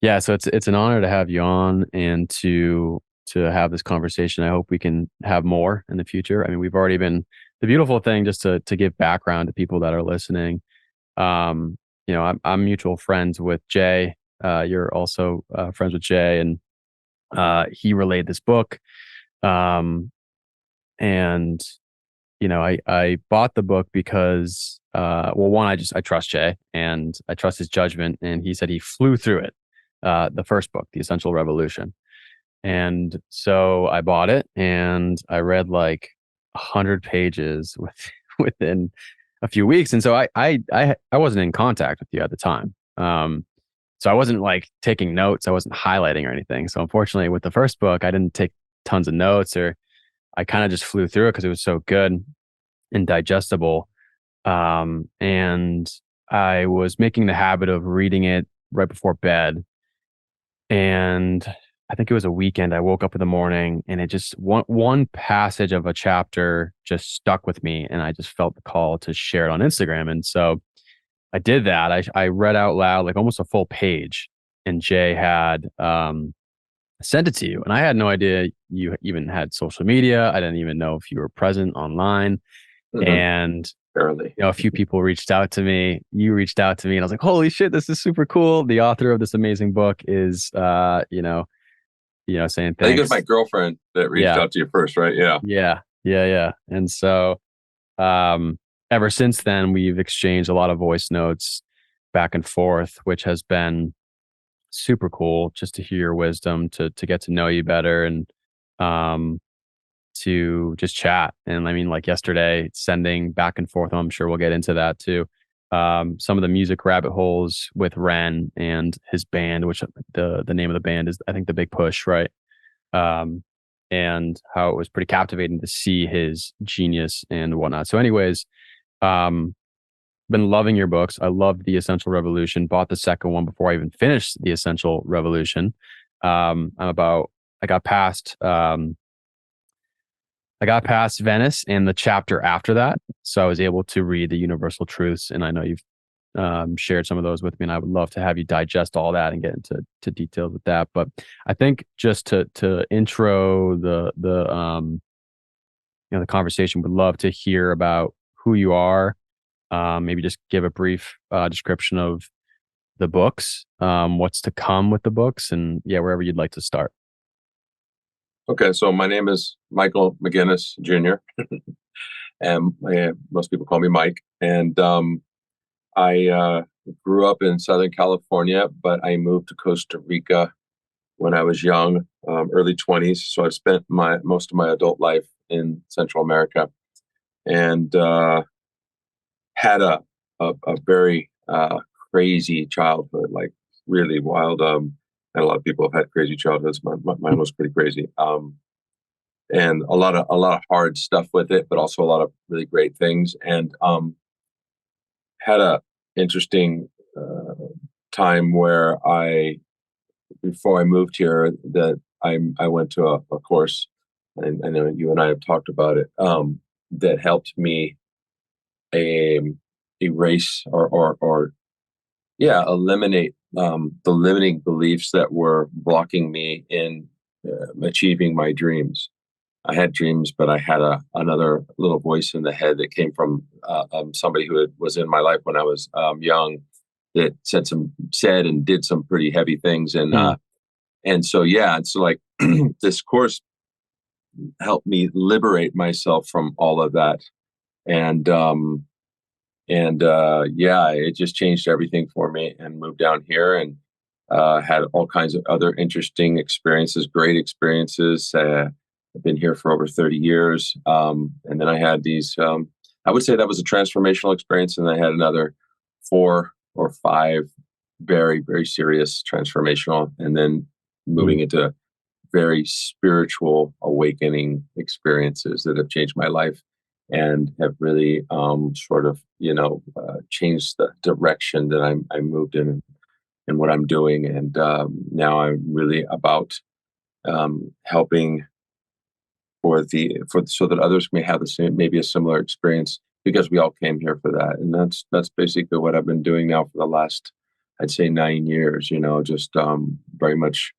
Yeah, so it's an honor to have you on and to have this conversation. I hope we can have more in the future. I mean, we've already been the beautiful thing just to give background to people that are listening. Um, I'm mutual friends with Jay. You're also friends with Jay, and he relayed this book. Um, and I bought the book because well, one, I trust Jay and I trust his judgment, and he said he flew through it, the first book, The Essential Revolution. And so I bought it and I read like 100 pages within a few weeks. And so I wasn't in contact with you at the time. So I wasn't like taking notes. I wasn't highlighting or anything. So unfortunately, with the first book, I didn't take tons of notes, or I kind of just flew through it because it was so good and digestible. And I was making the habit of reading it right before bed. And I think it was a weekend. I woke up in the morning and it just one passage of a chapter just stuck with me, and I just felt the call to share it on Instagram. And so I did that. I read out loud like almost a full page, and Jay had sent it to you, and I had no idea you even had social media. I didn't even know if you were present online. Hmm. And Barely. a few people reached out to me. You reached out to me, and I was like, "Holy shit, this is super cool!" The author of this amazing book is, saying I think it was my thanks. girlfriend that reached Yeah, out to you first, right? Yeah. yeah, yeah, yeah. And so, um, ever since then, we've exchanged a lot of voice notes back and forth, which has been super cool just to hear your wisdom, to get to know you better, and um, to just chat. And I mean, like yesterday, sending back and forth. I'm sure we'll get into that too. Some of the music rabbit holes with Ren and his band, which the name of the band is, I think, The Big Push, right? um, and how it was pretty captivating to see his genius and whatnot. So, anyways, um, been loving your books. I loved The Essential Revolution. Bought the second one before I even finished The Essential Revolution. I'm about. I got past. I got past Venice and the chapter after that, so I was able to read the universal truths. And I know you've shared some of those with me, and I would love to have you digest all that and get into details with that. But I think just to intro the conversation, would love to hear about who you are. Maybe just give a brief description of the books, what's to come with the books, and yeah, wherever you'd like to start. Okay, so my name is Michael McGinnis Jr., and most people call me Mike. And I grew up in Southern California, but I moved to Costa Rica when I was young, early 20s. So I've spent my most of my adult life in Central America, and had a very crazy childhood, like really wild. And a lot of people have had crazy childhoods. Mine was pretty crazy, and a lot of hard stuff with it, but also a lot of really great things. And had a interesting time where I before I moved here that I went to a course, and I know you and I have talked about it, that helped me um, erase or yeah, eliminate the limiting beliefs that were blocking me in achieving my dreams. I had dreams, but I had another little voice in the head that came from somebody was in my life when I was young, that said and did some pretty heavy things. Hmm. And so yeah, it's like this course helped me liberate myself from all of that. And yeah, it just changed everything for me, and moved down here, and had all kinds of other interesting experiences, great experiences. I've been here for over 30 years. And then I had these, I would say that was a transformational experience. And I had another 4 or 5 very, very serious transformational, and then moving Hmm. into very spiritual awakening experiences that have changed my life, and have really sort of changed the direction that I moved in and what I'm doing. And now I'm really about helping for so that others may have the same, maybe a similar experience, because we all came here for that. And that's basically what I've been doing now for the last I'd say 9 years, just very much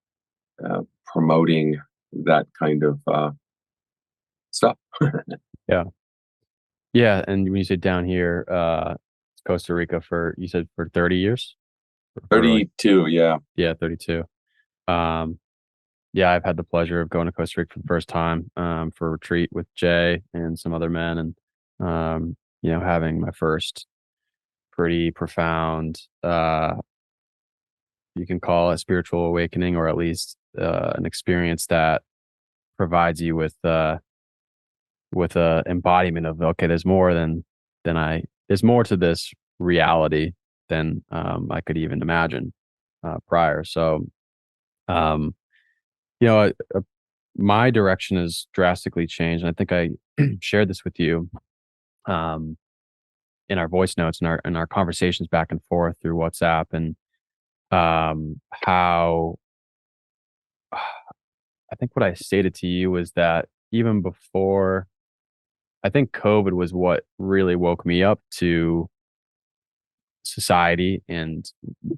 promoting that kind of stuff. Yeah. Yeah, and when you say down here, Costa Rica for you said for 30 years? For like 32, yeah. yeah, 32. Um, yeah, I've had the pleasure of going to Costa Rica for the first time, for a retreat with Jay and some other men and, having my first pretty profound, you can call it spiritual awakening, or at least, an experience that provides you with a embodiment of, okay, there's more there's more to this reality than, I could even imagine, prior. So, um, you know, my direction has drastically changed, and I think I shared this with you, um, in our voice notes and our conversations back and forth through WhatsApp, and, how I think what I stated to you was that even before I think COVID was what really woke me up to society, and,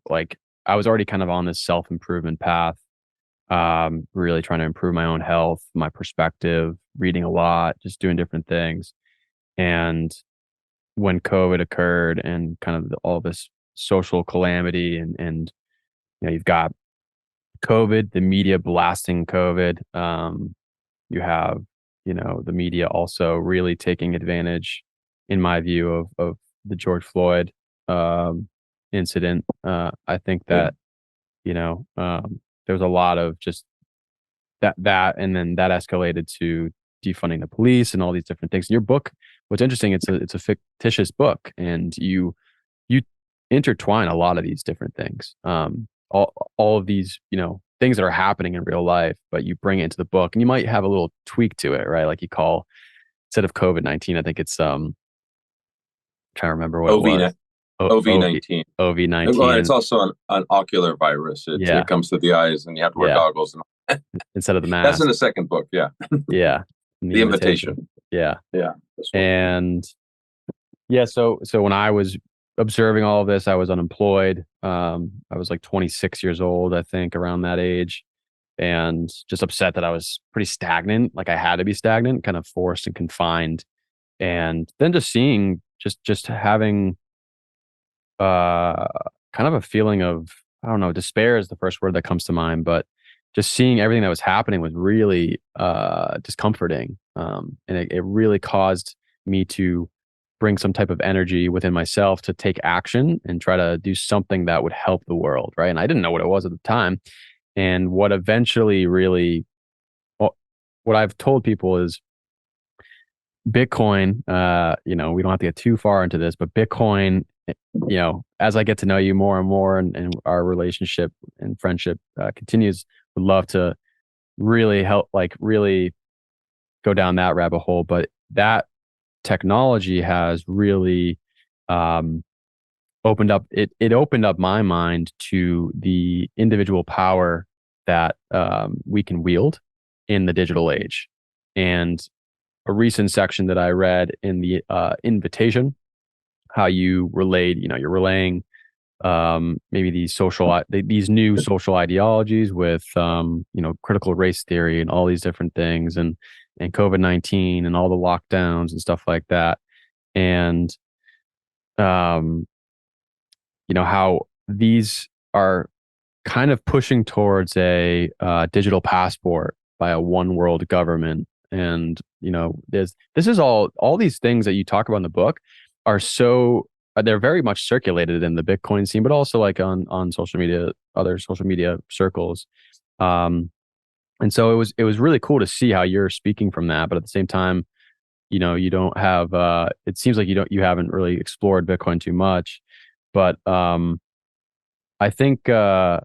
like, I was already kind of on this self-improvement path, really trying to improve my own health, my perspective, reading a lot, just doing different things. And when COVID occurred and kind of all this social calamity, and you've got COVID, the media blasting COVID. You have, the media also really taking advantage, in my view, of the George Floyd, incident. I think Yeah. that, there was a lot of just that, and then that escalated to defunding the police and all these different things. In your book, what's interesting, it's a fictitious book, and you intertwine a lot of these different things. All of these, things that are happening in real life, but you bring it into the book, and you might have a little tweak to it, right? Like you call, instead of COVID-19, I think it's trying to remember what it OV was. OV OV-19. Well, OV-19, it's and also an ocular virus. It yeah, it comes to the eyes, and you have to wear yeah, goggles. And instead of the that's in mask, the second book. Yeah, yeah, and the the invitation, invitation. yeah, Yeah, this one. and yeah. So when I was observing all of this, I was unemployed. I was like 26 years old, I think, around that age, and just upset that I was pretty stagnant. Like I had to be stagnant, kind of forced and confined. And then just seeing, just having, uh, kind of a feeling of, I don't know, despair is the first word that comes to mind, but just seeing everything that was happening was really, discomforting. And it really caused me to bring some type of energy within myself to take action and try to do something that would help the world, right? And I didn't know what it was at the time. And what eventually really, well, what I've told people is Bitcoin, we don't have to get too far into this, but Bitcoin, as I get to know you more and more, and our relationship and friendship, continues, would love to really help, like really go down that rabbit hole. But that technology has really, um, it opened up my mind to the individual power that, we can wield in the digital age. And a recent section that I read in the, invitation, how you relayed, you're relaying, maybe these new social ideologies with, critical race theory and all these different things, and COVID-19 and all the lockdowns and stuff like that. And, um, how these are kind of pushing towards a, digital passport by a one world government. And, this is all these things that you talk about in the book are so, they're very much circulated in the Bitcoin scene, but also like on social media, other social media circles. Um, and so it was really cool to see how you're speaking from that, but at the same time, you don't have, it seems like you haven't really explored Bitcoin too much. But, I think, I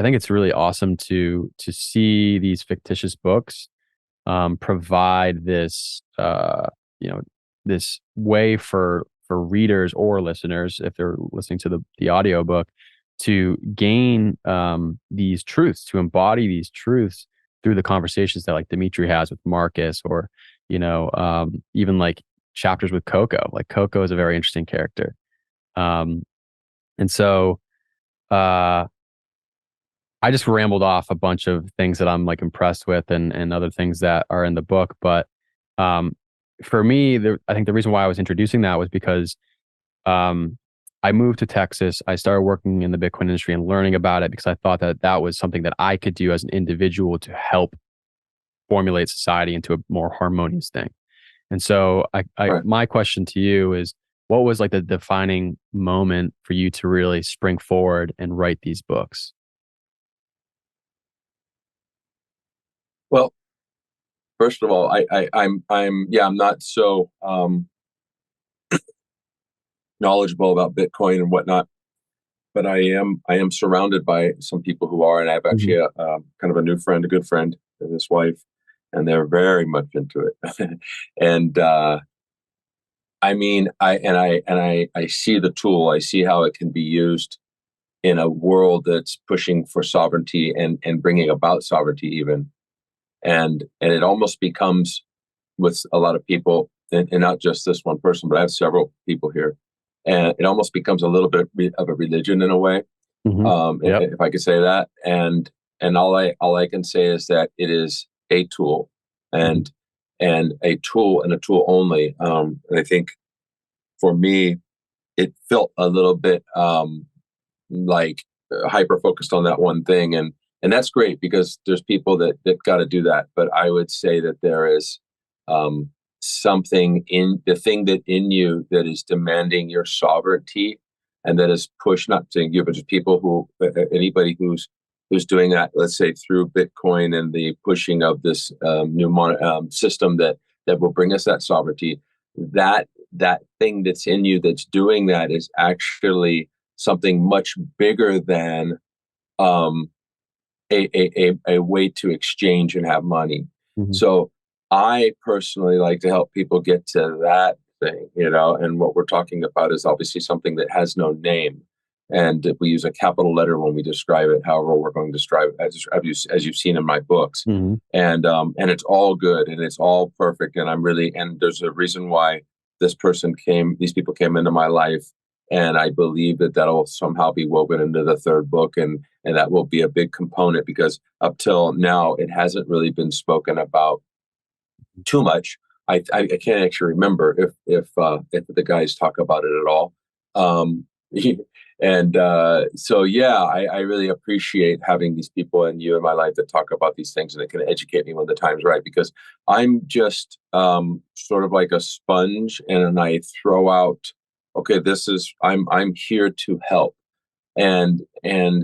think it's really awesome to see these fictitious books, provide this, this way for readers or listeners, if they're listening to the audiobook, to gain, these truths, to embody these truths through the conversations that like Dimitri has with Marcus, or, even like chapters with Coco. Like Coco is a very interesting character. Um, and so uh, I just rambled off a bunch of things that I'm like impressed with and other things that are in the book. But um, for me, I think the reason why I was introducing that was because um, I moved to Texas. I started working in the Bitcoin industry and learning about it because I thought that that was something that I could do as an individual to help formulate society into a more harmonious thing. And so Right. my question to you is, what was like the defining moment for you to really spring forward and write these books? Well, first of all, yeah, I'm not so knowledgeable about Bitcoin and whatnot, but I am surrounded by some people who are, and I have Hmm. actually kind of a new friend, a good friend, and his wife, and they're very much into it. And I mean, I see the tool. I see how it can be used in a world that's pushing for sovereignty and bringing about sovereignty even. And it almost becomes, with a lot of people, and not just this one person, but I have several people here, and it almost becomes a little bit of a religion in a way, Hmm. Yep. if I could say that. And all I can say is that it is a tool, Hmm. and a tool, and a tool only. And I think for me, it felt a little bit like hyper focused on that one thing, and that's great because there's people that got to do that. But I would say that there is um, something in the thing that in you that is demanding your sovereignty, and that is pushed, not saying you, but just people who anybody who's doing that, let's say through Bitcoin and the pushing of this system that will bring us that sovereignty. That thing that's in you that's doing that is actually something much bigger than um, a way to exchange and have money. Hmm. So I personally like to help people get to that thing, and what we're talking about is obviously something that has no name. And we use a capital letter when we describe it, however, we're going to describe it as you've seen in my books. Hmm. And it's all good and it's all perfect. And there's a reason why these people came into my life. And I believe that that'll somehow be woven into the third book. And that will be a big component because up till now it hasn't really been spoken about too much. I can't actually remember if the guys talk about it at all. Um, and so yeah, I really appreciate having these people and you in my life that talk about these things and that can educate me when the time's right, because I'm just sort of like a sponge, and I throw out, okay, I'm here to help. And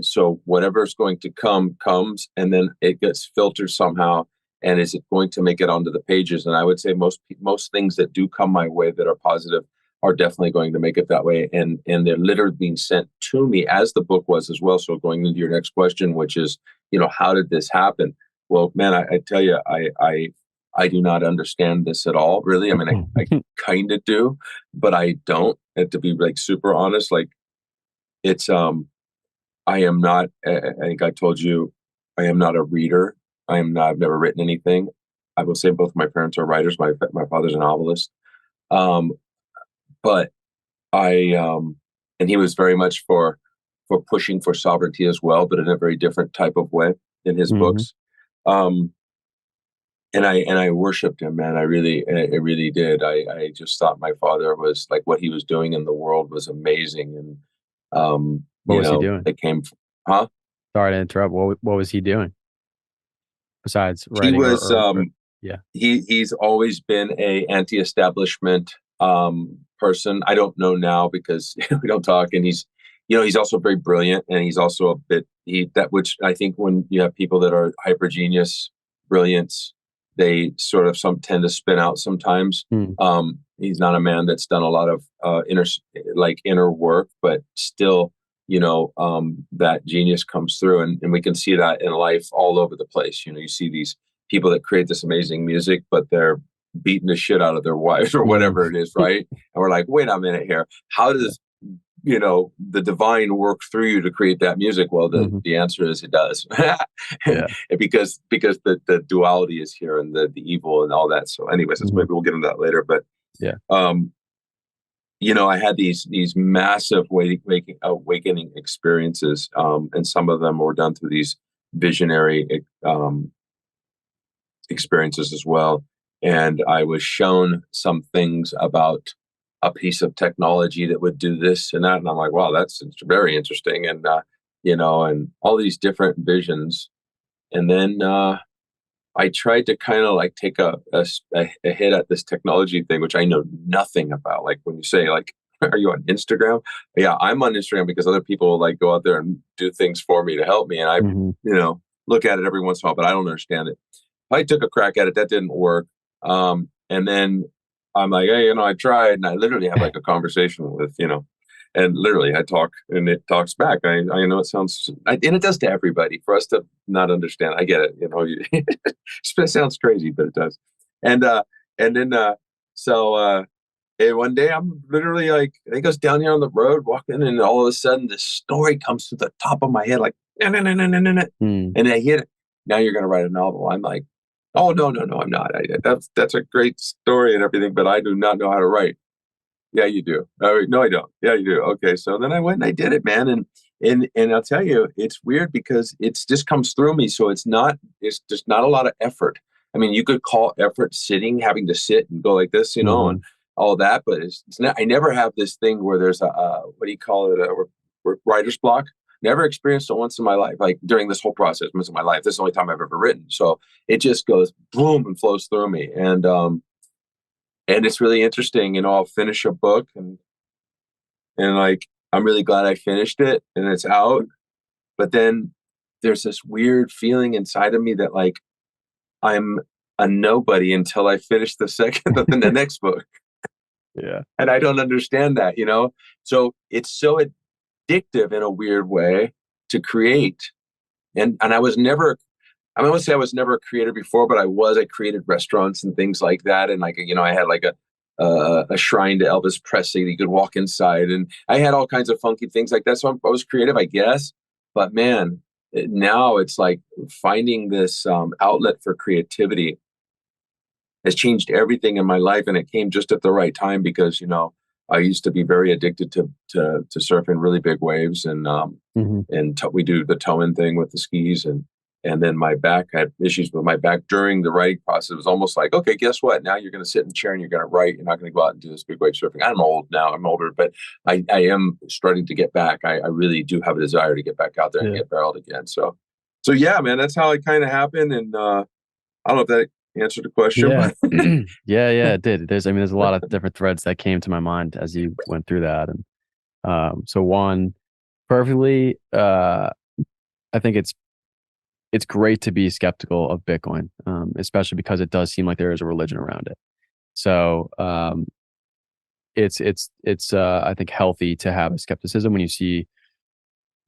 so whatever's going to come comes, and then it gets filtered somehow. And is it going to make it onto the pages? And I would say most things that do come my way that are positive are definitely going to make it that way, and they're literally being sent to me, as the book was as well. So going into your next question, which is, how did this happen? Well, man, I tell you, I do not understand this at all, really. I mean, I kind of do, but I don't. And to be like super honest, like, it's I am not. I think I told you, I am not a reader. I am not. I've never written anything. I will say both my parents are writers. My father's a novelist. Um, but and he was very much for pushing for sovereignty as well, but in a very different type of way in his Hmm. books. Um, and I worshipped him, man. I really did. I just thought my father was like, what he was doing in the world was amazing, and What was he doing? it came, huh? Sorry to interrupt. What was he doing besides He writing was yeah. he's always been a anti-establishment person. I don't know now because we don't talk, and he's also very brilliant, and he's also a bit which I think when you have people that are hyper genius brilliance, they sort of some tend to spin out sometimes. Hmm. He's not a man that's done a lot of inner work, but still, that genius comes through, and we can see that in life all over the place. You see these people that create this amazing music, but they're beating the shit out of their wives or Hmm. whatever it is, right? And we're like, wait a minute here. How Yeah. does the divine work through you to create that music? Well, the Hmm. the answer is it does. and, Yeah. and because the duality is here, and the evil and all that. So anyways, that's Hmm. maybe we'll get into that later. But Yeah. um I had these massive awakening experiences, and some of them were done through these visionary experiences as well. And I was shown some things about a piece of technology that would do this and that, and I'm like, wow, that's very interesting, and and all these different visions. And then I tried to kind of like take a hit at this technology thing, which I know nothing about. Like when you say like, are you on Instagram? Yeah, I'm on Instagram because other people like go out there and do things for me to help me, and I, Hmm. look at it every once in a while, but I don't understand it. I took a crack at it, that didn't work. And then I'm like, hey, I tried, and I literally have like a conversation with, and literally I talk and it talks back. I know it sounds, and it does to everybody. For us to not understand, I get it. It sounds crazy, but it does. And and then so and one day I'm literally like, I think I was down here on the road walking, and all of a sudden this story comes to the top of my head, like, no, no, no, no, no, no, no. Mm. And I hit it. Now you're going to write a novel. I'm like, oh, no, no, no, I'm not. That's a great story and everything, but I do not know how to write. Yeah, you do. No, I don't. Yeah, you do. Okay, so then I went and I did it, man, and I'll tell you, it's weird because it's just comes through me. So it's just not a lot of effort. I mean, you could call effort sitting, having to sit and go like this, and Hmm. all that, but it's not. I never have this thing where there's a what do you call it, a writer's block. Never experienced it once in my life, like during this whole process, once in my life. This is the only time I've ever written. So it just goes boom and flows through me, and it's really interesting. I'll finish a book, and like I'm really glad I finished it and it's out. But then there's this weird feeling inside of me that like I'm a nobody until I finish the second the next book. Yeah. And I don't understand that. So it's so addictive in a weird way to create. And I was never, I mean, I would say I was never a creator before, but I created restaurants and things like that. And like, I had like a shrine to Elvis Presley that you could walk inside, and I had all kinds of funky things like that. So I was creative, I guess. But man, now it's like finding this outlet for creativity has changed everything in my life, and it came just at the right time because I used to be very addicted to surfing really big waves, Hmm. we do the toe-in thing with the skis, and then my back had issues with my back during the writing process. It was almost like, okay, guess what? Now you're going to sit in the chair and you're going to write. You're not going to go out and do this big wave surfing. I'm old now. I'm older, but I am starting to get back. I really do have a desire to get back out there and Yeah. get barreled again. So yeah, man, that's how it kind of happened. And I don't know if that answered the question, Yeah. but Yeah, yeah, it did. There's a lot of different threads that came to my mind as you went through that. And so one, perfectly, I think it's great to be skeptical of Bitcoin, especially because it does seem like there is a religion around it. So it's I think healthy to have a skepticism when you see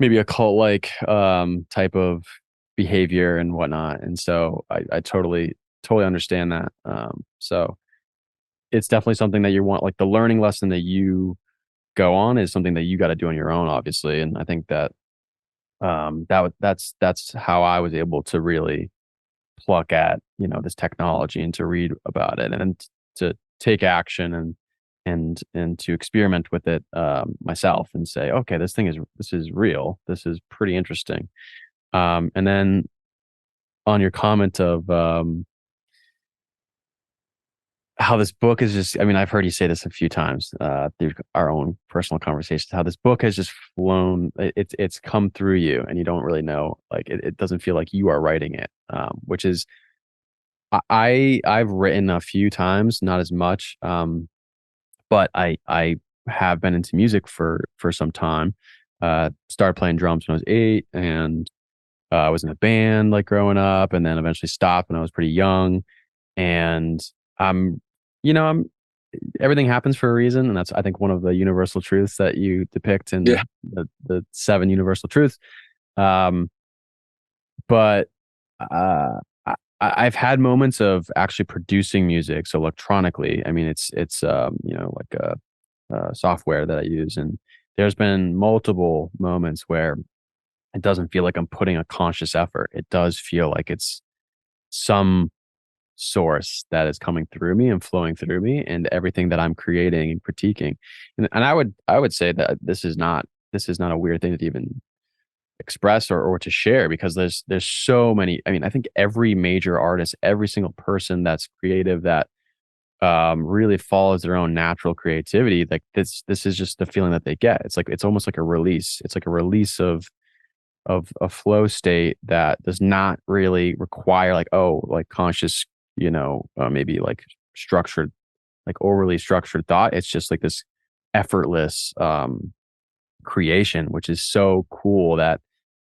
maybe a cult like type of behavior and whatnot. And so I totally understand that. So it's definitely something that you want, like the learning lesson that you go on is something that you got to do on your own, obviously. And I think that that's how I was able to really pluck at this technology and to read about it and to take action and to experiment with it myself and say, okay, this is real, this is pretty interesting. And then on your comment of how this book is just, I mean, I've heard you say this a few times through our own personal conversations, how this book has just flown, it's come through you and you don't really know, like it doesn't feel like you are writing it, which is, I've written a few times, not as much, but I have been into music for some time. Started playing drums when I was 8, and I was in a band like growing up, and then eventually stopped when I was pretty young. And I'm, I'm everything happens for a reason, and that's I think one of the universal truths that you depict in yeah, the seven universal truths. Um, but I've had moments of actually producing music, so electronically. I mean, it's like a software that I use, and there's been multiple moments where it doesn't feel like I'm putting a conscious effort. It does feel like it's some source that is coming through me and flowing through me and everything that I'm creating and critiquing. And I would say that this is not a weird thing to even express or to share because there's so many. I mean, I think every major artist, every single person that's creative that really follows their own natural creativity, like this is just the feeling that they get. It's like it's almost like a release. It's like a release of a flow state that does not really require like, oh, like conscious, maybe like structured, like overly structured thought. It's just like this effortless creation, which is so cool that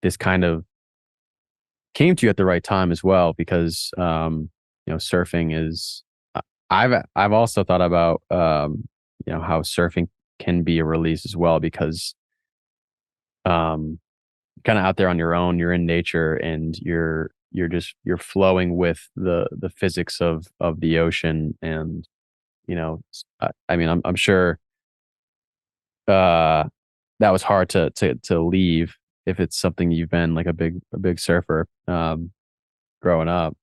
this kind of came to you at the right time as well, because surfing is. I've also thought about how surfing can be a release as well, because um kind of out there on your own, you're in nature and you're flowing with the physics of the ocean. And I mean, I'm sure uh that was hard to leave if it's something you've been like a big surfer growing up.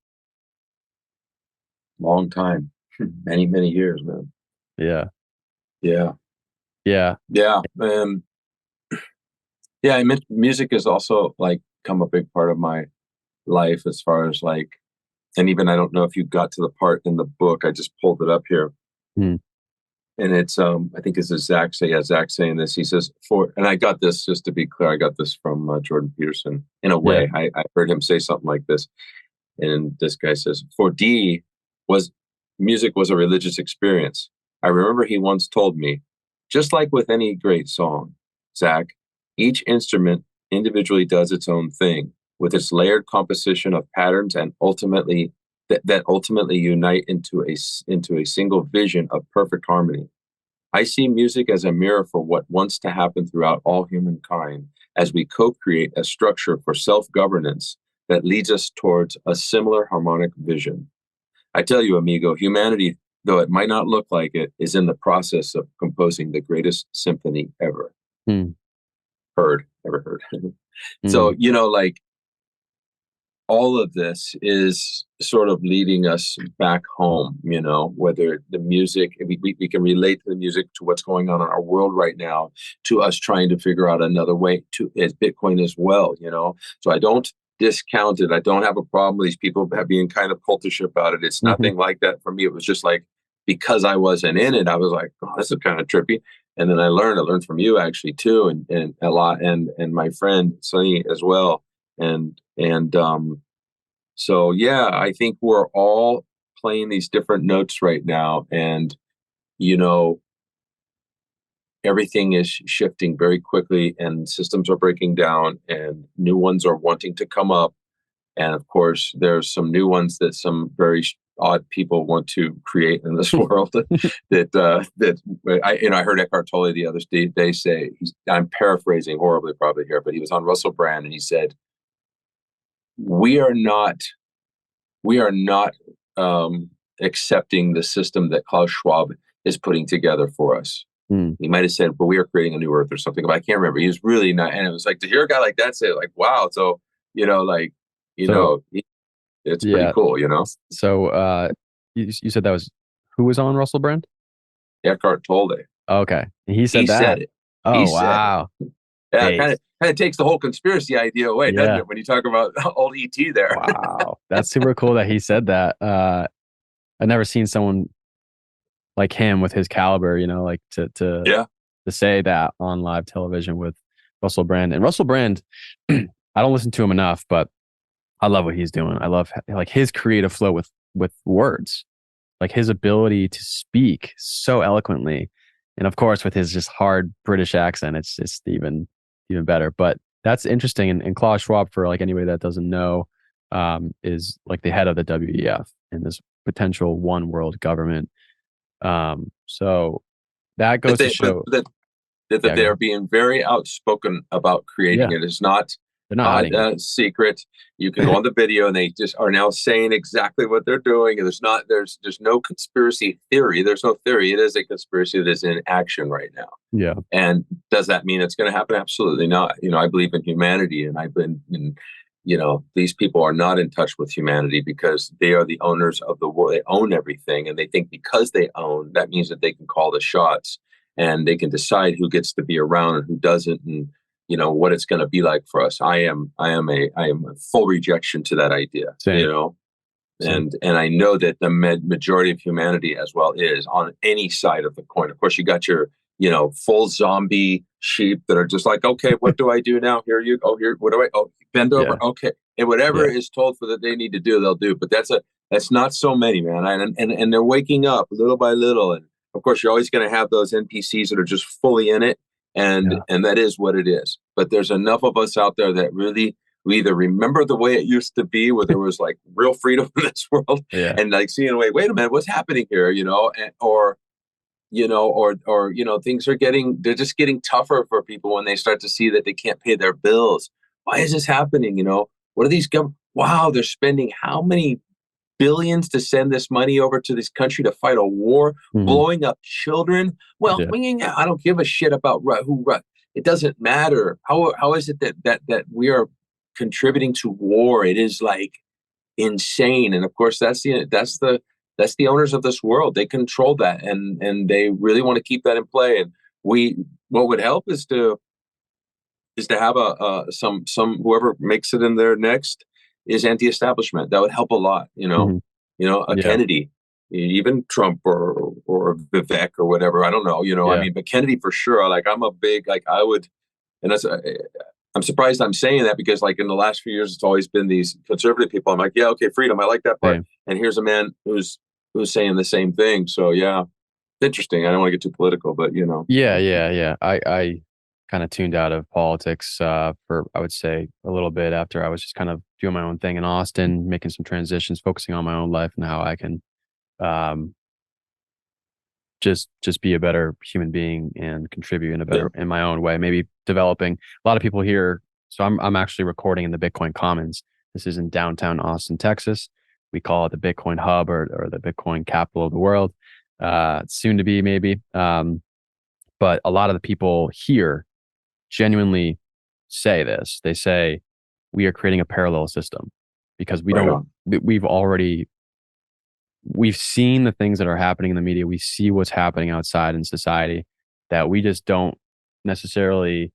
Long time, many, many years, man. Yeah. Yeah. Yeah. Yeah. Yeah. I mean, music has also like come a big part of my life as far as like, and even I don't know if you got to the part in the book. I just pulled it up here. Mm, And it's I think this is Zach say yeah, Zach saying this. He says and I got this just to be clear, I got this from Jordan Peterson in a yeah. way. I heard him say something like this. And this guy says, for D was music was a religious experience. I remember he once told me, just like with any great song, Zach, each instrument individually does its own thing with its layered composition of patterns and ultimately that ultimately unite into a single vision of perfect harmony. I see music as a mirror for what wants to happen throughout all humankind as we co create a structure for self governance that leads us towards a similar harmonic vision. I tell you, amigo, humanity, though it might not look like it, is in the process of composing the greatest symphony ever Mm, ever heard. mm, So, like all of this is sort of leading us back home, whether the music, we can relate to the music to what's going on in our world right now, to us trying to figure out another way to as Bitcoin as well. So I don't discount it. I don't have a problem with these people being kind of cultish about it. It's mhm. nothing like that for me. It was just like, because I wasn't in it, I was like, oh, this is kind of trippy. And then I learned from you actually too, and a lot, and my friend Sunny as well. And so yeah, I think we're all playing these different notes right now, and you know everything is shifting very quickly, and systems are breaking down, and new ones are wanting to come up, and of course, there's some new ones that some very odd people want to create in this world. I heard Eckhart Tolle the other day say, I'm paraphrasing horribly probably here, but he was on Russell Brand and he said, "We are not we are not accepting the system that Klaus Schwab is putting together for us." Mm. He might have said, "But we are creating a new Earth" or something, but I can't remember. He was really not, and it was like to hear a guy like that say, like, "Wow!" So like So it's pretty yeah. cool. So you said that was who was on Russell Brand? Eckhart Tolle, Okay. He he said said that. it. He Oh said it. wow. Yeah, Hey. kind of takes the whole conspiracy idea away, doesn't Yeah. it? When you talk about old ET there. Wow. That's super cool that he said that. I've never seen someone like him with his caliber, like Yeah. to say that on live television with Russell Brand. And Russell Brand, I don't listen to him enough, but I love what he's doing. I love like his creative flow with words, like his ability to speak so eloquently, and of course with his just hard British accent, it's just even better. But that's interesting. And Klaus Schwab, for like anybody that doesn't know, is like the head of the WEF and this potential one world government. So that That goes to they but show. that Yeah, they go are ahead. being very outspoken about creating Yeah, it. It's not they're not hiding it. a secret. You can go on the video, and they just are now saying exactly what they're doing. And there's no conspiracy theory. There's no theory. It is a conspiracy that is in action right now. Yeah. And does that mean it's going to happen? Absolutely not. I believe in humanity, and I've been in. these people are not in touch with humanity because they are the owners of the world. They own everything. And they think because they own, that means that they can call the shots and they can decide who gets to be around and who doesn't. And, what it's going to be like for us. I am a full rejection to that idea, Same, same. and I know that the majority of humanity as well is on any side of the coin. Of course, you got your full zombie sheep that are just like, okay, what do I do now? Here you go. Here, what do I? Oh, bend Yeah, over. Okay, and whatever yeah. is told for that they need to do, they'll do. But that's not so many, man. And they're waking up little by little. And of course, you're always going to have those NPCs that are just fully in it, Yeah. and that is what it is. But there's enough of us out there that really we either remember the way it used to be, where there was like real freedom in this world, Yeah. and like seeing, wait a minute, what's happening here, or things they're just getting tougher for people when they start to see that they can't pay their bills. Why is this happening? What are these wow, they're spending how many billions to send this money over to this country to fight a war, Hmm. blowing up children. Well, Yeah. I don't give a shit about who. It doesn't matter. How is it that we are contributing to war? It is like insane. And of course, that's the owners of this world. They control that, and they really want to keep that in play. And we what would help is to have some whoever makes it in there next is anti-establishment. That would help a lot. Hmm. A Yeah. Kennedy, even Trump or Vivek or whatever. I don't know. I Yeah. mean, but Kennedy for sure. Like I'm a big like I would, and that's. I'm surprised I'm saying that because like in the last few years, it's always been these conservative people. I'm like, yeah, okay, freedom. I like that part. Same. And here's a man who's saying the same thing. So yeah, interesting. I don't want to get too political, but Yeah. Yeah. Yeah. I kind of tuned out of politics for, I would say, a little bit after I was just kind of doing my own thing in Austin, making some transitions, focusing on my own life and how I can um, just be a better human being and contribute in a yeah, better in my own way. Maybe developing a lot of people here. So I'm actually recording in the Bitcoin Commons. This is in downtown Austin, Texas. We call it the Bitcoin hub or the Bitcoin capital of the world. Soon to be maybe. But a lot of the people here genuinely say this. They say we are creating a parallel system because we right don't on. we've seen the things that are happening in the media. We see what's happening outside in society that we just don't necessarily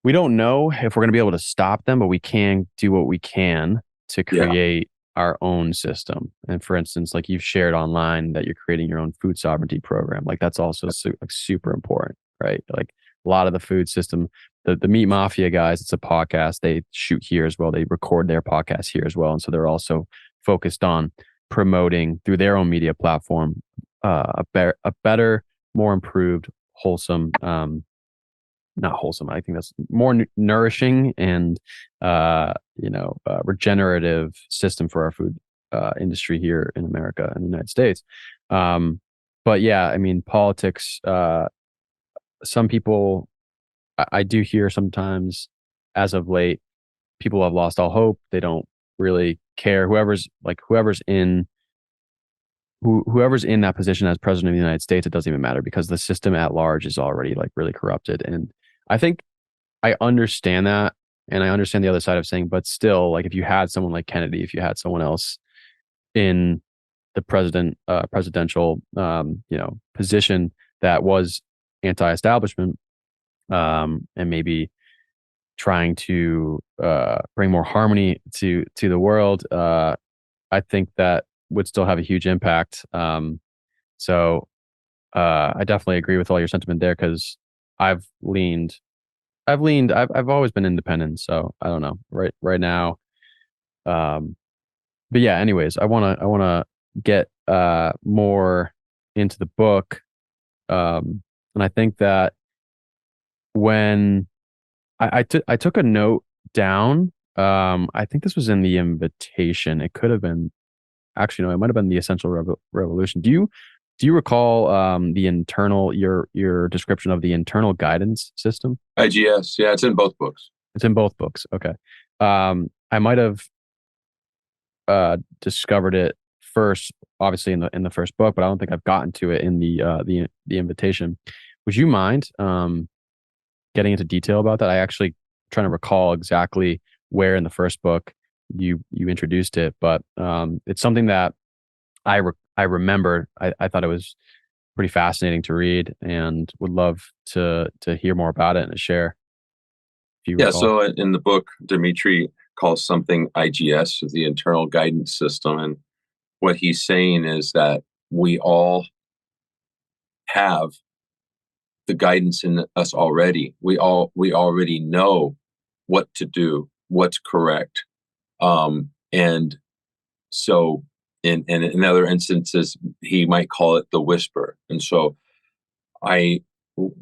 we don't know if we're going to be able to stop them, but we can do what we can to Yeah, create our own system. And for instance, like you've shared online that you're creating your own food sovereignty program. Like that's also like super important, right? Like a lot of the food system, the Meat Mafia guys, it's a podcast. They shoot here as well. They record their podcast here as well. And so they're also focused on promoting through their own media platform a better, more improved, wholesome not wholesome. I think that's more nourishing and regenerative system for our food industry here in America and the United States. Um, but yeah, I mean, politics. Some people I do hear sometimes, as of late, people have lost all hope. They don't really care. Whoever's in that position as president of the United States, it doesn't even matter because the system at large is already like really corrupted. And I think I understand that, and I understand the other side of saying, but still, like if you had someone like Kennedy, if you had someone else in the presidential, position that was anti-establishment, and maybe trying to bring more harmony to the world, I think that would still have a huge impact. So I definitely agree with all your sentiment there because I've leaned I've always been independent, so I don't know. Right now. Um but yeah, anyways, I wanna get more into the book. And I think that when I took a note down, I think this was in the invitation. It could have been actually no, it might have been the Essential Revolution. Do you recall the internal your description of the internal guidance system? IGS. Yeah, it's in both books. It's in both books. Okay. I might have discovered it first, obviously in the first book, but I don't think I've gotten to it in the invitation. Would you mind getting into detail about that? I actually trying to recall exactly where in the first book you introduced it, but it's something that I remember. I thought it was pretty fascinating to read, and would love to hear more about it and to share if you Yeah, recall. so in the book, Dimitri calls something IGS, the internal guidance system. And what he's saying is that we all have the guidance in us already. We already know what to do, what's correct. And so in other instances, he might call it the whisper. And so I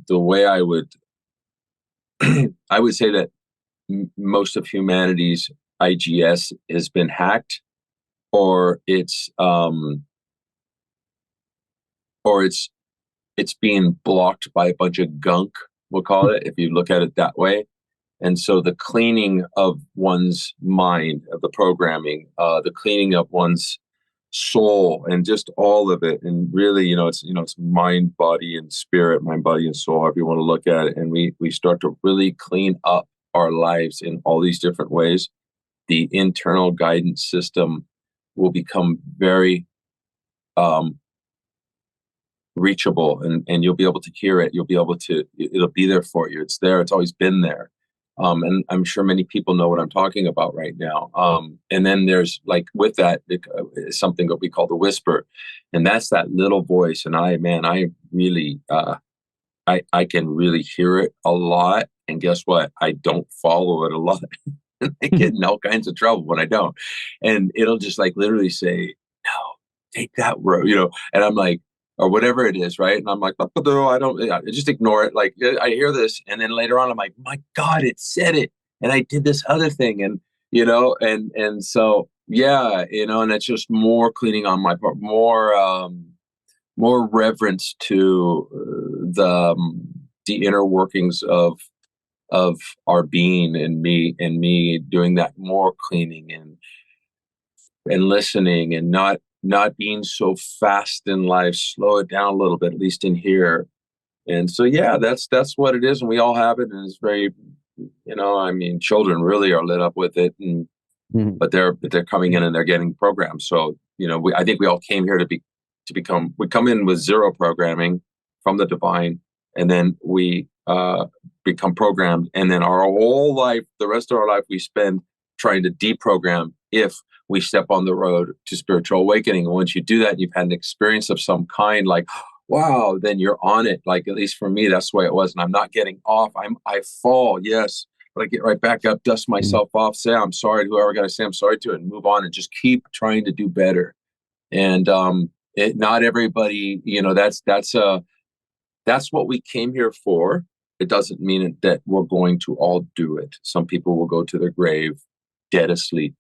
the way I would I would say that most of humanity's IGS has been hacked, or or it's being blocked by a bunch of gunk, we'll call it, if you look at it that way. And so the cleaning of one's mind, of the programming, the cleaning of one's soul, and just all of it, and really, it's mind, body, and spirit, mind, body, and soul, however you want to look at it. And we start to really clean up our lives in all these different ways. The internal guidance system will become very um, reachable, and you'll be able to hear it. You'll be able to, it'll be there for you. It's there. It's always been there. And I'm sure many people know what I'm talking about right now. And then there's, like, with that, something that we call the whisper, and that's that little voice. And I really, I can really hear it a lot. And guess what? I don't follow it a lot. I get in all kinds of trouble when I don't. And it'll just, like, literally say, no, take that road, and I'm like, or whatever it is, right? And I'm like, no, I don't, I just ignore it. Like, I hear this. And then later on, I'm like, my God, it said it. And I did this other thing. And so, yeah, and it's just more cleaning on my part, more reverence to the inner workings of our being, and me doing that more cleaning, and listening, and not being so fast in life. Slow it down a little bit, at least in here. And so, yeah, that's what it is, and we all have it, and it's very, I mean, children really are lit up with it, and Mhm. but they're coming in and they're getting programs. So, I think we all came here we come in with zero programming from the divine, and then we become programmed, and then our whole life, the rest of our life, we spend trying to deprogram if we step on the road to spiritual awakening. And once you do that, you've had an experience of some kind, like, wow, then you're on it. Like, at least for me, that's the way it was. And I'm not getting off. I fall, yes, but I get right back up, dust Mhm. myself off, say I'm sorry to whoever I got to say I'm sorry to, and move on, and just keep trying to do better. And not everybody, that's what we came here for. It doesn't mean that we're going to all do it. Some people will go to their grave dead asleep,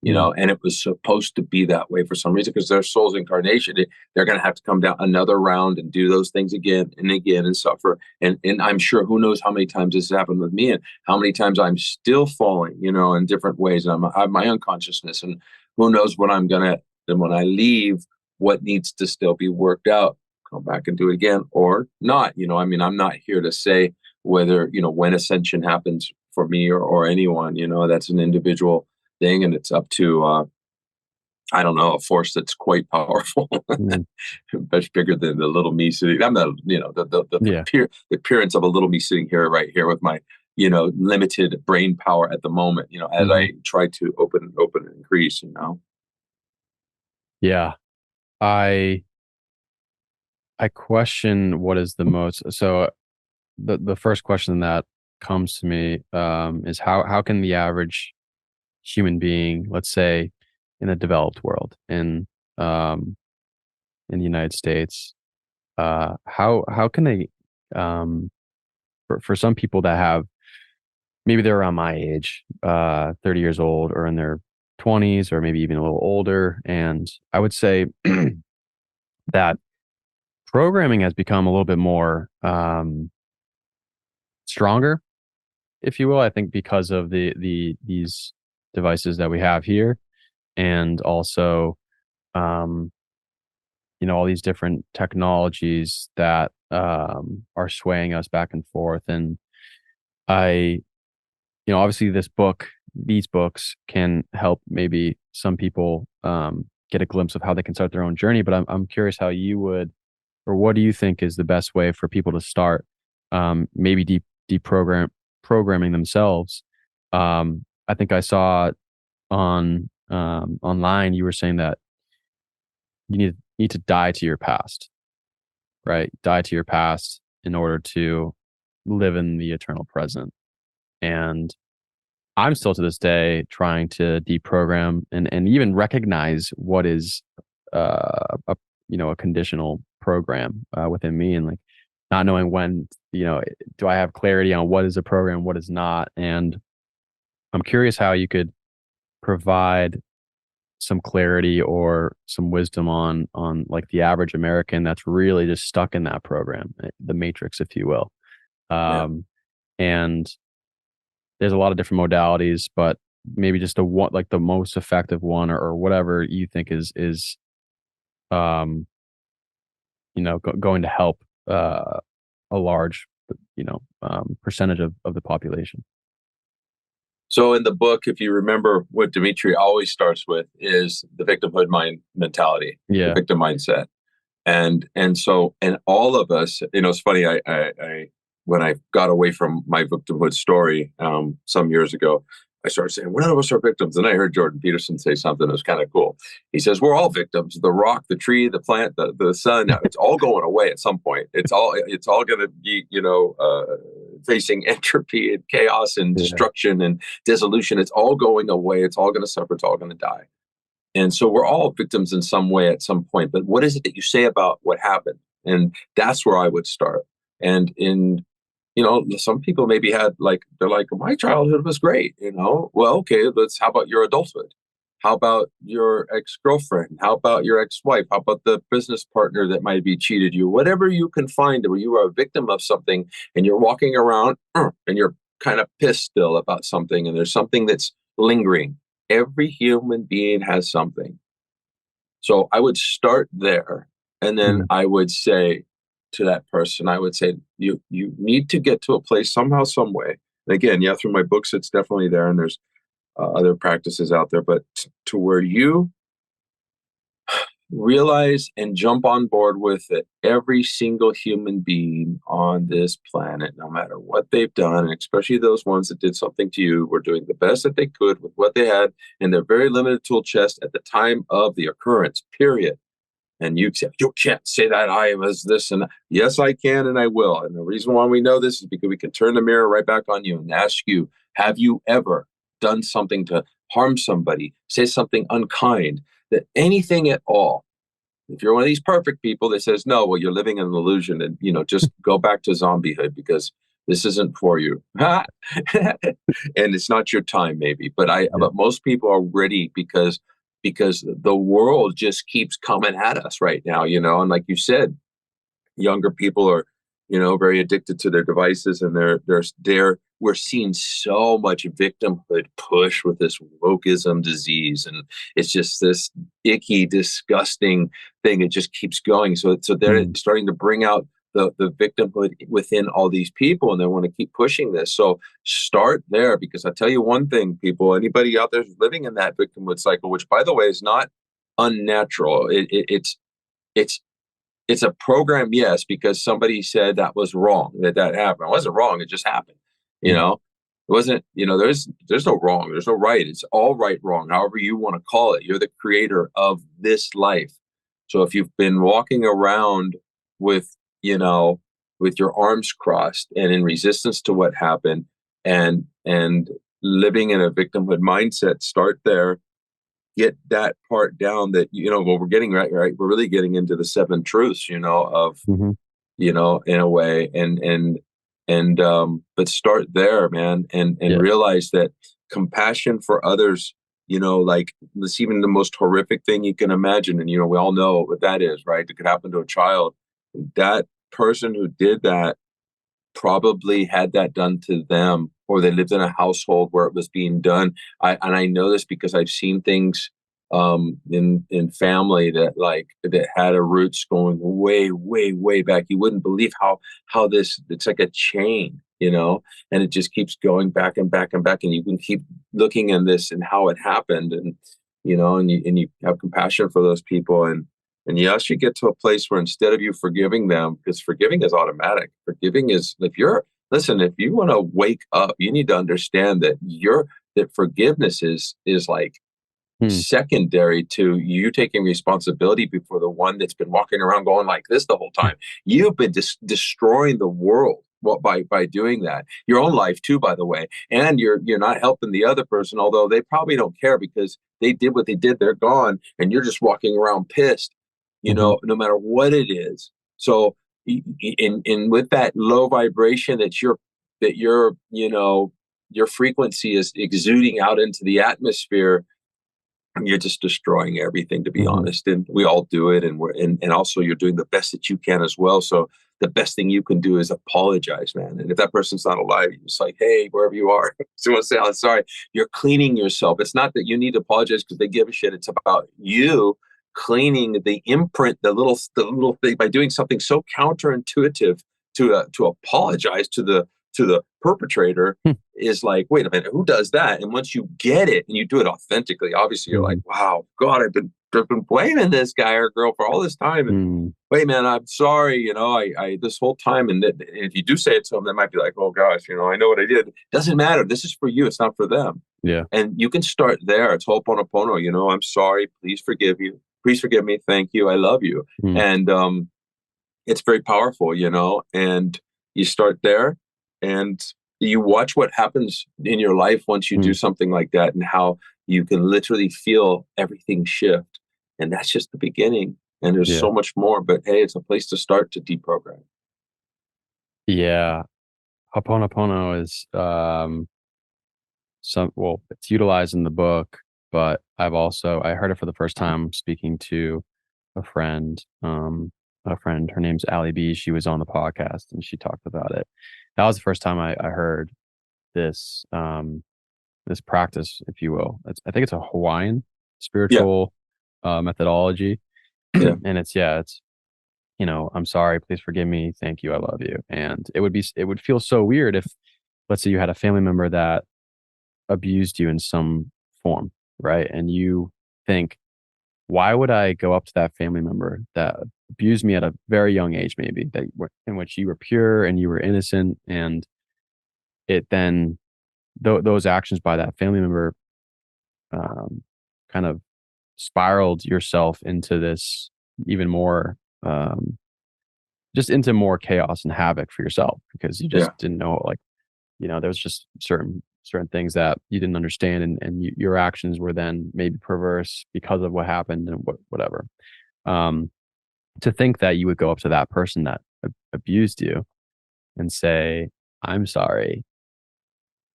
Mm. and it was supposed to be that way for some reason, because their soul's incarnation. They're going to have to come down another round and do those things again and again and suffer. And I'm sure, who knows how many times this has happened with me, and how many times I'm still falling, in different ways. And I have my unconsciousness, and who knows what I'm going to, and when I leave, what needs to still be worked out, come back and do it again or not. I mean, I'm not here to say whether, when ascension happens for me or anyone. That's an individual thing, and it's up to I don't know, a force that's quite powerful, Mm. much bigger than the little me sitting. I'm not, Yeah. the appearance of a little me sitting here, right here, with my, limited brain power at the moment. As Mhm. I try to open and increase. Yeah. I I question what is the most, so the first question that comes to me is how can the average human being, let's say in a developed world, um in the United States, how can they, um for some people that have, maybe they're around my age, 30 years old, or in their 20s, or maybe even a little older, and I would say that programming has become a little bit more stronger, if you will. I think because of these devices that we have here, and also, um, all these different technologies that are swaying us back and forth. And I obviously these books can help maybe some people get a glimpse of how they can start their own journey. But I'm curious how you would, or what do you think is the best way for people to start, maybe deprogramming themselves. I think I saw on online you were saying that you need to die to your past, right? Die to your past in order to live in the eternal present. And I'm still to this day trying to deprogram and even recognize what is a a conditional program within me, and like not knowing when, do I have clarity on what is a program, what is not. And I'm curious how you could provide some clarity or some wisdom on like the average American that's really just stuck in that program, the matrix, if you will. Yeah. Um, and there's a lot of different modalities, but maybe just the one, like the most effective one, or whatever you think is um going to help a large percentage of the population. So in the book, if you remember, what Dimitri always starts with is the victimhood mind mentality, the Yeah. victim mindset. And all of us, it's funny. I when I got away from my victimhood story some years ago, I started saying, "Well, none of us are victims." And I heard Jordan Peterson say something that was kind of cool. He says, "We're all victims. The rock, the tree, the plant, the sun. It's all going away at some point. It's all going to be, facing entropy and chaos and Yeah. destruction and dissolution. It's all going away. It's all going to suffer. It's all going to die." And so we're all victims in some way at some point. But what is it that you say about what happened? And that's where I would start. And some people maybe they're like, my childhood was great. Well, okay, how about your adulthood? How about your ex-girlfriend? How about your ex-wife? How about the business partner that might be cheated you? Whatever you can find where you are a victim of something and you're walking around and you're kind of pissed still about something and there's something that's lingering. Every human being has something. So I would start there. And then Mm. I would say to that person, I would say, you need to get to a place somehow, some way. And again, yeah, through my books, it's definitely there. And there's other practices out there, but to where you realize and jump on board with it. Every single human being on this planet, no matter what they've done, and especially those ones that did something to you, were doing the best that they could with what they had in their very limited tool chest at the time of the occurrence, period. And you can't say that I was this and that. Yes, I can and I will. And the reason why we know this is because we can turn the mirror right back on you and ask you, have you ever done something to harm somebody, say something unkind, that anything at all? If you're one of these perfect people that says no, well, you're living in an illusion, and just go back to zombiehood because this isn't for you, and it's not your time, maybe. But Yeah. but most people are ready because the world just keeps coming at us right now, and like you said, younger people are very addicted to their devices, and we're seeing so much victimhood push with this wokeism disease, and it's just this icky, disgusting thing. It just keeps going. So they're Mm. starting to bring out the victimhood within all these people, and they want to keep pushing this. So start there, because I tell you one thing, people, anybody out there who's living in that victimhood cycle, which by the way is not unnatural. It's it's a program, yes, because somebody said that was wrong, that happened. It wasn't wrong, it just happened. You Mm. know, it wasn't, there's no wrong, there's no right. It's all right, wrong, however you want to call it. You're the creator of this life. So if you've been walking around with, with your arms crossed and in resistance to what happened, and living in a victimhood mindset, start there. Get that part down, that what we're getting right, we're really getting into the seven truths, of, Mhm. in a way. And but start there, man, and Yeah. realize that compassion for others, like this, even the most horrific thing you can imagine, and we all know what that is, right? It could happen to a child. That person who did that probably had that done to them, or they lived in a household where it was being done. I know this because I've seen things in family that had a roots going way, way, way back. You wouldn't believe how this, it's like a chain. and it just keeps going back and back and back, and you can keep looking in this and how it happened, and and you have compassion for those people, and you actually get to a place where instead of you forgiving them, because forgiving is automatic. Forgiving is, if you want to wake up, you need to understand that forgiveness is like Hmm. secondary to you taking responsibility before the one that's been walking around going like this the whole time. You've been destroying the world, well, by doing that, your own life too, by the way, and you're not helping the other person, although they probably don't care because they did what they did. They're gone, and you're just walking around pissed, Hmm. no matter what it is. So, in with that low vibration that your frequency is exuding out into the atmosphere, you're just destroying everything, to be Hmm. honest. And we all do it, and also you're doing the best that you can as well. So the best thing you can do is apologize, man. And if that person's not alive, you're just like, hey, wherever you are, so want to say, I'm sorry. You're cleaning yourself. It's not that you need to apologize because they give a shit. It's about you cleaning the imprint, the little thing, by doing something so counterintuitive to apologize to the perpetrator. Is like, wait a minute, who does that? And once you get it and you do it authentically, obviously you're like, Hmm. wow, God, I've been blaming this guy or girl for all this time. And Hmm. wait, man, I'm sorry, I this whole time. And if you do say it to them, they might be like, oh gosh, I know what I did. Doesn't matter. This is for you. It's not for them. Yeah. And you can start there. It's Ho'oponopono. I'm sorry. Please forgive you. Please forgive me. Thank you. I love you. Hmm. And it's very powerful, and you start there, and you watch what happens in your life once you do Hmm. something like that, and how you can literally feel everything shift. And that's just the beginning. And there's Yeah. so much more, but hey, it's a place to start to deprogram. Yeah. Ho'oponopono is it's utilized in the book, but I heard it for the first time speaking to a friend. Her name's Allie B. She was on the podcast and she talked about it. That was the first time I heard this this practice, if you will. I think it's a Hawaiian Yeah. spiritual methodology. Yeah. And it's I'm sorry, please forgive me, thank you, I love you. And it would feel so weird if, let's say, you had a family member that abused you in some form, right? And you think, why would I go up to that family member that abused me at a very young age, maybe in which you were pure and you were innocent, and it then those actions by that family member um, kind of spiraled yourself into this even more, just into more chaos and havoc for yourself because you just Yeah. didn't know, like, there was just certain things that you didn't understand, and your actions were then maybe perverse because of what happened and whatever. Um, to think that you would go up to that person that abused you and say, "I'm sorry,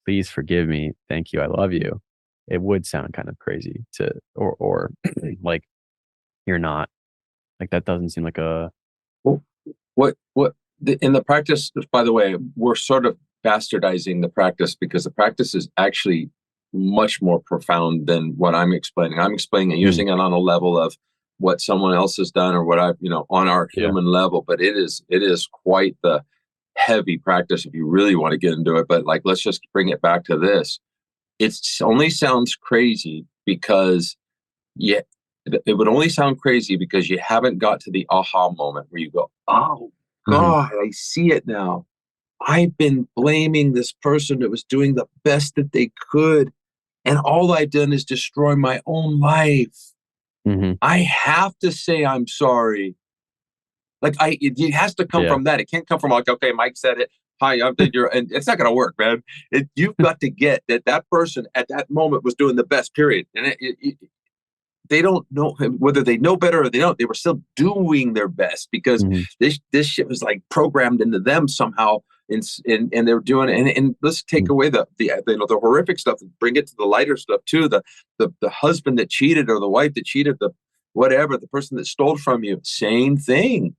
please forgive me, thank you, I love you," it would sound kind of crazy to, or like you're not, like, that doesn't seem like a. Well, in the practice, by the way, we're sort of bastardizing the practice because the practice is actually much more profound than what I'm explaining. I'm explaining and Mm, using it on a level of what someone else has done or what on our yeah. human level, but it is quite the heavy practice if you really want to get into it. But like, let's just bring it back to this. It only sounds crazy because yeah, it would only sound crazy because you haven't got to the aha moment where you go, oh Mhm. God, I see it now. I've been blaming this person that was doing the best that they could, and all I've done is destroy my own life. Mhm. I have to say I'm sorry. Like it has to come Yeah. from that. It can't come from like, okay, Mike said it. Hi, and it's not going to work, man. You've got to get that person at that moment was doing the best. Period. And they don't know whether they know better or they don't. They were still doing their best because Mhm. this shit was like programmed into them somehow, and they're doing it. And let's take Mm. away the horrific stuff and bring it to the lighter stuff too. The husband that cheated or the wife that cheated, the whatever, the person that stole from you, same thing.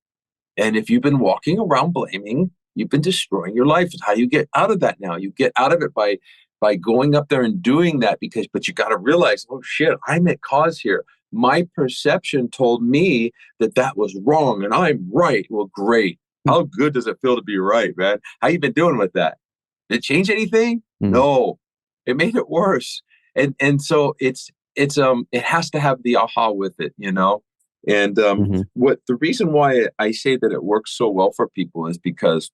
And if you've been walking around blaming, you've been destroying your life. It's how you get out of that now. You get out of it by going up there and doing that but you got to realize, oh shit, I'm at cause here. My perception told me that was wrong and I'm right. Well, great. How good does it feel to be right, man? How you been doing with that? Did it change anything? Mm, No, it made it worse. And so it has to have the aha with it, you know. And hmm what the reason why I say that it works so well for people is because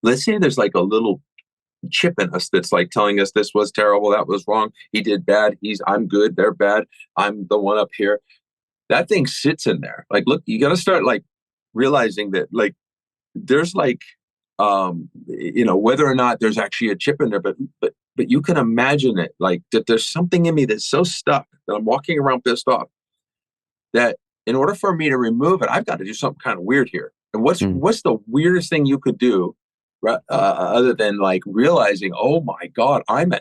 let's say there's like a little chip in us that's like telling us this was terrible, that was wrong, he did bad, I'm good, they're bad, I'm the one up here. That thing sits in there. Like, look, you got to start like realizing that like there's like whether or not there's actually a chip in there, but you can imagine it like that there's something in me that's so stuck that I'm walking around pissed off that in order for me to remove it, I've got to do something kind of weird here. And mm, what's the weirdest thing you could do, other than like realizing, oh my God, I'm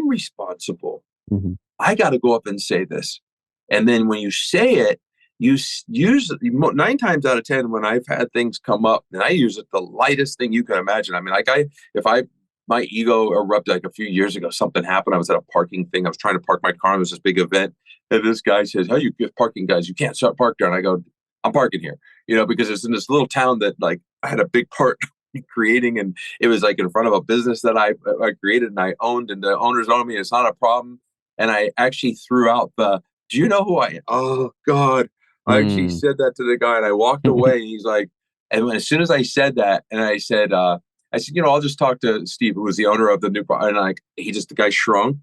responsible. hmm I got to go up and say this. And then when you say it, usually 9 times out of 10, when I've had things come up, and I use it the lightest thing you can imagine. I mean, like if I, my ego erupted like a few years ago, something happened. I was at a parking thing. I was trying to park my car. And there was this big event. And this guy says, "Oh, you give parking guys, you can't start park there." And I go, "I'm parking here," because it's in this little town that like I had a big part in creating. And it was like in front of a business that I created and I owned, and the owners own me. It's not a problem. And I actually threw out do you know who I am? Oh God. I actually mm. said that to the guy and I walked away and he's like, and as soon as I said that, and I said, I'll just talk to Steve, who was the owner of the new, and like, the guy shrunk.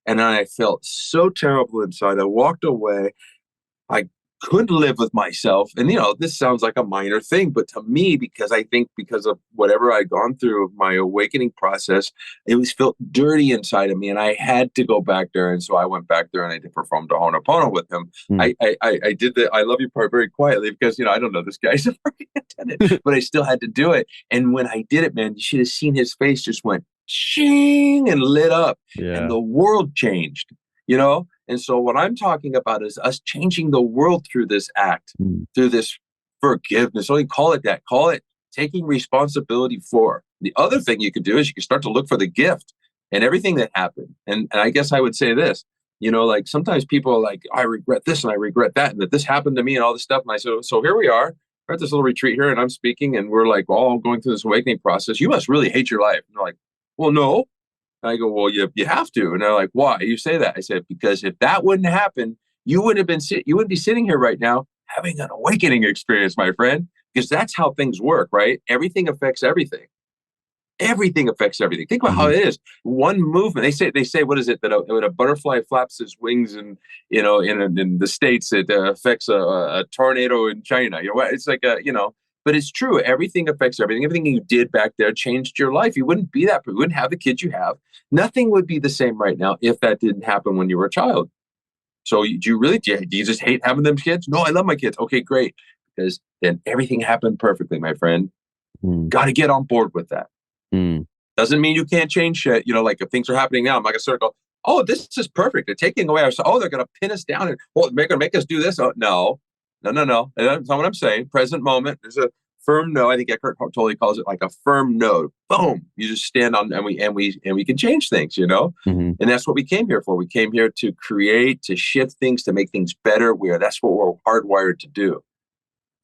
And then I felt so terrible inside. I walked away. I could live with myself. And, this sounds like a minor thing, but to me, because I think because of whatever I'd gone through, my awakening process, it was felt dirty inside of me. And I had to go back there. And so I went back there and I did perform the Ho'oponopono with him. Mm. I did the I love you part very quietly because, I don't know this guy's a parking attendant, but I still had to do it. And when I did it, man, you should have seen his face just went shing and lit up and Yeah. the world changed, you know? And so what I'm talking about is us changing the world through this act, Mm, through this forgiveness. Don't even call it that. Call it taking responsibility for. The other thing you could do is you can start to look for the gift and everything that happened. And I guess I would say this, like sometimes people are like, I regret this and I regret that, and that this happened to me and all this stuff. And I said, so here we are. We're at this little retreat here and I'm speaking and we're like all going through this awakening process. You must really hate your life. And they're like, well, no, I go, well, you have to. And they're like, why? You say that? I said, because if that wouldn't happen, you wouldn't be sitting here right now having an awakening experience, my friend, because that's how things work, right? Everything affects everything. Everything affects everything. Think about how hmm it is. One movement. They say, what is it that when a butterfly flaps its wings and in the States, it affects a tornado in China. It's like but it's true. Everything affects everything. Everything you did back there changed your life. You wouldn't be that. You wouldn't have the kids you have. Nothing would be the same right now if that didn't happen when you were a child. So do you just hate having them kids? No, I love my kids. Okay, great. Because then everything happened perfectly, my friend. mm, Got to get on board with that. mm. Doesn't mean you can't change shit. Like if things are happening now, I'm not gonna start go, oh, this is perfect. They're taking away our, oh, they're gonna pin us down and they're gonna make us do this. Oh, no, no, no, no. That's not what I'm saying. Present moment. There's a firm no. I think Eckhart Tolle calls it like a firm no. Boom. You just stand on and we can change things, Mhm. And that's what we came here for. We came here to create, to shift things, to make things better. That's what we're hardwired to do.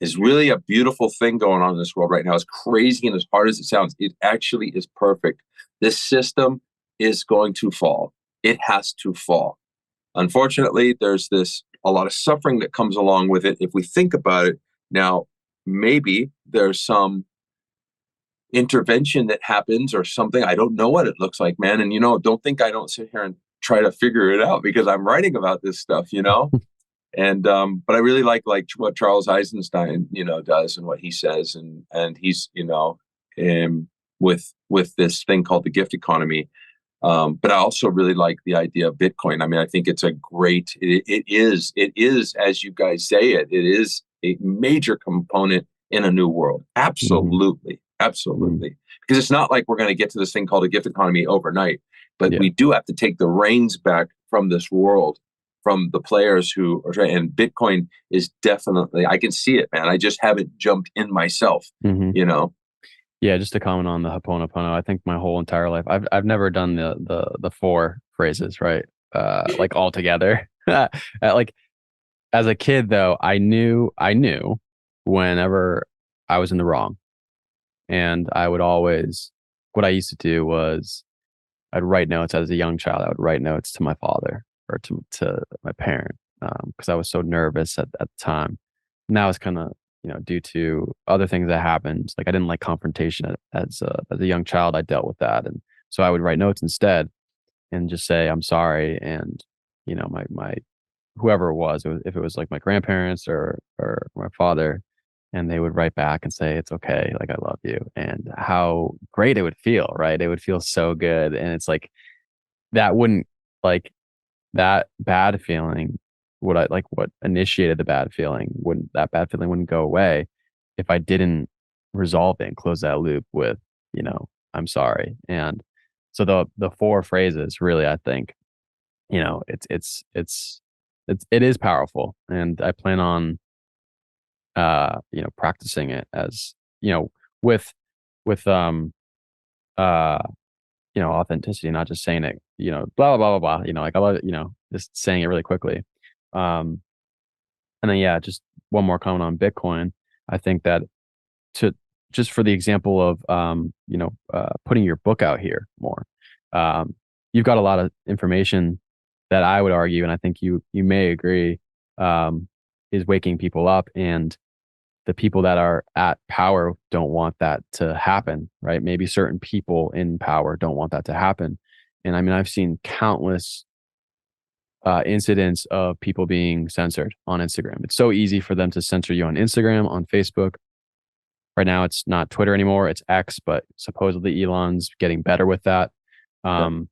Is really a beautiful thing going on in this world right now. As crazy and as hard as it sounds, it actually is perfect. This system is going to fall. It has to fall. Unfortunately, there's a lot of suffering that comes along with it. If we think about it now, maybe there's some intervention that happens or something. I don't know what it looks like, man. And don't think I don't sit here and try to figure it out because I'm writing about this stuff. And but I really like what Charles Eisenstein does and what he says, and he's with this thing called the gift economy. But I also really like the idea of Bitcoin. I mean, I think it's a great. It is as you guys say it is a major component in a new world. Mhm. Absolutely, Mm. absolutely. Because it's not like we're going to get to this thing called a gift economy overnight, but Yeah. we do have to take the reins back from this world, from the players who are trying. And Bitcoin is definitely, I can see it, man. I just haven't jumped in myself, Mhm. you know? Yeah, just to comment on the Ho'oponopono, I think my whole entire life, I've never done the four phrases, right? Like all together. Like as a kid though, I knew whenever I was in the wrong, and I would always what I used to do was I'd write notes as a young child. I would write notes to my father or to my parent because I was so nervous at the time. And that was kind of due to other things that happened. Like I didn't like confrontation as a young child. I dealt with that, and so I would write notes instead and just say I'm sorry. And my whoever if it was like my grandparents or my father, and they would write back and say it's okay, like I love you, and how great it would feel, right? It would feel so good, and it's like that wouldn't like that bad feeling what initiated the bad feeling wouldn't that bad feeling wouldn't go away if I didn't resolve it and close that loop with I'm sorry. And so the four phrases really, I think, it is powerful, and I plan on practicing it as with with uh authenticity, not just saying it, blah blah blah blah blah, like I love it, just saying it really quickly. um and then yeah, just one more comment on Bitcoin. I think that to just for the example of putting your book out here more, um you've got a lot of information that I would argue, and I think you may agree, um is waking people up, and the people that are at power don't want that to happen, right? Maybe certain people in power don't want that to happen. And I mean, I've seen countless incidents of people being censored on Instagram. It's so easy for them to censor you on Instagram, on Facebook. Right now, it's not Twitter anymore, it's X, but supposedly Elon's getting better with that. Yeah. Um,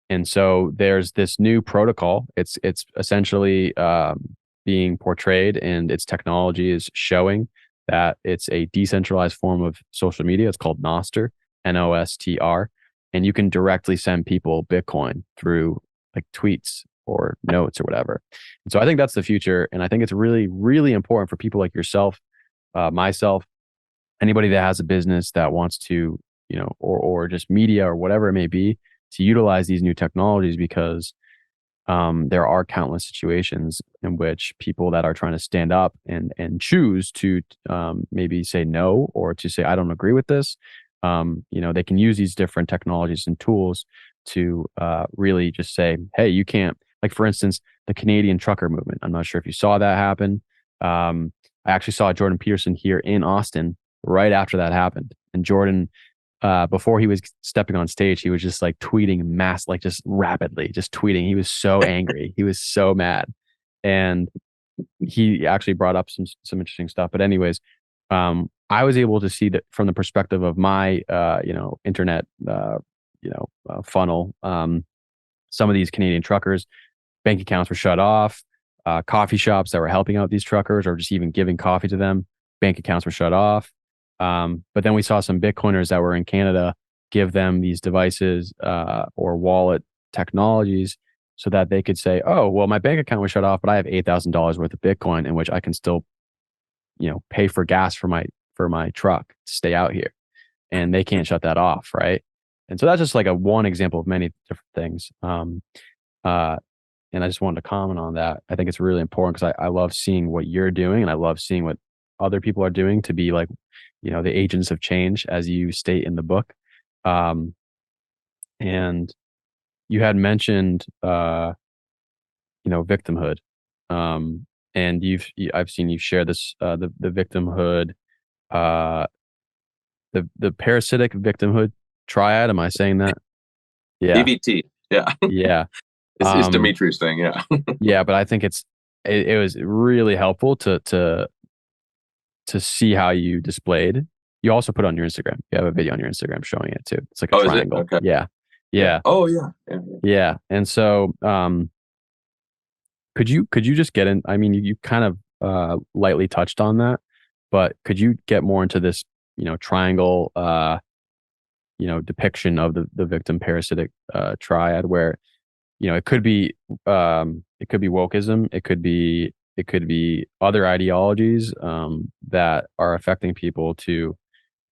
and so there's this new protocol. It's essentially being portrayed, and its technology is showing that it's a decentralized form of social media. It's called Nostr, Nostr, and you can directly send people Bitcoin through like tweets or notes or whatever. And so I think that's the future, and I think it's really, really important for people like yourself, myself, anybody that has a business that wants to, or just media or whatever it may be, to utilize these new technologies, because there are countless situations in which people that are trying to stand up and choose to maybe say no, or to say I don't agree with this. They can use these different technologies and tools to really just say, hey, you can't. Like for instance, the Canadian trucker movement. I'm not sure if you saw that happen. I actually saw Jordan Peterson here in Austin right after that happened, and Jordan, before he was stepping on stage, he was just like tweeting like just rapidly, just tweeting. He was so angry. He was so mad. And he actually brought up some interesting stuff. But anyways, I was able to see that from the perspective of my internet funnel. Some of these Canadian truckers, bank accounts were shut off. Coffee shops that were helping out these truckers or just even giving coffee to them, bank accounts were shut off. But then we saw some Bitcoiners that were in Canada give them these devices or wallet technologies so that they could say, oh, well, my bank account was shut off, but I have $8,000 worth of Bitcoin in which I can still, pay for gas for my truck to stay out here. And they can't shut that off, right? And so that's just like a one example of many different things. Uh, and I just wanted to comment on that. I think it's really important because I love seeing what you're doing, and I love seeing what other people are doing to be like, the agents of change, as you state in the book. Um, and you had mentioned, victimhood. Um, and I've seen you share this, the victimhood, uh, the parasitic victimhood triad. Am I saying that? Yeah. EVT. Yeah. Yeah. It's Dimitri's thing. Yeah. Yeah, but I think it was really helpful to see how you displayed. You also put it on your Instagram. You have a video on your Instagram showing it too. It's like a Oh, is it? triangle. Okay. Yeah. Yeah. Yeah. Oh, yeah. Yeah. Yeah. Yeah. And so could you just get in, I mean, you kind of lightly touched on that, but could you get more into this, triangle depiction of the victim parasitic triad where, it could be wokeism, it could be other ideologies that are affecting people to,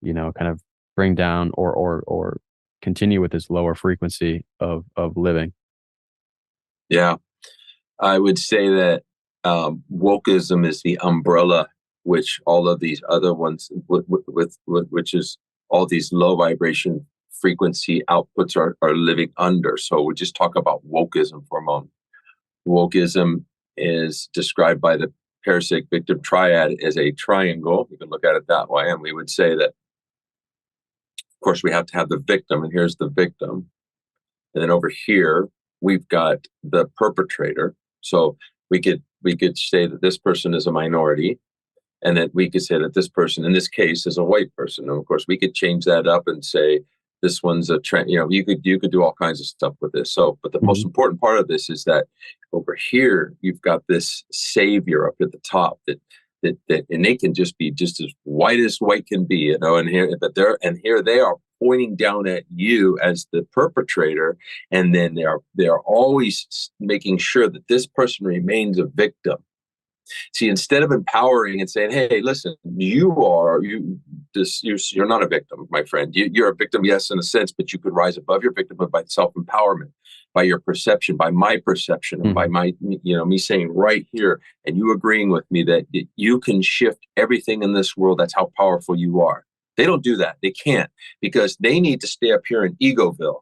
kind of bring down or continue with this lower frequency of living. Yeah. I would say that wokeism is the umbrella which all of these other ones, which is all these low vibration frequency outputs are living under. So we just talk about wokeism for a moment. Wokeism is described by the parasitic victim triad as a triangle. You can look at it that way. And we would say that, of course, we have to have the victim, and here's the victim. And then over here, we've got the perpetrator. So we could say that this person is a minority, and that we could say that this person, in this case, is a white person. And of course, we could change that up and say this one's a trend. You could do all kinds of stuff with this. So, but the most Mhm. important part of this is that over here you've got this savior up at the top that and they can just be just as white can be, and here they are pointing down at you as the perpetrator, and then they are always making sure that this person remains a victim. See, instead of empowering and saying, "Hey, listen, you're not a victim, my friend. You're a victim, yes, in a sense, but you could rise above your victimhood by self empowerment, by your perception, by my perception, and by Mhm. my me saying right here, and you agreeing with me that you can shift everything in this world. That's how powerful you are." They don't do that. They can't, because they need to stay up here in Egoville,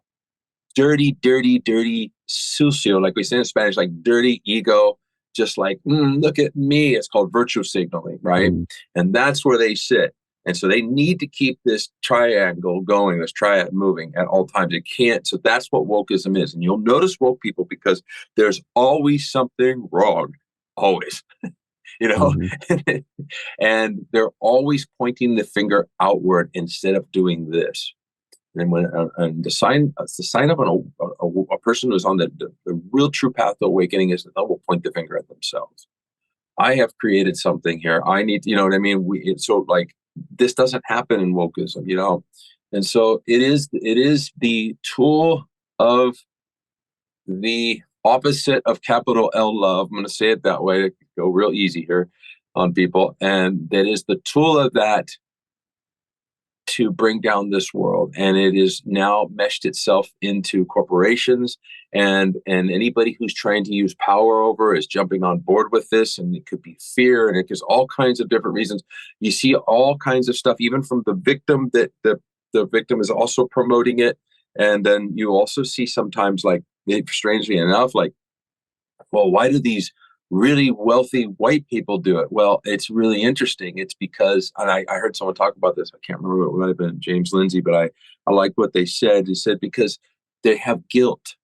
dirty, dirty, dirty sucio, like we say in Spanish, like dirty ego, just like, look at me. It's called virtue signaling, right? Mhm. And that's where they sit. And so they need to keep this triangle going, this triad moving at all times. It can't. So that's what wokeism is. And you'll notice woke people because there's always something wrong, always, you know, Mhm. and they're always pointing the finger outward instead of doing this. And when and the sign of a person who's on the real true path to awakening is that they will point the finger at themselves. I have created something here. I need, you know what I mean? So like this doesn't happen in wokeism. And so it is the tool of the opposite of capital L love. I'm going to say it that way to go real easy here on people. And that is the tool of that to bring down this world, and it is now meshed itself into corporations, and anybody who's trying to use power over is jumping on board with this, and it could be fear, and it gives all kinds of different reasons. You see all kinds of stuff even from the victim, that the victim is also promoting it. And then you also see sometimes, like, strangely enough, like, well, why do these really wealthy white people do it? Well, it's really interesting. It's because, and I heard someone talk about this. I can't remember. It might have been James Lindsay, but I like what they said. They said because they have guilt.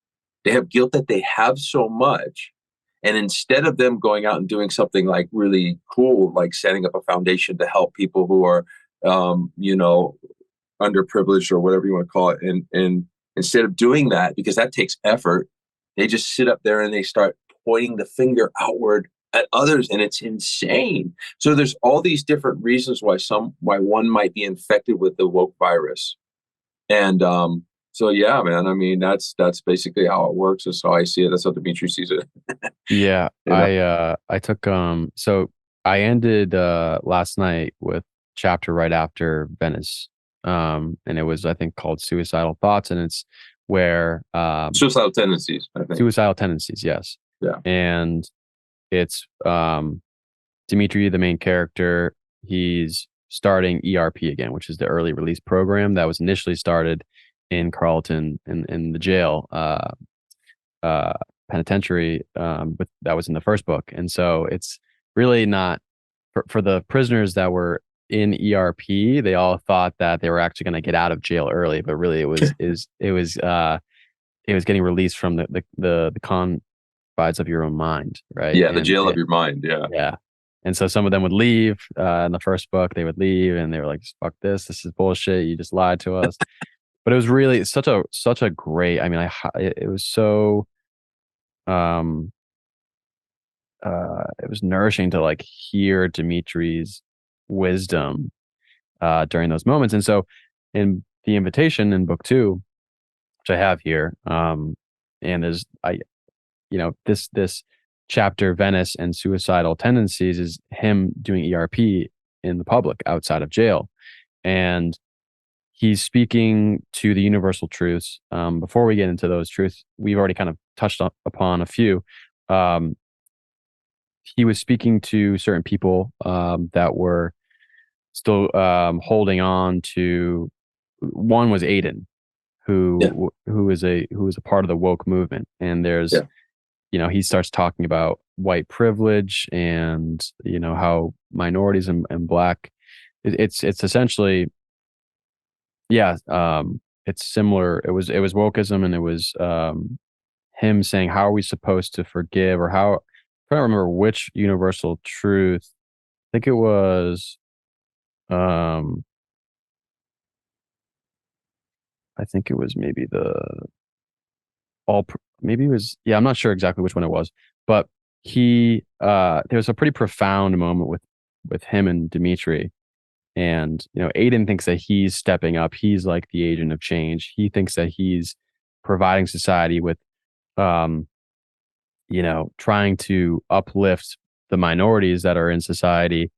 They have guilt that they have so much. And instead of them going out and doing something like really cool, like setting up a foundation to help people who are, um, you know, underprivileged or whatever you want to call it, and instead of doing that, because that takes effort, they just sit up there and they start pointing the finger outward at others, and it's insane. So there's all these different reasons why one might be infected with the woke virus. And so yeah, man, I mean, that's basically how it works. That's how I see it. That's how Dimitri sees it. Yeah, you know I took so I ended last night with chapter right after Venice. And it was, I think, called Suicidal Thoughts, and it's where Suicidal tendencies, I think. suicidal tendencies, yes. Yeah. And it's Dimitri, the main character, he's starting ERP again, which is the early release program that was initially started in Carlton in the jail uh, penitentiary, but that was in the first book. And so it's really not for the prisoners that were in ERP. They all thought that they were actually going to get out of jail early, but really it was getting released from the confines of your own mind, right? Yeah, the And jail of it, your mind. Yeah. yeah. And so some of them would leave in the first book. They would leave, and they were like, "Fuck this! This is bullshit. You just lied to us." But it was really such a great. I mean, it was so um it was nourishing to like hear Dimitri's wisdom during those moments. And so in the invitation in book two, which I have here, and there's this chapter, Venice and Suicidal Tendencies, is him doing ERP in the public outside of jail. And he's speaking to the universal truths. Before we get into those truths, we've already kind of touched upon a few. Um, he was speaking to certain people that were still holding on to. One was Aiden. Yeah. who is a part of the woke movement. And there's, Yeah. he starts talking about white privilege and, how minorities and black, it's essentially, yeah, it's similar. It was wokeism, and it was him saying, how are we supposed to forgive, or how, I don't remember which universal truth. I think it was, um, I think it was maybe maybe it was, yeah, I'm not sure exactly which one it was, but there was a pretty profound moment with him and Dimitri. And, Aiden thinks that he's stepping up. He's like the agent of change. He thinks that he's providing society with, um, trying to uplift the minorities that are in society,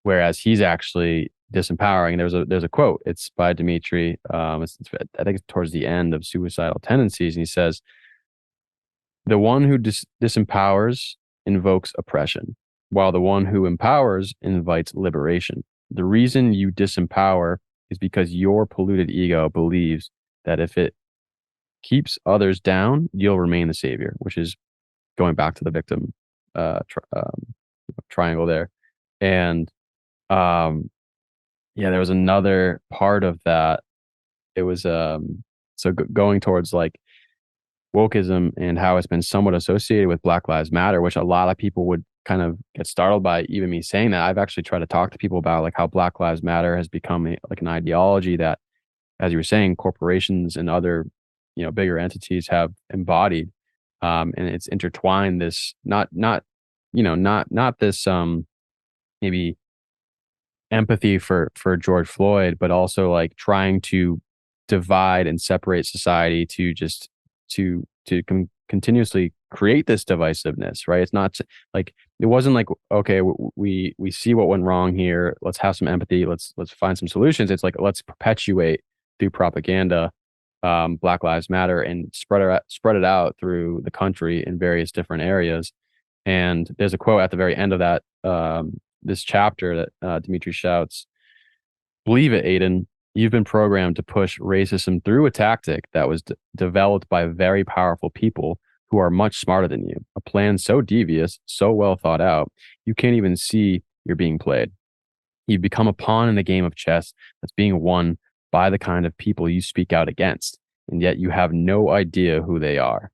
whereas he's actually disempowering. There's a quote. It's by Dimitri. I think it's towards the end of Suicidal Tendencies, and he says, "The one who disempowers invokes oppression, while the one who empowers invites liberation. The reason you disempower is because your polluted ego believes that if it keeps others down, you'll remain the savior," which is going back to the victim uh, tri- um, triangle there. And um, yeah, there was another part of that. It was going towards like wokeism and how it's been somewhat associated with Black Lives Matter, which a lot of people would kind of get startled by even me saying that. I've actually tried to talk to people about like how Black Lives Matter has become like an ideology that, as you were saying, corporations and other, bigger entities have embodied. And it's intertwined this, not this, maybe empathy for George Floyd, but also like trying to divide and separate society to just continuously create this divisiveness, right? It's not like, it wasn't like, okay, we see what went wrong here. Let's have some empathy. Let's find some solutions. It's like, let's perpetuate through propaganda, Black Lives Matter, and spread it out through the country in various different areas. And there's a quote at the very end of that, this chapter that, Dimitri shouts, "Believe it, Aiden. You've been programmed to push racism through a tactic that was developed by very powerful people who are much smarter than you. A plan so devious, so well thought out, you can't even see you're being played. You've become a pawn in a game of chess that's being won by the kind of people you speak out against, and yet you have no idea who they are."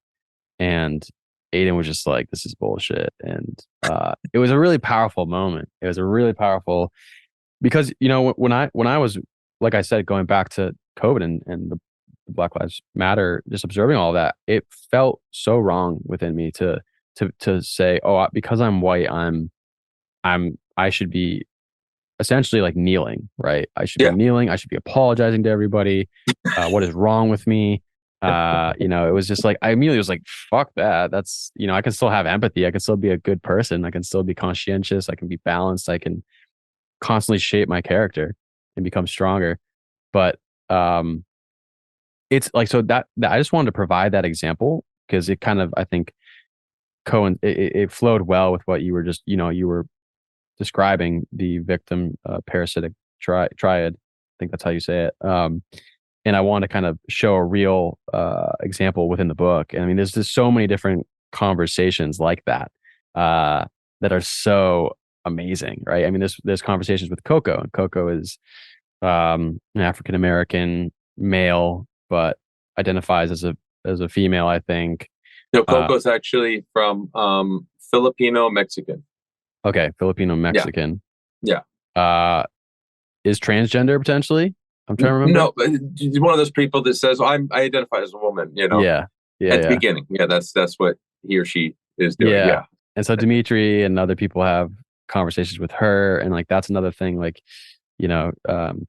And Aiden was just like, "This is bullshit." And it was a really powerful moment. It was a really powerful, because, when I was, like I said, going back to COVID and the Black Lives Matter, just observing all that, it felt so wrong within me to say, oh, because I'm white, I should be essentially like kneeling, right? I should be Yeah. kneeling. I should be apologizing to everybody. What is wrong with me? It was just like, I immediately was like, fuck that. That's, I can still have empathy. I can still be a good person. I can still be conscientious. I can be balanced. I can constantly shape my character and become stronger. But um, it's like, so that I just wanted to provide that example because it kind of, I think, it flowed well with what you were just, you were describing the victim, parasitic triad. I think that's how you say it. And I want to kind of show a real example within the book. And I mean, there's just so many different conversations like that, that are so amazing, right? I mean, there's conversations with Coco, and Coco is, an African American male, but identifies as a female, I think. No, Uh, Coco's actually from Filipino Mexican. okay, Filipino Yeah. Mexican. Yeah. Uh, is transgender potentially? I'm trying to remember. No, he's one of those people that says, I identify as a woman, Yeah, yeah, at the yeah. beginning. Yeah, that's what he or she is doing. Yeah. Yeah. And so Dimitri and other people have conversations with her. And like, that's another thing. Like,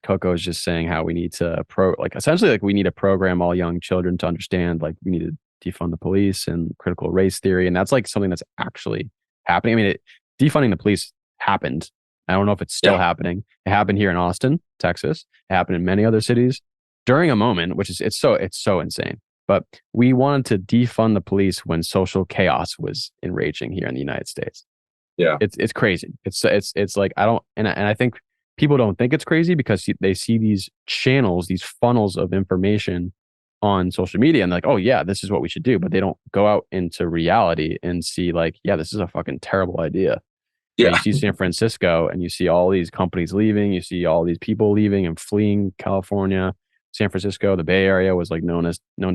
Coco is just saying how we need to like essentially like we need to program all young children to understand, like we need to defund the police and critical race theory. And that's like something that's actually happening. I mean, defunding the police happened. I don't know if it's still Yeah. happening. It happened here in Austin, Texas. It happened in many other cities during a moment, which is, it's so insane. But we wanted to defund the police when social chaos was enraging here in the United States. Yeah. It's crazy. It's like, I don't, and I think people don't think it's crazy because they see these channels, these funnels of information on social media and like, oh yeah, this is what we should do, but they don't go out into reality and see like, yeah, this is a fucking terrible idea. You know, you Yeah. see San Francisco and you see all these companies leaving, you see all these people leaving and fleeing California. San Francisco, the Bay Area was like known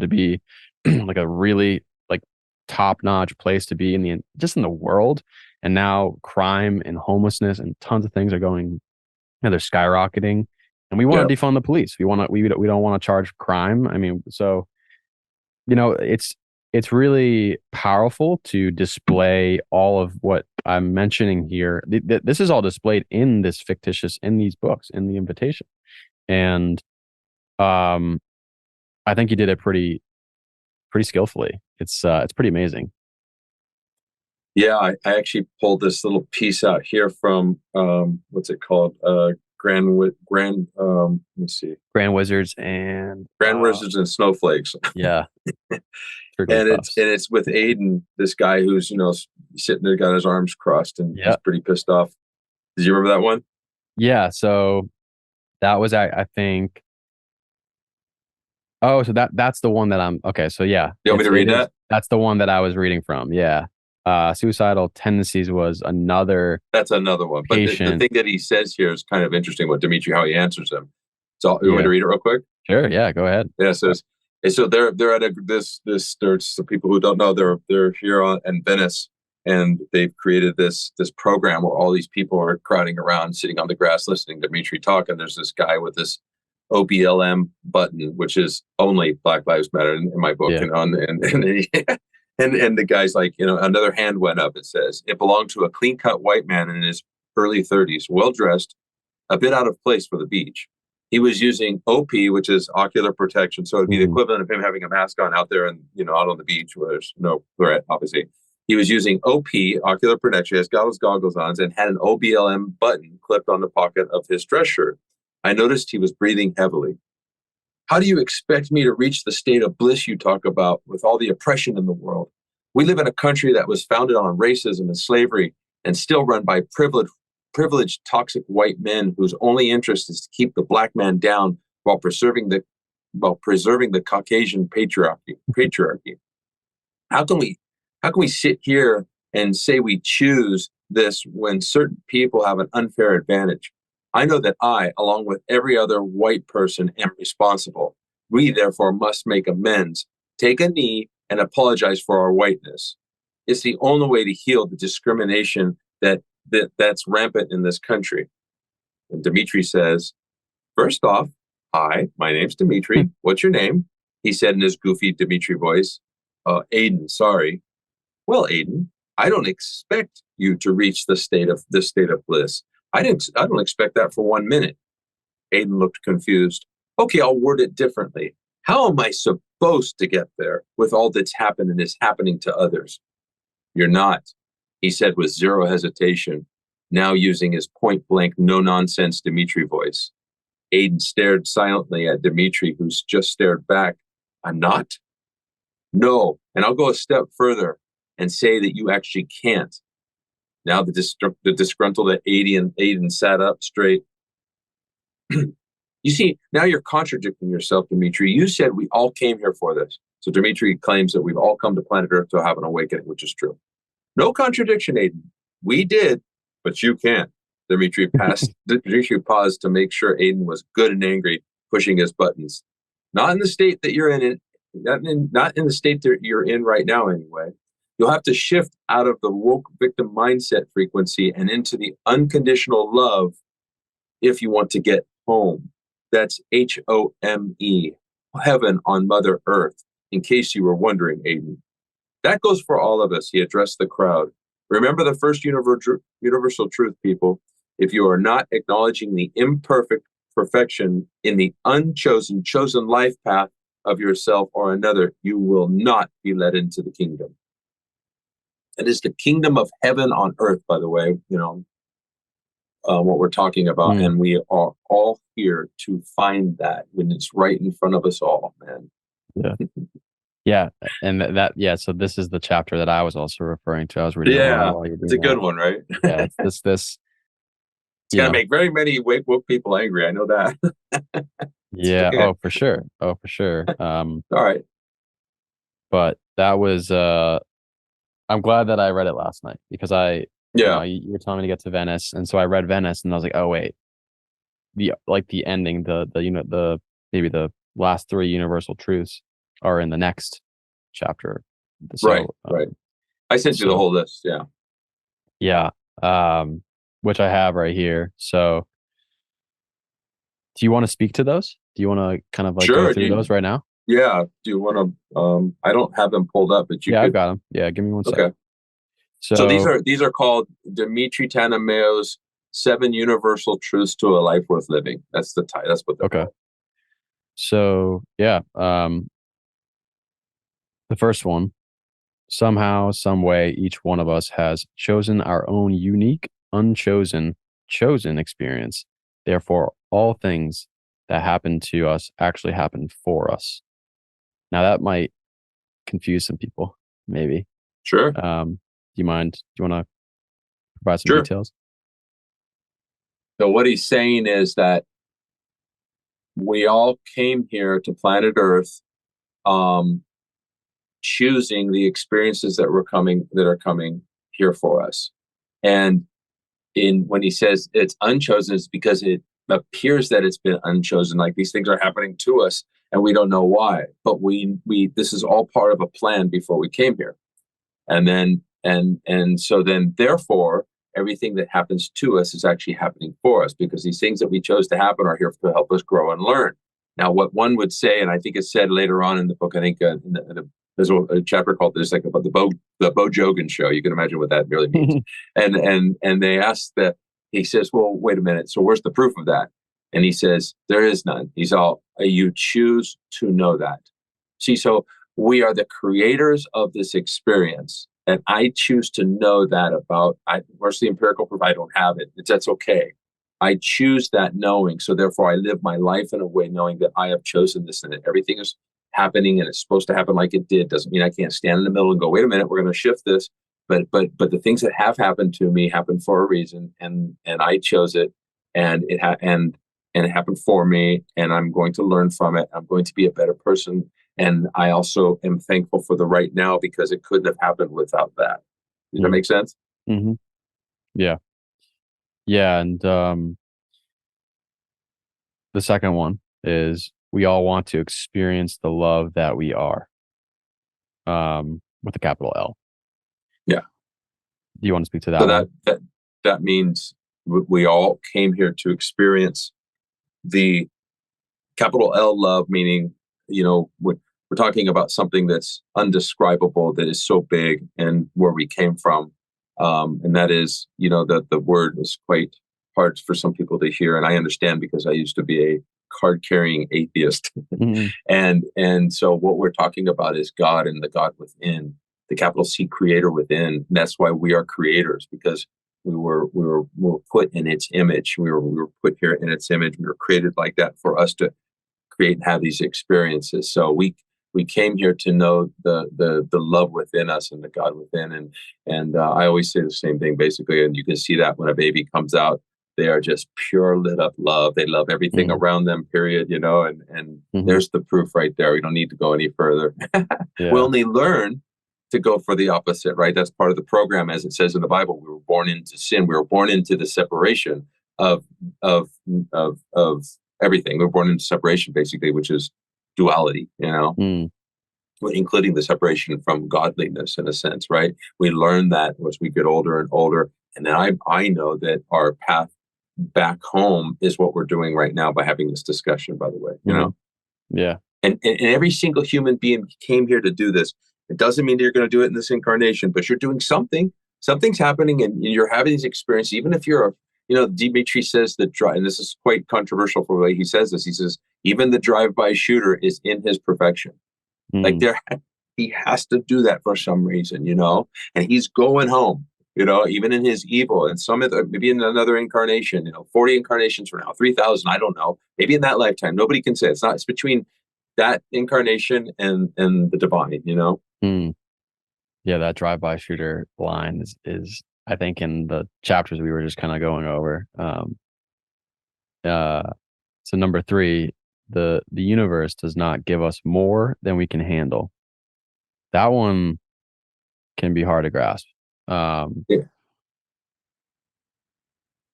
to be like a really like top-notch place to be in the just in the world. And now crime and homelessness and tons of things are going, they're skyrocketing. And we want Yeah. to defund the police. We don't want to charge crime. I mean, so it's really powerful to display all of what I'm mentioning here. This is all displayed in this fictitious in these books in the invitation, and um, I think you did it pretty skillfully. It's pretty amazing. Yeah, I actually pulled this little piece out here from what's it called? Grand let me see. Grand Wizards and Grand Wizards and Snowflakes. yeah, Triggly And it's Puffs. and it's with Aiden, this guy who's, sitting there, got his arms crossed, and Yeah, he's pretty pissed off. Did you remember that one? yeah. So that was I think. Oh, so that's the one that I'm okay. So yeah, You want me to it read is that? that's the one that I was reading from. Yeah. Suicidal tendencies was another That's another one. But the patient. thing that he says here is kind of interesting. What Dimitri, how he answers him. So you want me Yeah. to read it real quick? Sure. Yeah. Go ahead. Yeah. So they're at this. There's some people who don't know, they're here in Venice, and they've created this program where all these people are crowding around, sitting on the grass, listening to Dimitri talk. And there's this guy with this OBLM button, which is only Black Lives Matter in my book, Yeah. and the guy's like, another hand went up. It says it belonged to a clean cut white man in his early 30s, well dressed, a bit out of place for the beach. He was using OP, which is ocular protection. So it'd be the Mhm. equivalent of him having a mask on out there and, out on the beach where there's no threat, obviously. He was using OP, ocular protection, has got his goggles on, and had an OBLM button clipped on the pocket of his dress shirt. I noticed he was breathing heavily. How do you expect me to reach the state of bliss you talk about with all the oppression in the world? We live in a country that was founded on racism and slavery and still run by privileged toxic white men whose only interest is to keep the black man down while preserving the Caucasian patriarchy. How can we sit here and say we choose this when certain people have an unfair advantage? I know that I, along with every other white person, am responsible. We therefore must make amends, take a knee, and apologize for our whiteness. It's the only way to heal the discrimination that's rampant in this country. And Dimitri says, first off, hi, my name's Dimitri. What's your name? He said in his goofy Dimitri voice. Aiden, sorry. Well, Aiden, I don't expect you to reach this state of bliss. I don't expect that for 1 minute. Aiden looked confused. Okay, I'll word it differently. How am I supposed to get there with all that's happened and is happening to others? You're not, he said with zero hesitation, now using his point blank, no nonsense Dimitri voice. Aiden stared silently at Dimitri, who's just stared back. I'm not? No, and I'll go a step further and say that you actually can't. Now the disgruntled Aiden sat up straight. You see, now you're contradicting yourself, Dimitri. You said we all came here for this. So Dimitri claims that we've all come to planet Earth to have an awakening, which is true. No contradiction, Aiden. We did, but you can't. Dimitri paused to make sure Aiden was good and angry, pushing his buttons. Not in the state that you're in, not in the state that you're in right now, anyway. You'll have to shift out of the woke victim mindset frequency and into the unconditional love if you want to get home. That's HOME, heaven on Mother Earth, in case you were wondering, Aiden. That goes for all of us, he addressed the crowd. Remember the first universal truth, people. If you are not acknowledging the imperfect perfection in the chosen life path of yourself or another, you will not be led into the kingdom. It is the kingdom of heaven on earth, by the way, what we're talking about. And we are all here to find that when it's right in front of us all, man. Yeah. Yeah. And yeah. So this is the chapter that I was also referring to. I was reading along while you're doing it's a good that. one, right? Yeah. It's It's going to make very many woke people angry. I know that. Yeah. Okay. Oh, for sure. Oh, for sure. All right. But that was I'm glad that I read it last night because Yeah. you were telling me to get to Venice, and so I read Venice, and I was like, oh wait, the ending, the maybe the last three universal truths are in the next chapter. Right. So Right. I sent you the so whole list. Yeah. yeah, which I have right here. So do you want to speak to those? Do you want to kind of like go Sure. through those right now? Yeah. Do you want to? I don't have them pulled up, but you Yeah, I've could. got them. Yeah, give me one sec. Okay. So So these are called Dimitri Tanameo's Seven Universal Truths to a Life Worth Living. That's the title. That's what they're okay, called. so yeah, the first one. Somehow, some way, each one of us has chosen our own unique, unchosen, chosen experience. Therefore, all things that happen to us actually happen for us. Now, that might confuse some people, maybe. Sure. Do you mind? Do you want to provide some Sure. details? So what he's saying is that we all came here to planet Earth, um, choosing the experiences that are coming here for us. And in when he says it's unchosen, it's because it appears that it's been unchosen. Like these things are happening to us and we don't know why. But we this is all part of a plan before we came here. And so then therefore everything that happens to us is actually happening for us because these things that we chose to happen are here to help us grow and learn. Now what one would say, and I think it's said later on in the book, I think there's a chapter called there's like about the Bo Jogan show. You can imagine what that really means. And they ask that, he says, well, wait a minute, so where's the proof of that? And he says there is none. He's all, you choose to know that. See, so we are the creators of this experience. And I choose to know that about, where's the empirical proof? I don't have it. That's okay. I choose that knowing. So therefore I live my life in a way knowing that I have chosen this and that everything is happening and it's supposed to happen like it did. Doesn't mean I can't stand in the middle and go, wait a minute, we're going to shift this. But the things that have happened to me happened for a reason, and I chose it, and it happened for me, and I'm going to learn from it. I'm going to be a better person, and I also am thankful for the right now because it couldn't have happened without that. Does that make sense? Mm-hmm. Yeah, yeah, and the second one is we all want to experience the love that we are, with a capital L. Yeah. Do you want to speak to So that one? that means we all came here to experience the capital L love, meaning, we're talking about something that's undescribable, that is so big, and where we came from. And that is, that the word is quite hard for some people to hear. And I understand because I used to be a card carrying atheist. Mhm. And so what we're talking about is God and the God within, the capital C creator within. And that's why we are creators, because we were put in its image. We were put here in its image. We were created like that for us to create and have these experiences. So we came here to know the love within us and the God within. And I always say the same thing basically, and you can see that when a baby comes out, they are just pure lit up love. They love everything Mhm. around them, period. And Mhm. there's the proof right there. We don't need to go any further. We Yeah. only learn to go for the opposite, right? That's part of the program, as it says in the Bible. We were born into sin. We were born into the separation of of of everything. We were born into separation, basically, which is duality, Mm. including the separation from godliness in a sense, right? We learn that as we get older and older. And then I know that our path back home is what we're doing right now by having this discussion, by the way. Mhm. Yeah. And every single human being came here to do this. It doesn't mean that you're going to do it in this incarnation, but you're doing something. Something's happening, and you're having these experiences. Even if you're, Dimitri says that, and this is quite controversial for the way he says this. He says even the drive-by shooter is in his perfection. Like Mm. he has to do that for some reason. And he's going home. Even in his evil, and maybe in another incarnation, 40 incarnations from now, 3,000, I don't know, maybe in that lifetime, nobody can say. It's between that incarnation and the divine. Mm. Yeah, that drive-by shooter line is I think in the chapters we were just kind of going over. Uh, so number three, the universe does not give us more than we can handle. That one can be hard to grasp. Um, Yeah.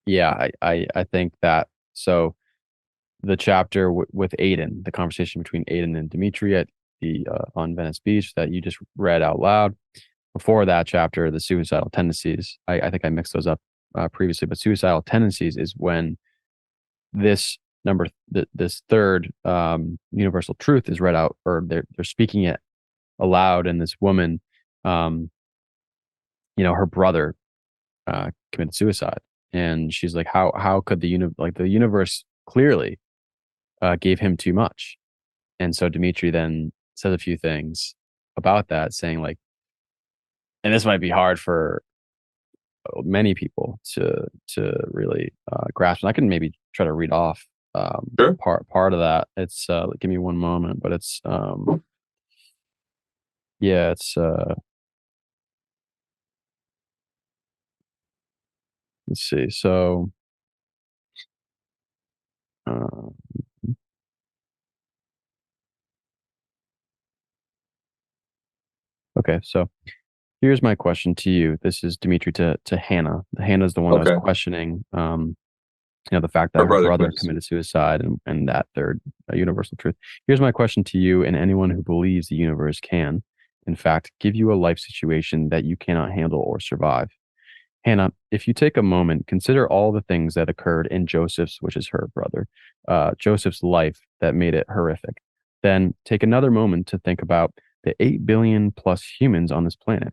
yeah, I think that so the chapter with Aiden, the conversation between Aiden and Dimitri at the on Venice Beach that you just read out loud. Before that chapter, the suicidal tendencies. I think I mixed those up previously, but suicidal tendencies is when this this third universal truth is read out, or they're speaking it aloud, and this woman, um, her brother committed suicide, and she's like, how could the universe clearly gave him too much, and so Dimitri then says a few things about that, saying like, and this might be hard for many people to really grasp. And I can maybe try to read off Sure. part of that. It's give me one moment, but it's yeah, it's let's see. So uh, okay, so here's my question to you. This is Dimitri to Hannah. Hannah's the one that was Okay. questioning the fact that Her her brother brother committed committed suicide. suicide, and that third universal truth. Here's my question to you and anyone who believes the universe can, in fact, give you a life situation that you cannot handle or survive. Hannah, if you take a moment, consider all the things that occurred in Joseph's, which is her brother, Joseph's life that made it horrific. Then take another moment to think about the 8 billion plus humans on this planet.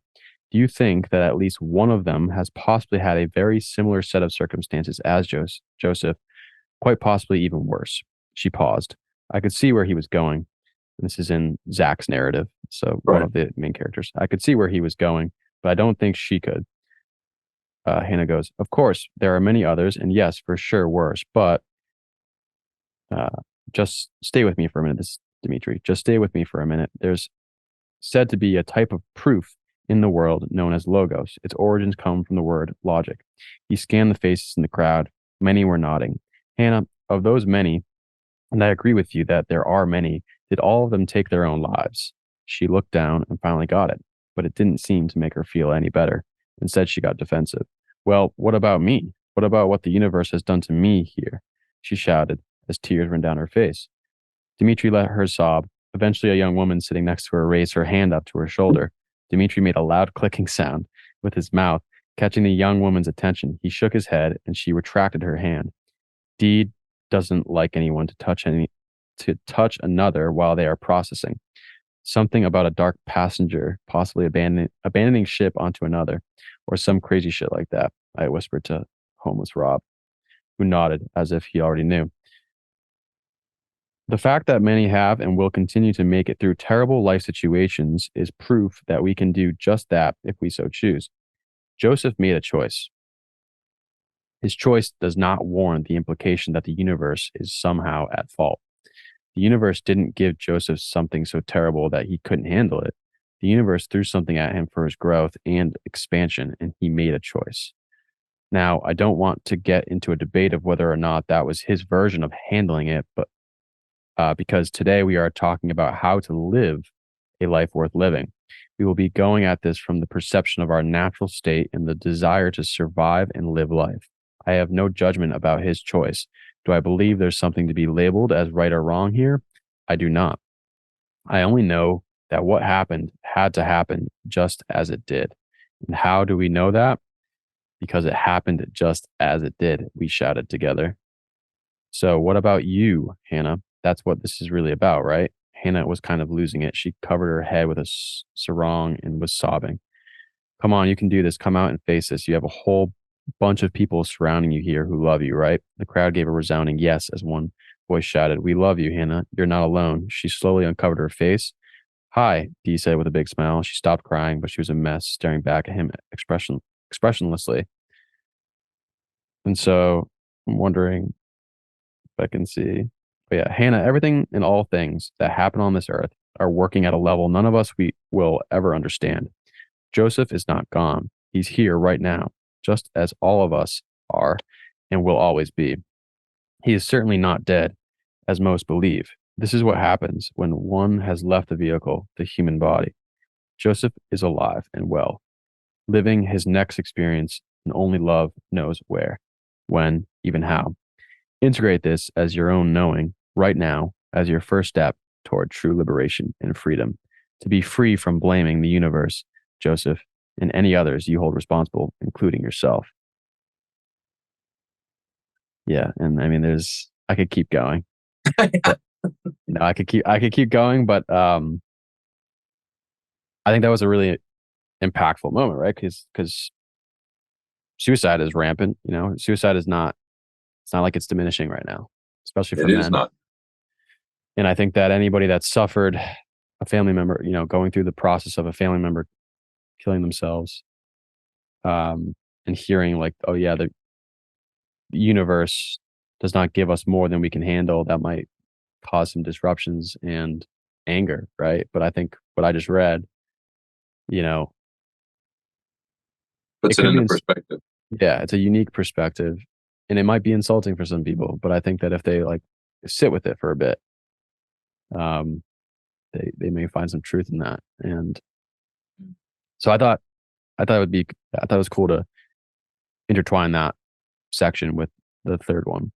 Do you think that at least one of them has possibly had a very similar set of circumstances as Joseph, quite possibly even worse? She paused. I could see where he was going. This is in Zach's narrative, so one Right. of the main characters. I could see where he was going, but I don't think she could. Hannah goes, of course, there are many others, and yes, for sure worse, but uh, just stay with me for a minute. This is Dimitri. Just stay with me for a minute. There's said to be a type of proof in the world known as logos. Its origins come from the word logic. He scanned the faces in the crowd. Many were nodding. Hannah, of those many, and I agree with you that there are many, did all of them take their own lives? She looked down and finally got it, but it didn't seem to make her feel any better. Instead, she got defensive. Well, what about me? What about what the universe has done to me here? She shouted as tears ran down her face. Dmitri let her sob. Eventually, a young woman sitting next to her raised her hand up to her shoulder. Dmitri made a loud clicking sound with his mouth, catching the young woman's attention. He shook his head and she retracted her hand. Deed doesn't like anyone to touch another while they are processing. Something about a dark passenger possibly abandoning ship onto another, or some crazy shit like that. I whispered to homeless Rob, who nodded as if he already knew. The fact that many have and will continue to make it through terrible life situations is proof that we can do just that if we so choose. Joseph made a choice. His choice does not warrant the implication that the universe is somehow at fault. The universe didn't give Joseph something so terrible that he couldn't handle it. The universe threw something at him for his growth and expansion, and he made a choice. Now, I don't want to get into a debate of whether or not that was his version of handling it, but because today we are talking about how to live a life worth living. We will be going at this from the perception of our natural state and the desire to survive and live life. I have no judgment about his choice. Do I believe there's something to be labeled as right or wrong here? I do not. I only know that what happened had to happen just as it did. And how do we know that? Because it happened just as it did, we shouted together. So, what about you, Hannah? That's what this is really about, right? Hannah was kind of losing it. She covered her head with a sarong and was sobbing. Come on, you can do this. Come out and face this. You have a whole bunch of people surrounding you here who love you, right? The crowd gave a resounding yes as one voice shouted, we love you, Hannah. You're not alone. She slowly uncovered her face. Hi, Dee said with a big smile. She stopped crying, but she was a mess, staring back at him expressionlessly. And so I'm wondering if I can see. But yeah, Hannah, everything and all things that happen on this earth are working at a level none of us we will ever understand. Joseph is not gone. He's here right now, just as all of us are and will always be. He is certainly not dead. as most believe. This is what happens when one has left the vehicle, the human body. Joseph is alive and well, living his next experience, and only love knows where, when, even how. Integrate this as your own knowing right now as your first step toward true liberation and freedom, to be free from blaming the universe, Joseph, and any others you hold responsible, including yourself. Yeah, and I mean, I could keep going, but I could keep going, but I think that was a really impactful moment, right? Because suicide is rampant. Suicide is not. It's not like it's diminishing right now, especially for It is men. not. And I think that anybody that suffered a family member, going through the process of a family member killing themselves, and hearing like, oh yeah, the universe does not give us more than we can handle, that might cause some disruptions and anger, right? But I think what I just read, you know, it Puts it could be, into perspective. yeah, it's a unique perspective, and it might be insulting for some people, but I think that if they like sit with it for a bit, um, they may find some truth in that. And so I thought it was cool to intertwine that section with the third one.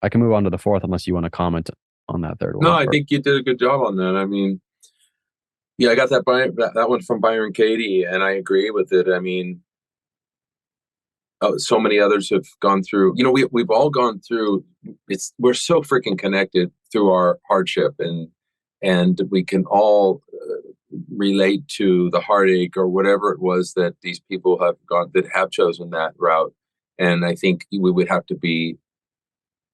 I can move on to the fourth unless you want to comment on that third No, one. I think you did a good job on that. I mean, yeah, I got that one from Byron Katie, and I agree with it. I mean, so many others have gone through. We've all gone through. We're so freaking connected through our hardship, and we can all relate to the heartache or whatever it was that these people that have chosen that route. And I think we would have to be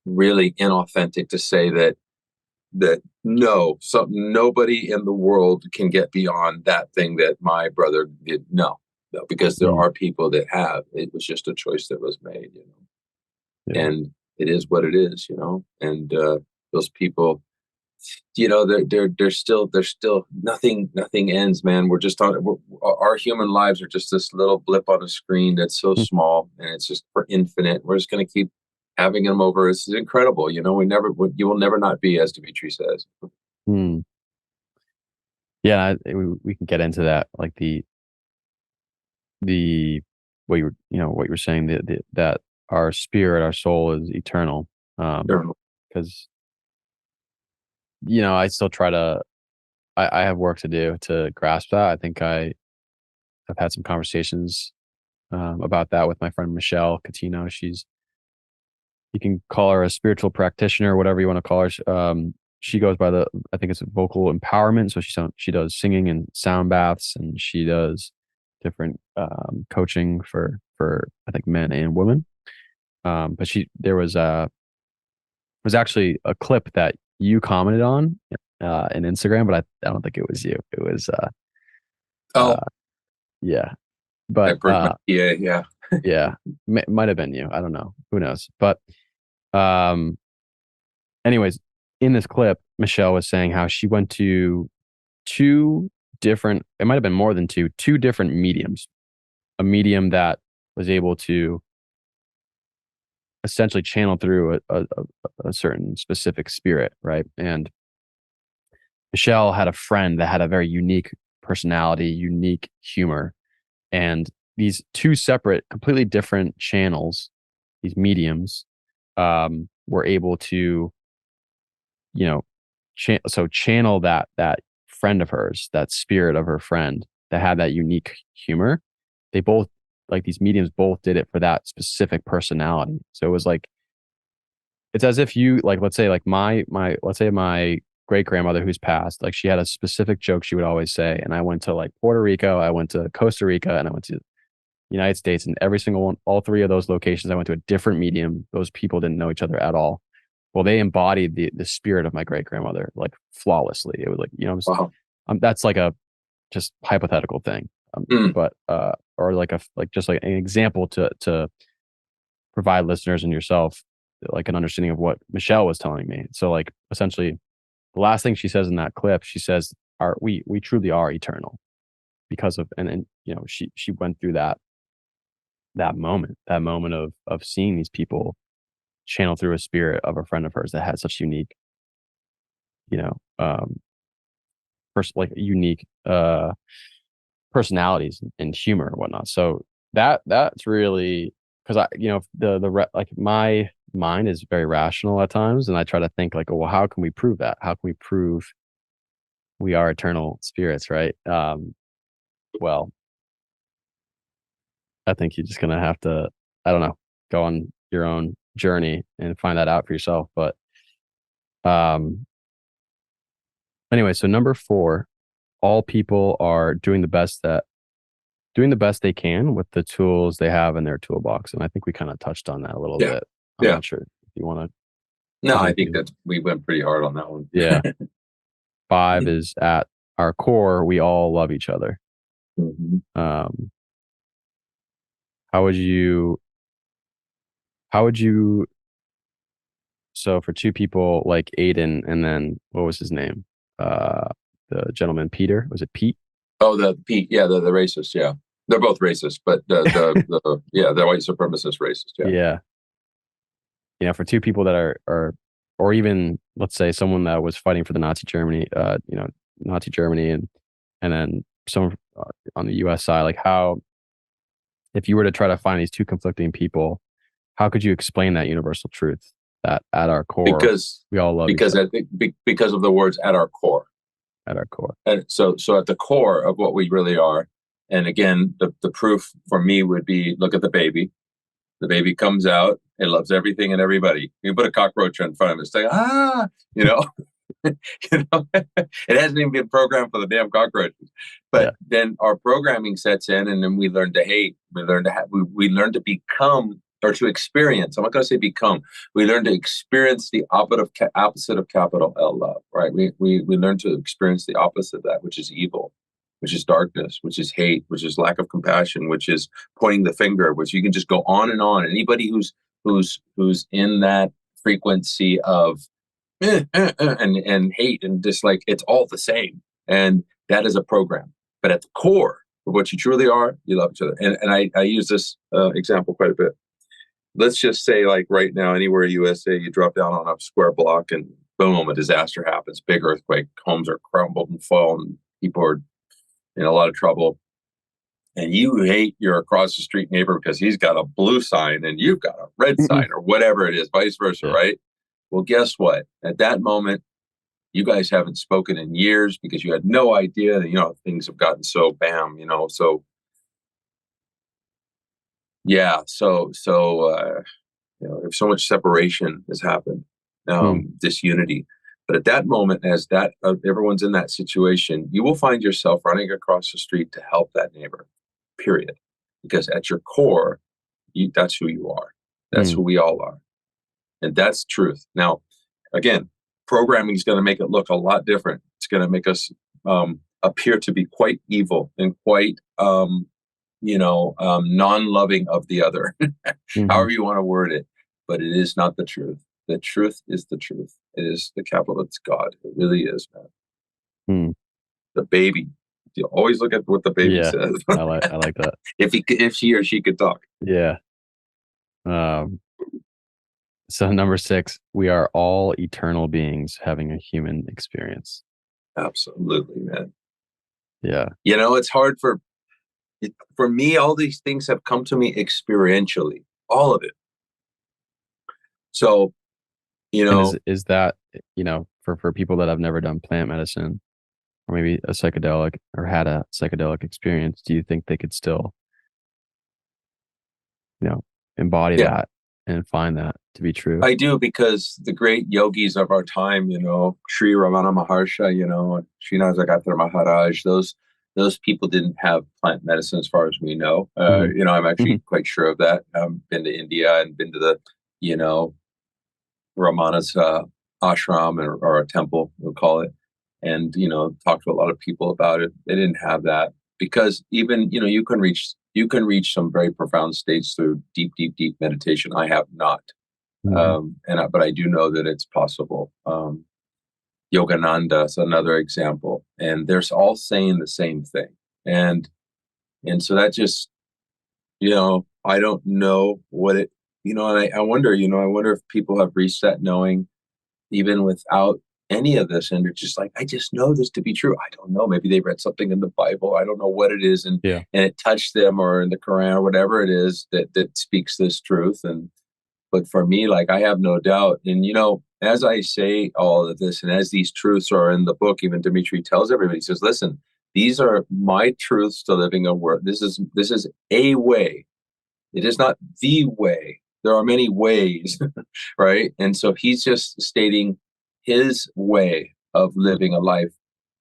really inauthentic to say that no, nobody in the world can get beyond that thing that my brother did. No, because there Mm, are people that have. It was just a choice that was made. yeah. And it is what it is. And those people, they're still nothing ends, man. Our human lives are just this little blip on a screen that's so small, and it's just for infinite. We're just going to keep having them over. It's incredible. You will never not be, as Dimitri says. Mm. Yeah, we can get into that, like the what you were saying, that our spirit, our soul is eternal. Sure. Because I still try to. I have work to do to grasp that. I think I've had some conversations about that with my friend Michelle Catino. You can call her a spiritual practitioner, whatever you want to call her. She goes by I think it's vocal empowerment. So she does singing and sound baths, and she does different coaching for I think men and women. But there was actually a clip that you commented on in Instagram, but I don't think it was you. It was Oh, yeah, but yeah, yeah. yeah, might have been you. I don't know. Who knows? But um, anyways, in this clip, Michelle was saying how she went to two different, it might have been more than two different mediums. A medium that was able to essentially channel through a certain specific spirit, right? And Michelle had a friend that had a very unique personality, unique humor. And these two separate, completely different channels, these mediums, were able to, you know, channel that friend of hers, that spirit of her friend that had that unique humor. They both, like these mediums, both did it for that specific personality. So it was like, it's as if you, like, let's say like let's say my great grandmother who's passed, like she had a specific joke she would always say. And I went to like Puerto Rico, I went to Costa Rica, and I went to United States, and every single one, all three of those locations, I went to a different medium. Those people didn't know each other at all. Well, they embodied the spirit of my great grandmother like flawlessly. It was like, Wow. that's like a just hypothetical thing, Mm. but or like just like an example to provide listeners and yourself like an understanding of what Michelle was telling me. So like essentially, the last thing she says in that clip, she says, "Are we truly are eternal?" Because of and she went through that moment of seeing these people channel through a spirit of a friend of hers that had such unique, you know, like unique personalities and humor and whatnot. So that's really because like my mind is very rational at times, and I try to think like, oh, well, how can we prove that? How can we prove we are eternal spirits, right? Well, I think you're just gonna have to, I don't know, go on your own journey and find that out for yourself. But um, anyway, so number four, all people are doing the best they can with the tools they have in their toolbox, and I think we kind of touched on that a little Yeah. bit. I'm Yeah. not sure if you want to No, go I think into. that we went pretty hard on that one. Yeah, five is at our core, we all love each other. Mhm. Um, how would you? How would you? So for two people like Aiden, and then what was his name? Uh, the gentleman Peter. Was it Pete? Oh, the Pete, yeah, the racist, yeah. They're both racist, but yeah, they're white supremacist racist, yeah. Yeah. For two people that are, or even let's say someone that was fighting for the Nazi Germany, and then someone on the U.S. side, like how, if you were to try to find these two conflicting people, how could you explain that universal truth that at our core Because we all love each because other I think because of the words at our core. at our core? And so at the core of what we really are, and again, the proof for me would be look at the baby. The baby comes out, it loves everything and everybody. You put a cockroach in front of it, it's like, you know, it hasn't even been programmed for the damn cockroaches. Yeah. But then our programming sets in, and then we learn to hate. We learn to we learn to become or to experience. I'm not going to say become. We learn to experience the opposite of capital L love, right? We learn to experience the opposite of that, which is evil, which is darkness, which is hate, which is lack of compassion, which is pointing the finger, which you can just go on and on. Anybody who's in that frequency of and hate and dislike, it's all the same. And that is a program. But at the core of what you truly are, you love each other. And I use this example quite a bit. Let's just say, like right now, anywhere in USA, you drop down on a square block and boom, a disaster happens, big earthquake, homes are crumbled and fall, and people are in a lot of trouble. And you hate your across the street neighbor because he's got a blue sign and you've got a red sign or whatever it is, vice versa, Yeah. right? Well, guess what? At that moment, you guys haven't spoken in years because you had no idea that, things have gotten so bam, so yeah, if so much separation has happened, Hmm. disunity. But at that moment, as that everyone's in that situation, you will find yourself running across the street to help that neighbor, period. Because at your core, that's who you are. That's Hmm. who we all are. And that's truth. Now, again, programming is going to make it look a lot different. It's going to make us appear to be quite evil and quite, non-loving of the other, Hmm. however you want to word it. But it is not the truth. The truth is the truth. It is the capital. It's God. It really is, man. Hmm. The baby. You always look at what the baby Yeah. says. I like that. If she or she could talk. Yeah. Um, so number six, we are all eternal beings having a human experience. Absolutely, man. Yeah. It's hard for me. All these things have come to me experientially, all of it. So, you And know, is that, for people that have never done plant medicine or maybe a psychedelic or had a psychedelic experience, do you think they could still, embody yeah, that and find that to be true? I do, because the great yogis of our time, Sri Ramana Maharsha, Srinath Zagatar Maharaj, those people didn't have plant medicine as far as we know. Hmm. I'm Hmm. actually quite sure of that. Been to India and been to the, Ramana's ashram or a temple, we'll call it, and talked to a lot of people about it. They didn't have that because even you can reach some very profound states through deep, deep, deep meditation. I have not, Hmm. but I do know that it's possible. Yogananda is another example, and they're all saying the same thing, and so that just I don't know what it And I wonder, I wonder if people have reached that knowing even without any of this, and they're just like, I just know this to be true. I don't know. Maybe they read something in the Bible. I don't know what it is, and Yeah. and it touched them, or in the Quran, or whatever it is that speaks this truth. And but for me, like, I have no doubt. And as I say all of this, and as these truths are in the book, even Dimitri tells everybody, he says, listen, these are my truths to living a word. This is a way. It is not the way. There are many ways, right? And so he's just stating his way of living a life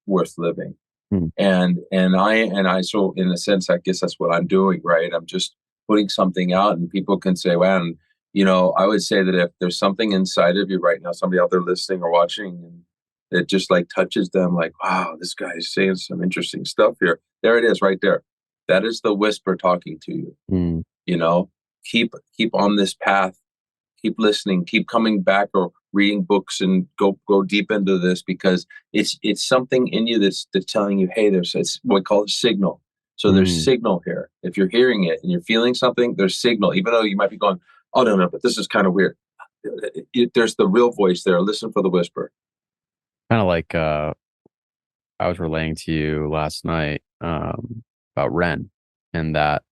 worth living. Mm. And I so in a sense, I guess that's what I'm doing, right? I'm just putting something out, and people can say, "Wow." And, I would say that if there's something inside of you right now, somebody out there listening or watching, and it just like touches them, like, wow, this guy is saying some interesting stuff here. There it is, right there. That is the whisper talking to you. Mm. you know keep on this path, keep listening, keep coming back, or reading books, and go deep into this, because it's something in you that's telling you, hey, it's what we call a signal. So there's Mm. signal here. If you're hearing it and you're feeling something, there's signal, even though you might be going, oh, no, no, but this is kind of weird. There's the real voice there. Listen for the whisper. Kind of like I was relaying to you last night about Ren and that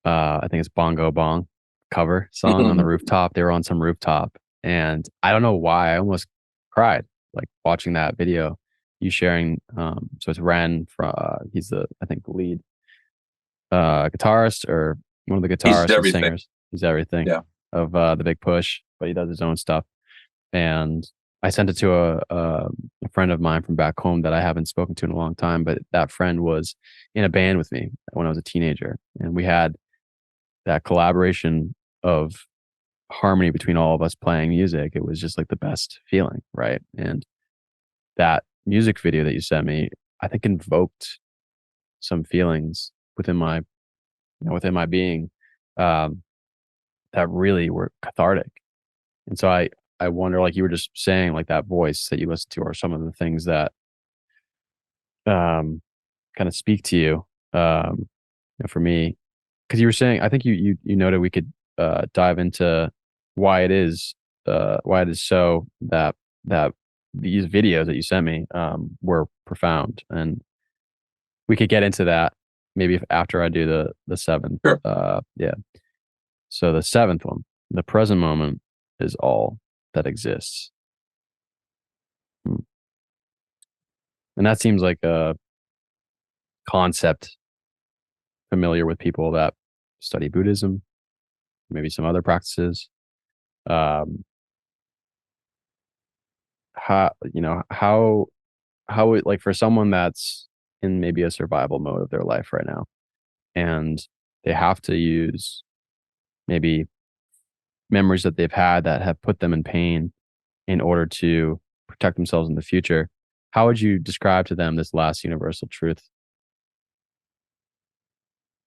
I think it's Bongo Bong cover song on the rooftop. They were on some rooftop, and I don't know why I almost cried like watching that video. You sharing, so it's Ren from he's the I think the lead guitarist or one of the He's guitarists and everything. singers. He's everything Yeah. of the Big Push, but he does his own stuff. And I sent it to a friend of mine from back home that I haven't spoken to in a long time, but that friend was in a band with me when I was a teenager, and we had that collaboration of harmony between all of us playing music. It was just like the best feeling, right? And that music video that you sent me, I think invoked some feelings within my being, um, that really were cathartic. And so I wonder, like you were just saying, like that voice that you listen to, are some of the things that um, kind of speak to you. For me, because you were saying, I think you noted we could dive into why it is why it is so that these videos that you sent me were profound, and we could get into that maybe if, after I do the seventh. Sure. Yeah. So the seventh one, the present moment is all that exists. Hmm. And that seems like a concept familiar with people that study Buddhism, maybe some other practices. Um, how it, like for someone that's in maybe a survival mode of their life right now, and they have to use maybe memories that they've had that have put them in pain in order to protect themselves in the future. How would you describe to them this last universal truth?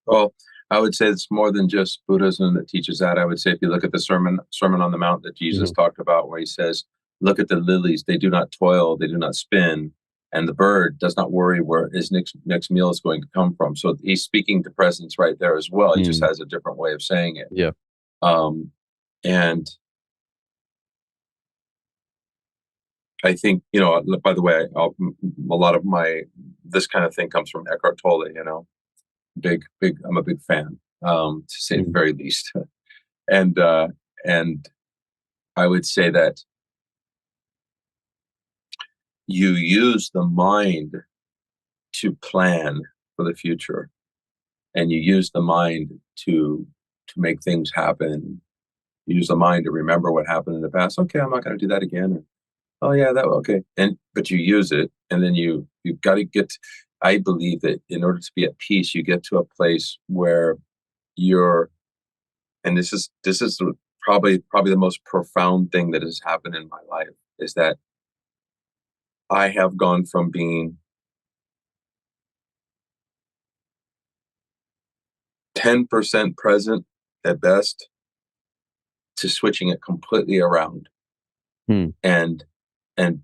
Well, I would say it's more than just Buddhism that teaches that. I would say if you look at the Sermon on the Mount that Jesus Mhm. talked about, where he says, "Look at the lilies; they do not toil, they do not spin, and the bird does not worry where his next meal is going to come from." So he's speaking to presence right there as well. He just Mm. has a different way of saying it. Yeah. Um, and I think, by the way, a lot of my this kind of thing comes from Eckhart Tolle. Big. I'm a big fan, to say the Mm. very least. and and I would say that you use the mind to plan for the future, and you use the mind to make things happen. You use the mind to remember what happened in the past. Okay, I'm not going to do that again. Oh yeah, that okay. And but you use it, and then you've got to get. I believe that in order to be at peace, you get to a place where you're, and this is probably the most profound thing that has happened in my life, is that I have gone from being 10% present at best to switching it completely around. Mm. And and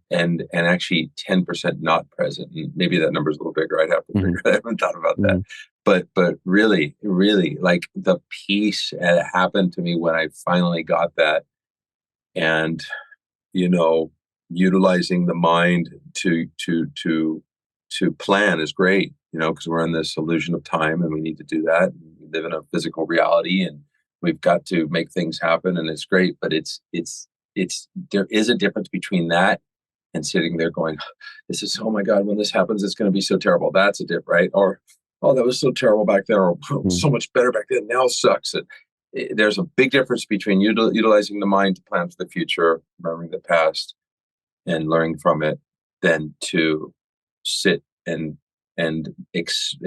actually 10% not present. And maybe that number is a little bigger. I'd have to Hmm. figure it. I haven't thought about that. Hmm. But really, really, like the peace that happened to me when I finally got that, and you know, utilizing the mind to plan is great. Because we're in this illusion of time, and we need to do that. We live in a physical reality, and we've got to make things happen, and it's great. But it's there is a difference between that and sitting there going, "This is, oh my God, when this happens, it's going to be so terrible." That's a dip, right? Or, "Oh, that was so terrible back then," or, "Oh, Hmm. so much better back then. Now sucks." There's a big difference between utilizing the mind to plan for the future, remembering the past, and learning from it, than to sit and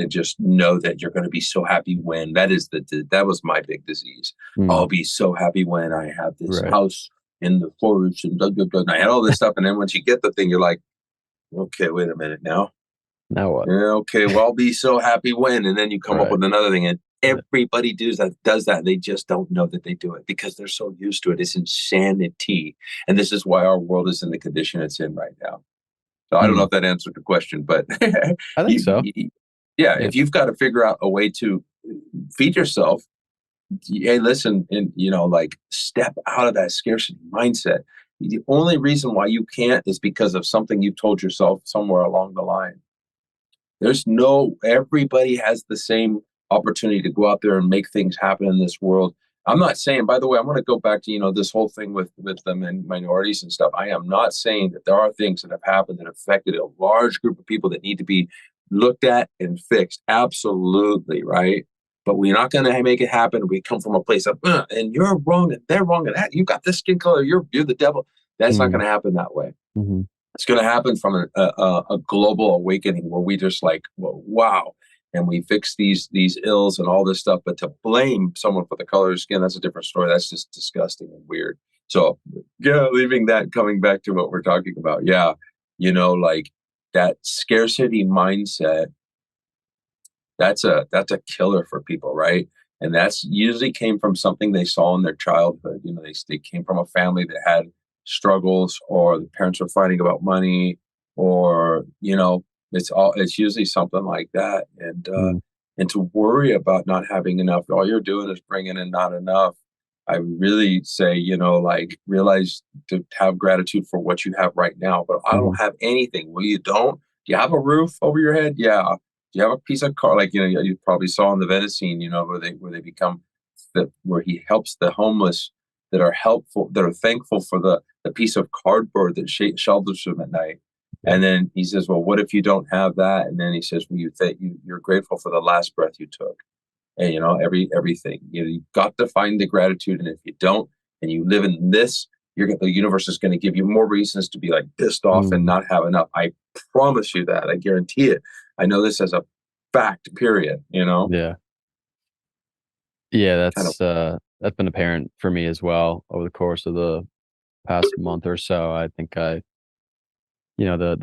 just know that you're going to be so happy when that was my big disease. Hmm. I'll be so happy when I have this Right. house in the forest and blah, blah, blah. And I had all this stuff, and then once you get the thing, you're like, okay, wait a minute now. Now what? Yeah, okay, well, I'll be so happy when, and then you come up Right. with another thing, and Yeah. everybody does that. They just don't know that they do it because they're so used to it. It's insanity, and this is why our world is in the condition it's in right now. So I don't know Hmm. if that answered the question, but I think so. yeah, Yeah. if you've got to figure out a way to feed yourself, hey, listen, and like, step out of that scarcity mindset. The only reason why you can't is because of something you've told yourself somewhere along the line. Everybody has the same opportunity to go out there and make things happen in this world. I'm not saying, by the way, I want to go back to, this whole thing with them and minorities and stuff. I am not saying that there are things that have happened that affected a large group of people that need to be looked at and fixed. Absolutely, right? But we're not going to make it happen. We come from a place of, and you're wrong and they're wrong and that you got this skin color, you're the devil. That's not Hmm. going to happen that way. Hmm. It's going to happen from a global awakening where we just like, well, wow, and we fix these ills and all this stuff. But to blame someone for the color of skin, that's a different story. That's just disgusting and weird. So yeah, leaving that, coming back to what we're talking about, yeah, like that scarcity mindset, that's a killer for people, right? And that's usually came from something they saw in their childhood. They came from a family that had struggles, or the parents were fighting about money, or it's usually something like that. And to worry about not having enough, all you're doing is bringing in not enough. I really say, like, realize to have gratitude for what you have right now. But I Hmm. don't have anything. Well, you don't. Do you have a roof over your head? Yeah. Do you have a piece of car, like, you probably saw in the Venice scene, where they become where he helps the homeless that are thankful for the piece of cardboard that shelters them at night. Yeah. And then he says, well, what if you don't have that? And then he says, well, you're grateful for the last breath you took. And everything. You've got to find the gratitude. And if you don't, and you live in this, the universe is going to give you more reasons to be like pissed off and Mm. not have enough. I promise you that. I guarantee it. I know this as a fact, period. Yeah. Yeah, Kind of. that's been apparent for me as well over the course of the past month or so. I think the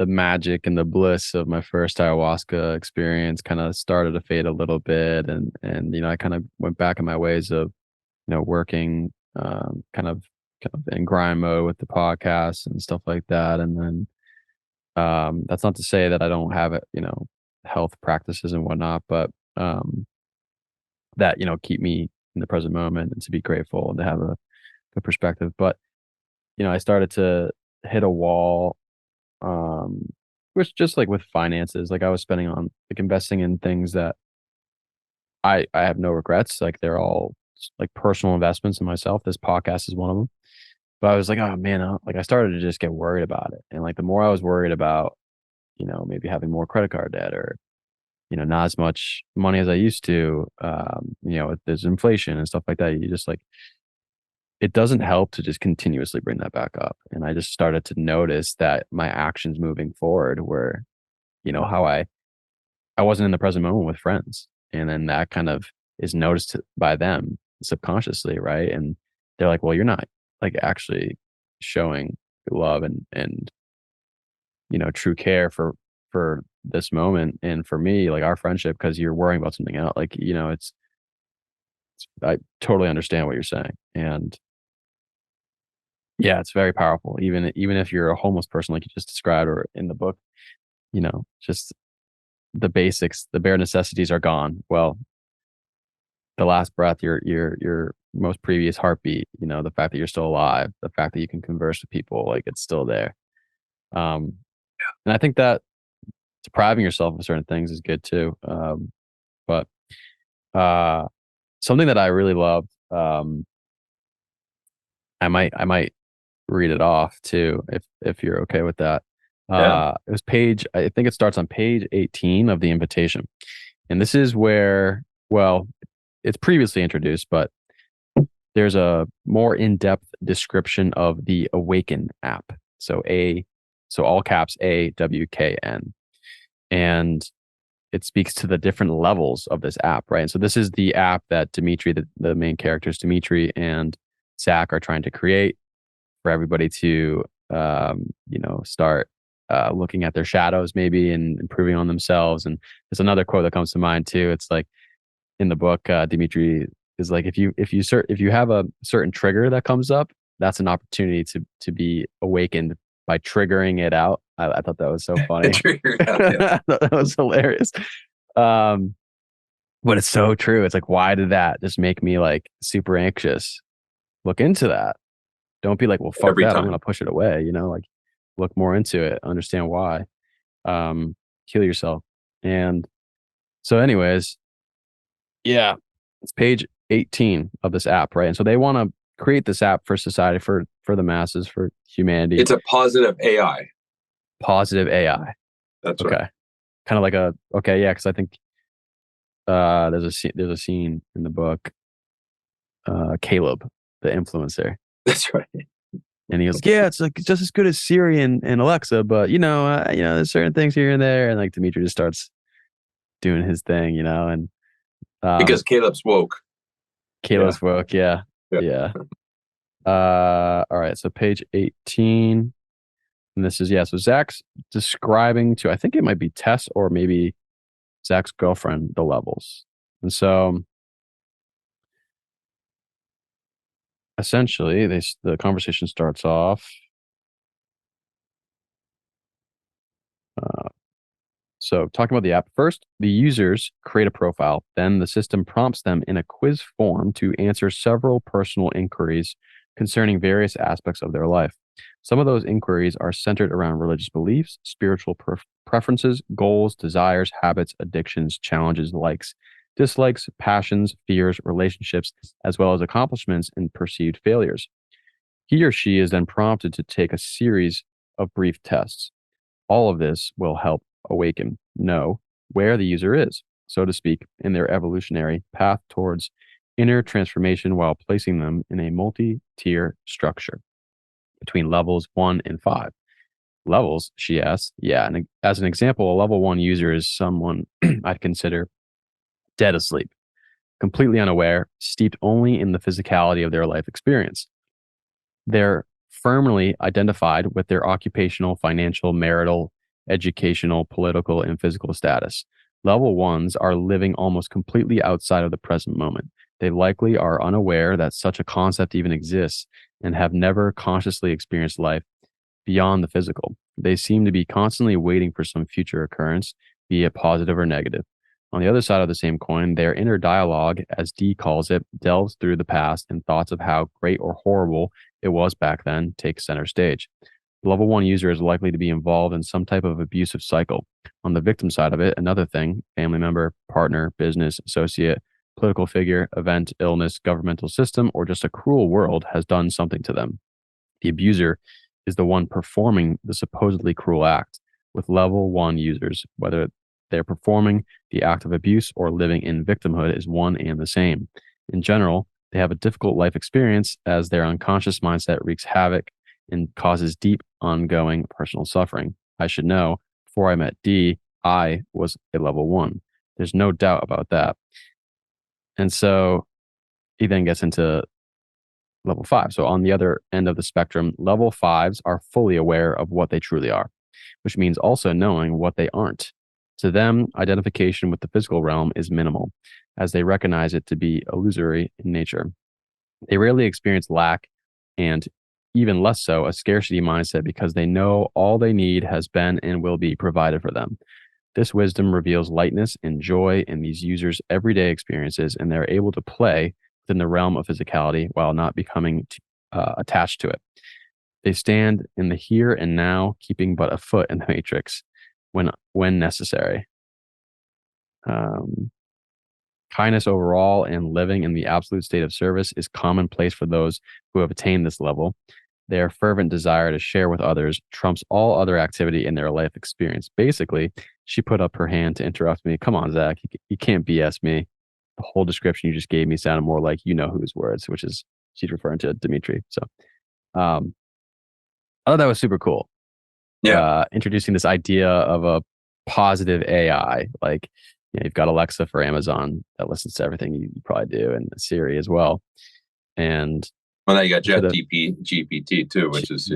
magic and the bliss of my first ayahuasca experience kind of started to fade a little bit, and I kind of went back in my ways of working kind of in grind mode with the podcast and stuff like that. And then that's not to say that I don't have it, health practices and whatnot, but that keep me in the present moment and to be grateful and to have a good perspective. But I started to hit a wall, um, which just like with finances, like I was spending on like investing in things that I have no regrets. Like they're all like personal investments in myself. This podcast is one of them. But I was like, oh man, like I started to just get worried about it. And like the more I was worried about, maybe having more credit card debt or, not as much money as I used to, there's inflation and stuff like that. You just like, it doesn't help to just continuously bring that back up. And I just started to notice that my actions moving forward were, how I wasn't in the present moment with friends. And then that kind of is noticed by them subconsciously, right? And they're like, well, you're not like actually showing love and true care for this moment and for me, like our friendship, because you're worrying about something else. Like, I totally understand what you're saying. And Yeah, it's very powerful. Even if you're a homeless person, like you just described, or in the book, just the basics, the bare necessities are gone. Well, the last breath, your most previous heartbeat, the fact that you're still alive, the fact that you can converse with people, like it's still there. Um, and I think that depriving yourself of certain things is good too. But uh, something that I really loved, I might read it off too, if you're okay with that. Yeah. It was I think it starts on page 18 of the invitation. And this is where, well, it's previously introduced, but there's a more in-depth description of the Awaken app. So all caps AWKN. And it speaks to the different levels of this app, right? And so this is the app that Dimitri, the main characters, Dimitri and Zach, are trying to create for everybody to, start looking at their shadows maybe and improving on themselves. And there's another quote that comes to mind too. It's like in the book, Dimitri is like, if you have a certain trigger that comes up, that's an opportunity to be awakened by triggering it out. I thought that was so funny. Yeah. I thought that was hilarious. Um, but it's so true. It's like, why did that just make me like super anxious? Look into that. Don't be like, well, fuck Every that. I'm gonna time. push it away. Like look more into it, understand why. Heal yourself. And so, anyways, yeah, it's page 18 of this app, right? And so they want to create this app for society, for the masses, for humanity. It's a positive AI. Positive AI. That's right. Okay. Kind of like okay, yeah, because I think there's a scene in the book, Caleb, the influencer. That's right. And he goes, yeah, it's like just as good as Siri and Alexa, but there's certain things here and there. And like Dimitri just starts doing his thing, and Because um Caleb's woke. Yeah. Caleb's book, yeah. Yeah. Yeah. All right, so page 18. And this is, yeah, so Zach's describing to, I think it might be Tess or maybe Zach's girlfriend, the levels. And so essentially the conversation starts off. Uh, So, talking about the app, first, the users create a profile. Then, the system prompts them in a quiz form to answer several personal inquiries concerning various aspects of their life. Some of those inquiries are centered around religious beliefs, spiritual preferences, goals, desires, habits, addictions, challenges, likes, dislikes, passions, fears, relationships, as well as accomplishments and perceived failures. He or she is then prompted to take a series of brief tests. All of this will help know where the user is, so to speak, in their evolutionary path towards inner transformation while placing them in a multi tier structure between levels 1 and 5. Levels, she asks. Yeah. And as an example, a level 1 user is someone I'd consider dead asleep, completely unaware, steeped only in the physicality of their life experience. They're firmly identified with their occupational, financial, marital, educational, political, and physical status. Level ones are living almost completely outside of the present moment. They likely are unaware that such a concept even exists and have never consciously experienced life beyond the physical. They seem to be constantly waiting for some future occurrence, be it positive or negative. On the other side of the same coin, their inner dialogue, as Dee calls it, delves through the past and thoughts of how great or horrible it was back then take center stage. The level 1 user is likely to be involved in some type of abusive cycle. On the victim side of it, another thing, family member, partner, business, associate, political figure, event, illness, governmental system, or just a cruel world has done something to them. The abuser is the one performing the supposedly cruel act. With level 1 users, whether they're performing the act of abuse or living in victimhood is one and the same. In general, they have a difficult life experience as their unconscious mindset wreaks havoc and causes deep, ongoing personal suffering. I should know, before I met D, I was a level 1. There's no doubt about that. And so he then gets into level 5. So on the other end of the spectrum, level 5s are fully aware of what they truly are, which means also knowing what they aren't. To them, identification with the physical realm is minimal, as they recognize it to be illusory in nature. They rarely experience lack and even less so, a scarcity mindset because they know all they need has been and will be provided for them. This wisdom reveals lightness and joy in these users' everyday experiences, and they're able to play within the realm of physicality while not becoming attached to it. They stand in the here and now, keeping but a foot in the matrix when necessary. Um, Kindness overall and living in the absolute state of service is commonplace for those who have attained this level. Their fervent desire to share with others trumps all other activity in their life experience. Basically, she put up her hand to interrupt me. Come on, Zach, you can't BS me. The whole description you just gave me sounded more like you know whose words, which is she's referring to Dimitri. So um, I thought that was super cool. Yeah. Introducing this idea of a positive AI. Like, you've got Alexa for Amazon that listens to everything you probably do, and Siri as well. And Well, now you got instead of GPT too, which is,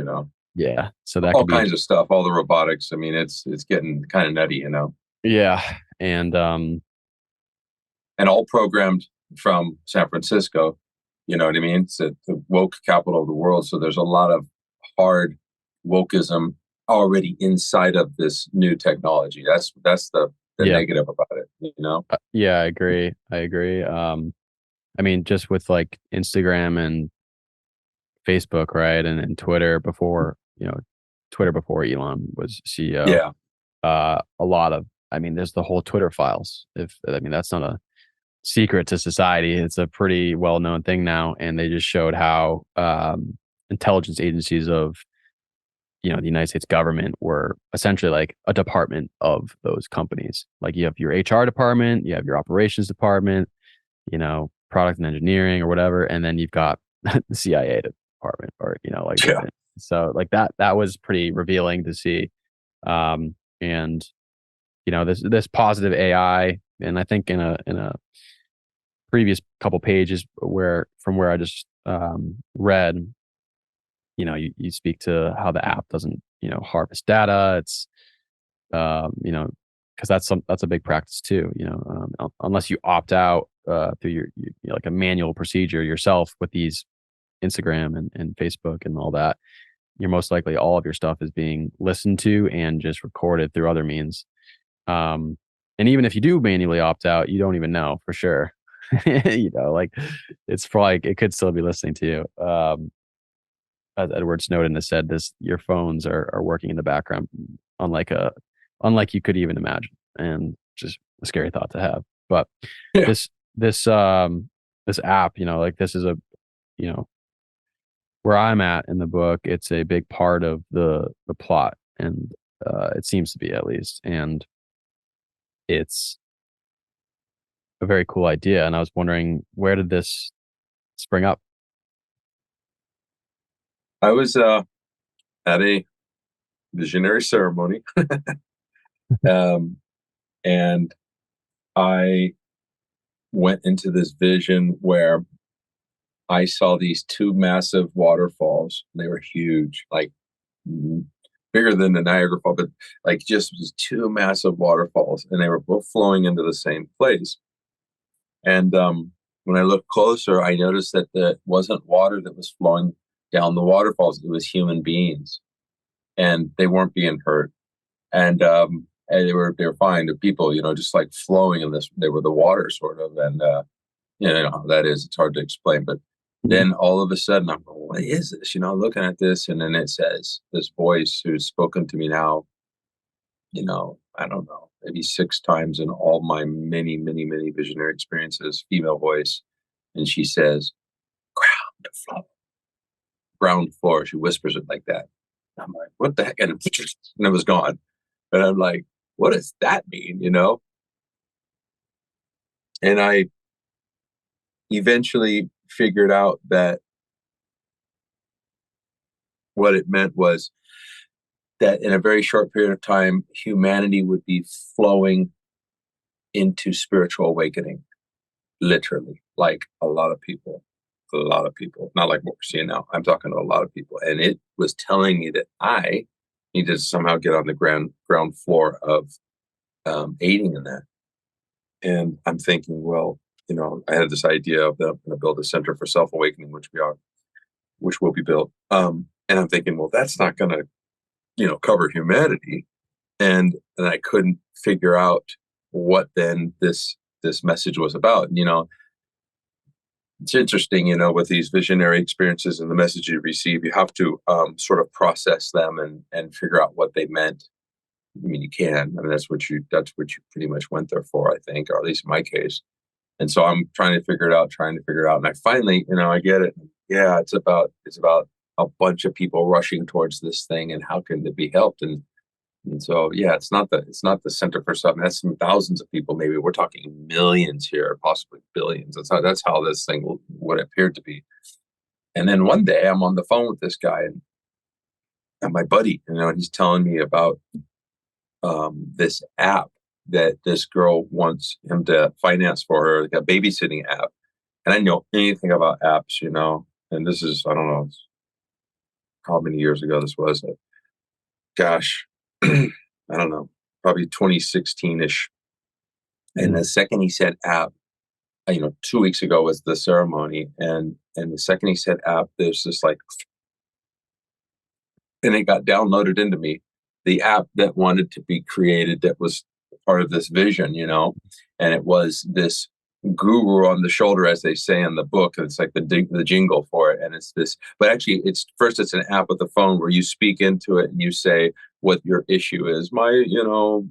yeah, so that all could be kinds of stuff, all the robotics. I mean, it's getting kind of nutty, yeah, and and all programmed from San Francisco. You know what I mean? It's the woke capital of the world. So there's a lot of hard wokeism already inside of this new technology. That's the yeah, negative about it. yeah, I agree. I mean, just with like Instagram and Facebook, right, and Twitter before, Twitter before Elon was CEO. Yeah. A lot of, I mean, there's the whole Twitter files. If I mean, that's not a secret to society. It's a pretty well known thing now, and they just showed how intelligence agencies of the United States government were essentially like a department of those companies. Like, you have your HR department, you have your operations department, product and engineering or whatever, and then you've got the CIA department, or like Yeah. so like that was pretty revealing to see. And this positive AI, and I think in a previous couple pages where I just read, you speak to how the app doesn't harvest data. It's because that's a big practice too. Unless you opt out through your like a manual procedure yourself with these Instagram and Facebook and all that, you're most likely all of your stuff is being listened to and just recorded through other means. Um, and even if you do manually opt out, you don't even know for sure. Like, it's probably, it could still be listening to you. As Edward Snowden has said, your phones are working in the background, unlike you could even imagine, and just a scary thought to have. But Yeah. this this um this app, like, this is you know where I'm at in the book, it's a big part of the plot, and it seems to be, at least, and it's a very cool idea. And I was wondering, where did this spring up? I was at a visionary ceremony, um, and I went into this vision where I saw these two massive waterfalls. They were huge, like bigger than the Niagara Fall, but like just these two massive waterfalls, and they were both flowing into the same place. And when I looked closer, I noticed that it wasn't water that was flowing down the waterfalls; it was human beings, and they weren't being hurt, and they were fine. The people, just like flowing in this. They were the water, sort of, and you know how that is. It's hard to explain, but then all of a sudden I'm going, what is this? Looking at this, and then it says this voice who's spoken to me now, I don't know, maybe six times in all my many, many, many visionary experiences, female voice. And she says, ground floor, ground floor. She whispers it like that. I'm like, what the heck? And it was gone. And I'm like, what does that mean? And I eventually figured out that what it meant was that in a very short period of time, humanity would be flowing into spiritual awakening, literally, like a lot of people, not like what we're seeing now. I'm talking to a lot of people. And it was telling me that I needed to somehow get on the ground floor of aiding in that. And I'm thinking, well, I had this idea of that I'm going to build a center for self awakening, which we are. which will be built. And I'm thinking, well, that's not going to, cover humanity. And I couldn't figure out what then this message was about. It's interesting, with these visionary experiences and the message you receive, you have to sort of process them and figure out what they meant. I mean, you can. I mean, that's what you pretty much went there for, I think, or at least in my case. And so I'm trying to figure it out, and I finally, I get it. Yeah, it's about a bunch of people rushing towards this thing, and how can it be helped? And so, yeah, it's not the Center for Something. That's some thousands of people. Maybe we're talking millions here, possibly billions. That's how this thing would appear to be. And then one day I'm on the phone with this guy, and my buddy, he's telling me about this app that this girl wants him to finance for her, like a babysitting app. And I know anything about apps, and this is, I don't know how many years ago this was. Gosh, I don't know, probably 2016-ish. And Mm. the second he said app, 2 weeks ago was the ceremony. And the second he said app, there's this like, and it got downloaded into me, the app that wanted to be created, that was part of this vision, and it was this guru on the shoulder, as they say in the book. It's like the jingle for it, and it's this. But actually, it's an app with a phone where you speak into it and you say what your issue is. My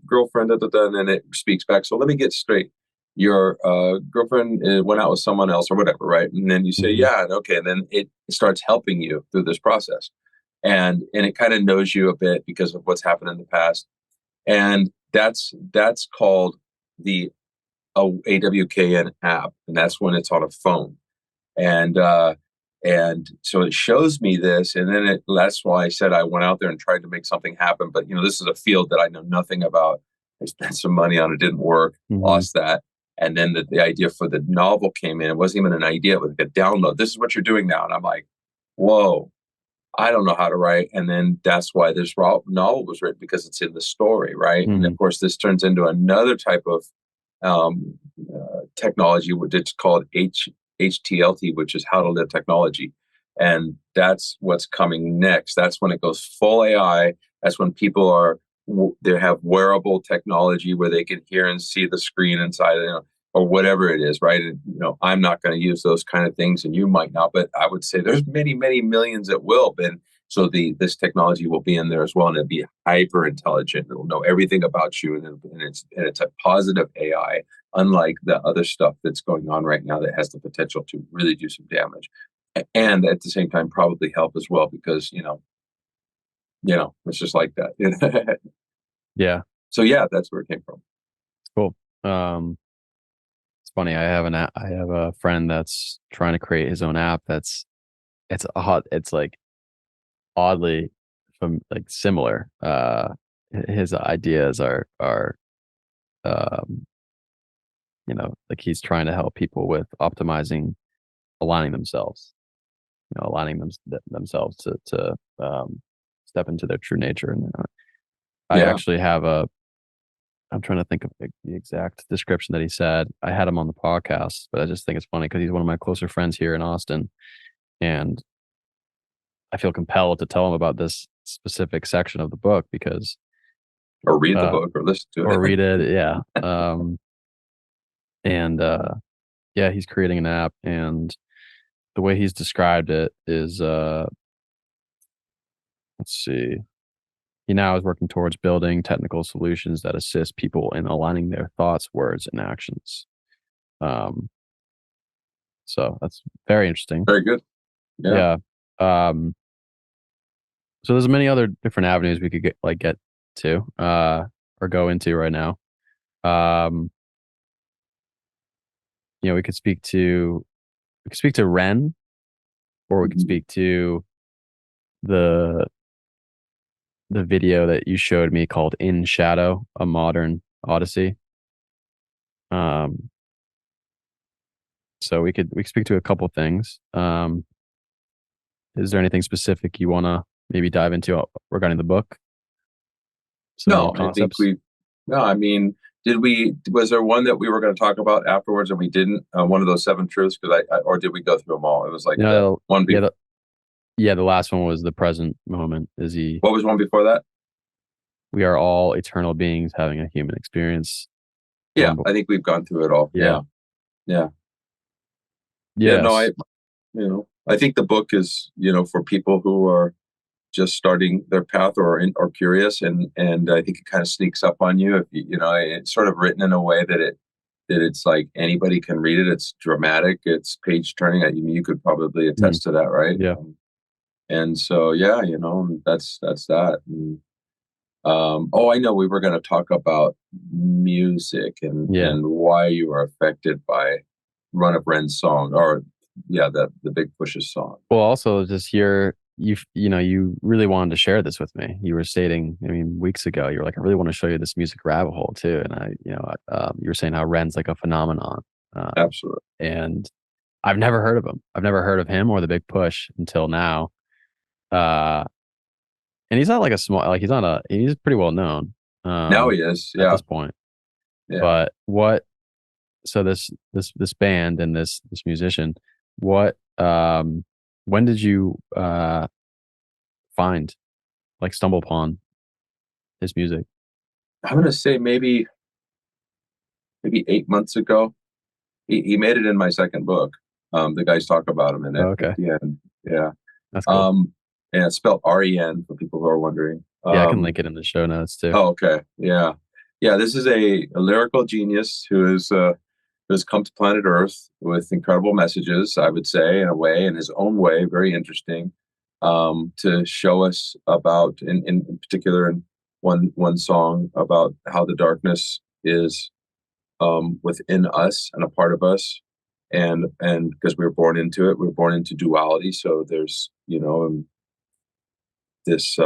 girlfriend, da, da, da, and then it speaks back. So let me get straight. Your girlfriend went out with someone else or whatever, right? And then you say, Mhm. yeah, and okay. And then it starts helping you through this process, and it kind of knows you a bit because of what's happened in the past. And that's called the AWKN app, and that's when it's on a phone. And so it shows me this, and then that's why I said I went out there and tried to make something happen. But this is a field that I know nothing about. I spent some money on it, didn't work, Mhm. lost that. And then the idea for the novel came in. It wasn't even an idea, it was like a download. This is what you're doing now. And I'm like, whoa, I don't know how to write. And then that's why this novel was written, because it's in the story, right? And of Mhm. course, this turns into another type of technology, which it's called HTLT, which is how to live technology. And that's what's coming next. That's when it goes full AI. That's when people they have wearable technology where they can hear and see the screen inside, or whatever it is, right? And, I'm not going to use those kind of things, and you might not, but I would say there's many, many millions that will. Then, so this technology will be in there as well, and it'll be hyper intelligent. It'll know everything about you, and it's a positive AI, unlike the other stuff that's going on right now that has the potential to really do some damage, and at the same time probably help as well, because it's just like that. Yeah. So yeah, that's where it came from. Cool. Um, it's funny. I have a friend that's trying to create his own app. It's odd. It's like oddly from like similar. His ideas are um, like he's trying to help people with optimizing, aligning themselves. Aligning themselves to step into their true nature. And I Yeah. actually have a. I'm trying to think of the exact description that he said. I had him on the podcast, but I just think it's funny because he's one of my closer friends here in Austin, and I feel compelled to tell him about this specific section of the book because, Or read the uh, book or listen to or it. read it, yeah. And yeah, he's creating an app, and the way he's described it is, let's see. He now is working towards building technical solutions that assist people in aligning their thoughts, words, and actions. Um, so that's very interesting. Very good. Yeah. Yeah. Um, so there's many other different avenues we could get to, or go into right now. Um, we could speak to Ren, or we could Mhm. speak to the the video that you showed me called In Shadow, A Modern Odyssey. Um, so we could speak to a couple things. Is there anything specific you want to maybe dive into regarding the book? Some more No, I think concepts? we. No, I mean, was there one that we were going to talk about afterwards and we didn't? One of those seven truths, or did we go through them all? It was like the No, one yeah, before. Yeah, the last one was the present moment. Is he? What was one before that? We are all eternal beings having a human experience. Yeah, One, I think we've gone through it all. yeah, Yeah, yeah, yeah. No, yes, I think the book is, for people who are just starting their path or curious, and I think it kind of sneaks up on you. If it's sort of written in a way that it's like anybody can read it. It's dramatic. It's page turning. I mean, you could probably mm, attest to that, right? yeah, And so, yeah, that's that. And, oh, I know we were going to talk about music yeah. and why you were affected by Run of Ren's song, or yeah, the Big Push's song. Well, also just you really wanted to share this with me. You were stating, I mean, weeks ago, you were like, I really want to show you this music rabbit hole too. And you were saying how Ren's like a phenomenon. Uh, Absolutely. and I've never heard of him. I've never heard of him or the Big Push until now. Uh, and he's not like a small, like he's pretty well known, Now he is. at Yeah. this point. Yeah. But so this band and this musician, what, when did you, find, like, stumble upon his music? I'm going to say maybe 8 months ago. He made it in my second book. The guys talk about him in Oh, it at okay. the end. Yeah. That's cool. Um, and it's spelled REN for people who are wondering. Yeah, I can link it in the show notes too. Oh, okay. Yeah. Yeah. This is a lyrical genius who has come to planet Earth with incredible messages, I would say, in a way, in his own way, very interesting, to show us about, in particular, in one song about how the darkness is within us and a part of us, and because we were born into it, we were born into duality. So there's this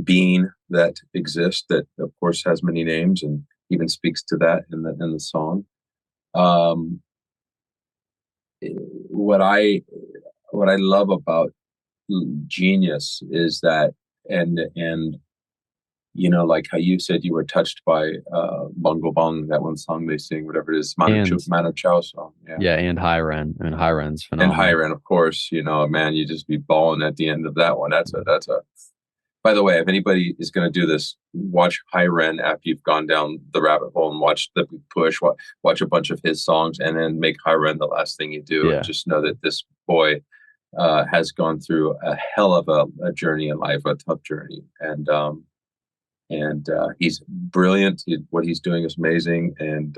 being that exists that, of course, has many names and even speaks to that in the song. Um, what I what I love about genius is that, and like how you said you were touched by Bungo Bong, that one song they sing, whatever it is, And Manu Chao song, yeah. yeah, and High Ren. I mean, High Ren's And phenomenal. Hyren, of course, man, you just be bawling at the end of that one. That's a. By the way, if anybody is going to do this, watch Hyren after you've gone down the rabbit hole and watch the Big Push, watch a bunch of his songs, and then make Hyren the last thing you do, and Yeah. just know that this boy has gone through a hell of a journey in life, a tough journey, and he's brilliant. What he's doing is amazing, and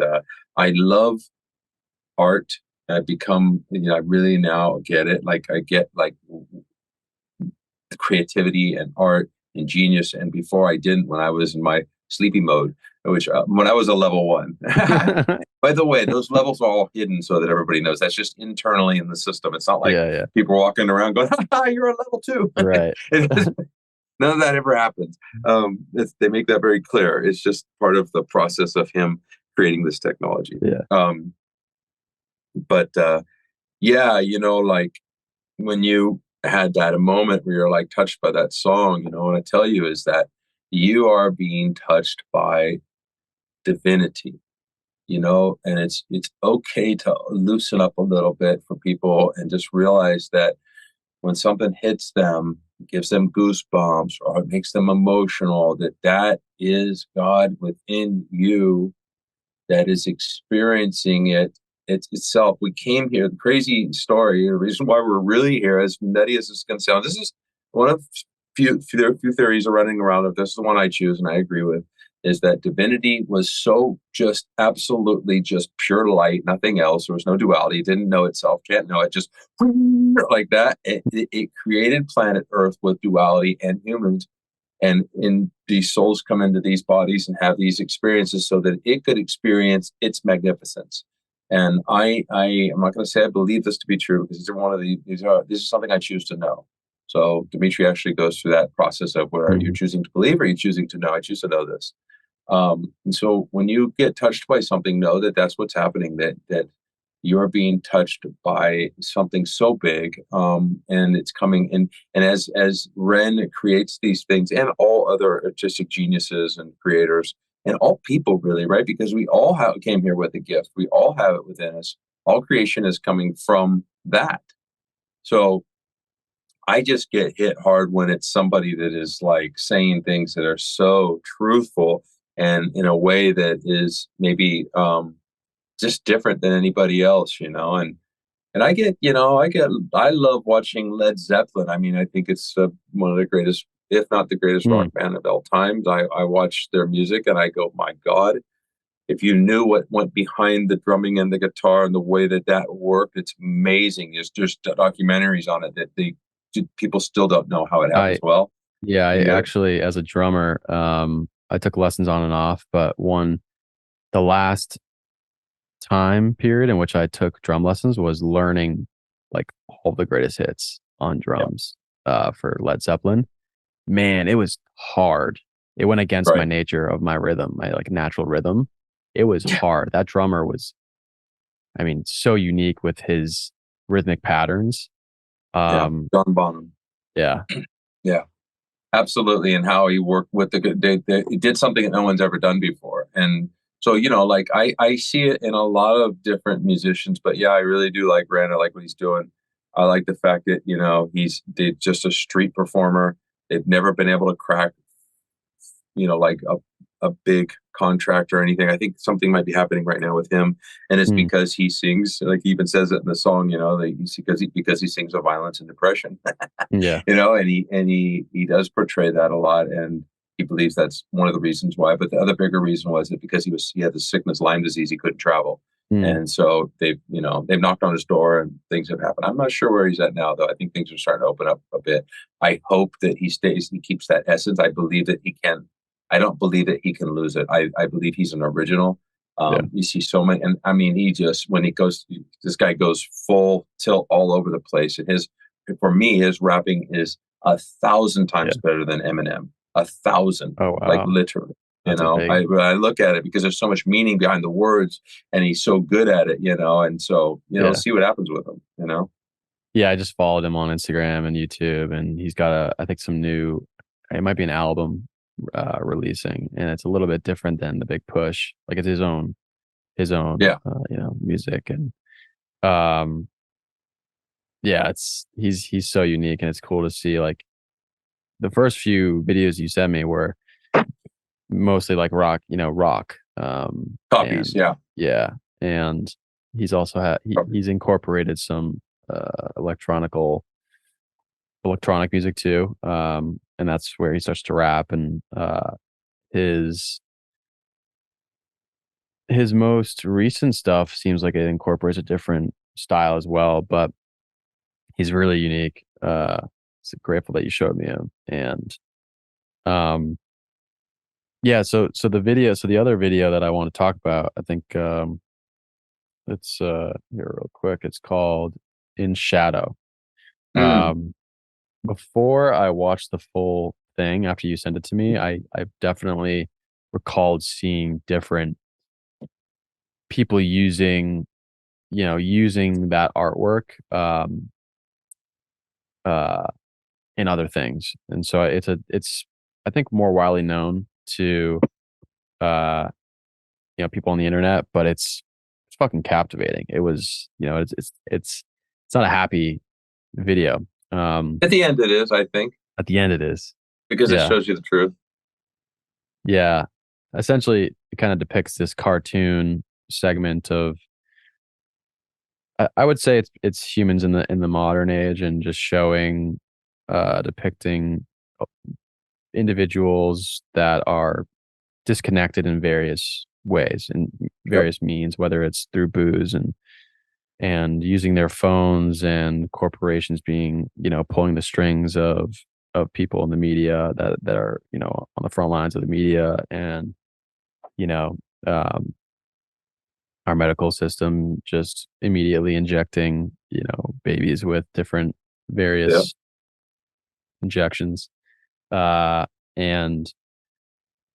I love art. I've become, I really now get it. Like I get like the creativity and art and genius, and before I didn't, when I was in my sleepy mode, which when I was a level one. By the way, those levels are all hidden so that everybody knows. That's just internally in the system. It's not like Yeah, yeah. people walking around going, "You're on level two." Right. None of that ever happens. They make that very clear. It's just part of the process of him creating this technology. Yeah. But yeah, like when you had that a moment where you're like touched by that song, what I tell you is that you are being touched by divinity, and it's okay to loosen up a little bit for people and just realize that when something hits them, gives them goosebumps, or it makes them emotional, that is God within you that is experiencing itself. We came here. The crazy story, the reason why we're really here, as nutty as it's going to sound, this is one of few theories are running around. If this is the one I choose, and I agree with, is that divinity was so just absolutely just pure light, nothing else. There was no duality. It didn't know itself, can't know it. Just like that. It created planet Earth with duality and humans, and in these souls come into these bodies and have these experiences so that it could experience its magnificence. And I am not going to say I believe this to be true, because these are one of this is something I choose to know. So Dimitri actually goes through that process of where are you Mhm. choosing to believe, or are you choosing to know? I choose to know this. And so when you get touched by something, know that that's what's happening. That you're being touched by something so big, and it's coming in. And as Ren creates these things, and all other artistic geniuses and creators, and all people, really, right? Because we all came here with a gift. We all have it within us. All creation is coming from that. So I just get hit hard when it's somebody that is like saying things that are so truthful and in a way that is maybe just different than anybody else, and I love watching Led Zeppelin. I mean, I think it's one of the greatest, if not the greatest rock Mm, band of all times. I watch their music and I go, my God, if you knew what went behind the drumming and the guitar and the way that that worked, it's amazing. There's documentaries on it that people still don't know how it happens I well. yeah, I And they're actually, as a drummer, I took lessons on and off, but the last time period in which I took drum lessons was learning like all the greatest hits on Yeah, drums for Led Zeppelin. Man, it was hard. It went against my right. nature of my rhythm, my like natural rhythm. It was Yeah, hard. That drummer was, I mean, so unique with his rhythmic patterns. yeah. Um, John Bonham. yeah, Yeah. Absolutely, and how he worked with he did something that no one's ever done before, and so like I see it in a lot of different musicians, but yeah, I really do like Rand. I like what he's doing. I like the fact that he's just a street performer. They've never been able to crack like a big contract or anything. I think something might be happening right now with him, and it's mm, because he sings. Like he even says it in the song, that because he sings of violence and depression. yeah, And he does portray that a lot, and he believes that's one of the reasons why. But the other bigger reason was that because he had the sickness, Lyme disease, he couldn't travel. mm, And so they've knocked on his door and things have happened. I'm not sure where he's at now, though. I think things are starting to open up a bit. I hope that he keeps that essence. I believe that he can. I don't believe that he can lose it. I believe he's an original. yeah, You see so many, and I mean, when he goes, this guy goes full tilt all over the place, and for me, his rapping is 1,000 yeah. times better than Eminem. 1,000, Oh like wow, literally. that's a I big, when I look at it because there's so much meaning behind the words, and he's so good at it. And so yeah. see what happens with him. Yeah, I just followed him on Instagram and YouTube, and he's got I think some new, it might be an album releasing, and it's a little bit different than the Big Push. Like it's Yeah, music, and um, yeah, he's so unique, and it's cool to see. Like the first few videos you sent me were mostly like rock, rock, copies. and Yeah, yeah, and he's incorporated some electronical electronic music too. And that's where he starts to rap, and his his most recent stuff seems like it incorporates a different style as well, but he's really unique. So grateful that you showed me him. And um yeah, so the other video that I want to talk about, I think it's here real quick. It's called In Shadow. mm, Um Before I watched the full thing after you sent it to me, I definitely recalled seeing different people using that artwork uh in other things. And so it's I think more widely known to uh people on the internet, but it's fucking captivating. It was, it's not a happy video. Um at the end it is, I think, at the end it is. because it Yeah. shows you the truth. Yeah. Essentially, it kind of depicts this cartoon segment of I would say it's humans in the modern age, and just showing depicting uh, individuals that are disconnected in various ways and Yep. various means, whether it's through booze and using their phones, and corporations being, pulling the strings of people in the media that are, on the front lines of the media, and you know um our medical system just immediately injecting, babies with different Yeah. various injections. And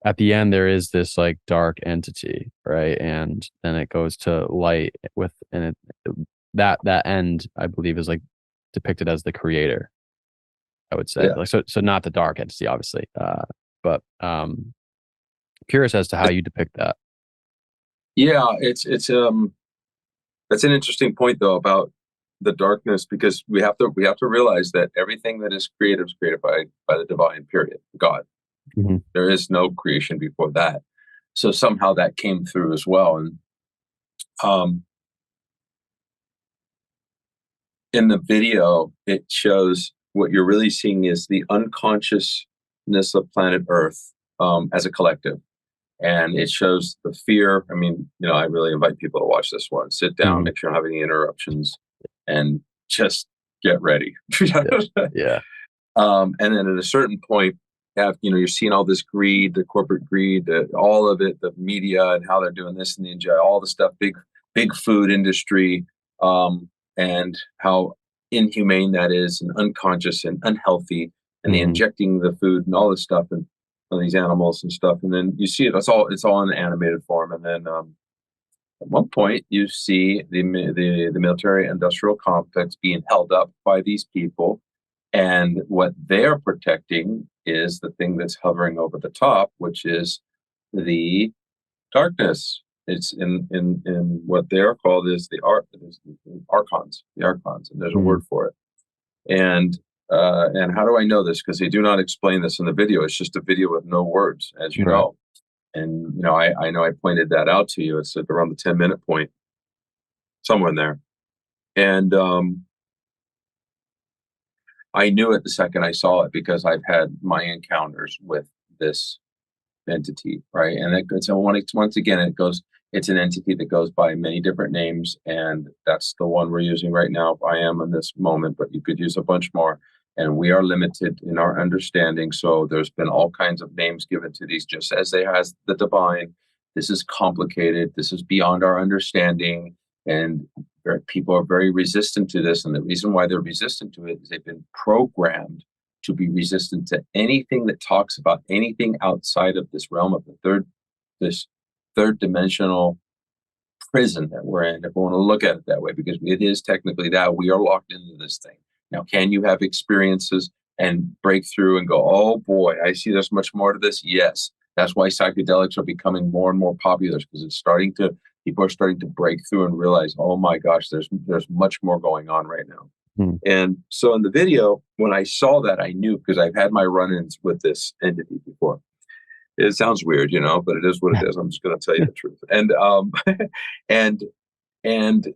at the end there is this like dark entity, right? And then it goes to light with, and that end, I believe, is like depicted as the creator, I would say. Yeah. Like, so not the dark entity, obviously. But curious as to how you depict that. Yeah. It's that's an interesting point though about the darkness, because we have to realize that everything that is created is created by the divine, period, God. Mhm. There is no creation before that. So somehow that came through as well. And um, in the video, it shows what you're really seeing is the unconsciousness of planet Earth as a collective. And it shows the fear. I mean, I really invite people to watch this one. Sit down, Mhm. make sure you don't have any interruptions, and just get ready. Yeah. Yeah. And then at a certain point, you're seeing all this greed, the corporate greed, all of it, the media and how they're doing this and the enjoy all the stuff, big food industry, and how inhumane that is, and unconscious and unhealthy, and they Mhm. injecting the food and all this stuff and these animals and stuff, and then you see it. It's all in animated form, and then at one point you see the military industrial complex being held up by these people, and what they're protecting is the thing that's hovering over the top, which is the darkness. It's in what they're called is the archons, and there's a Mhm. word for it. And how do I know this? Because they do not explain this in the video. It's just a video with no words, as you Right. know. And I know I pointed that out to you. It's at around the 10-minute point, somewhere in there. And I knew it the second I saw it, because I've had my encounters with this entity, right? And once again, it's an entity that goes by many different names, and that's the one we're using right now. I am in this moment, but you could use a bunch more. And we are limited in our understanding, so there's been all kinds of names given to these, just as they has the divine. This is complicated. This is beyond our understanding, and people are very resistant to this. And the reason why they're resistant to it is they've been programmed to be resistant to anything that talks about anything outside of this realm of this third dimensional prison that we're in, if we want to look at it that way, because it is technically that we are locked into this thing. Now, can you have experiences and break through and go, oh boy, I see there's much more to this? Yes. That's why psychedelics are becoming more and more popular, because people are starting to break through and realize, oh my gosh, there's much more going on right now. Mhm. And so in the video, when I saw that, I knew, because I've had my run-ins with this entity before. It sounds weird, but it is what it is. I'm just going to tell you the truth. And and and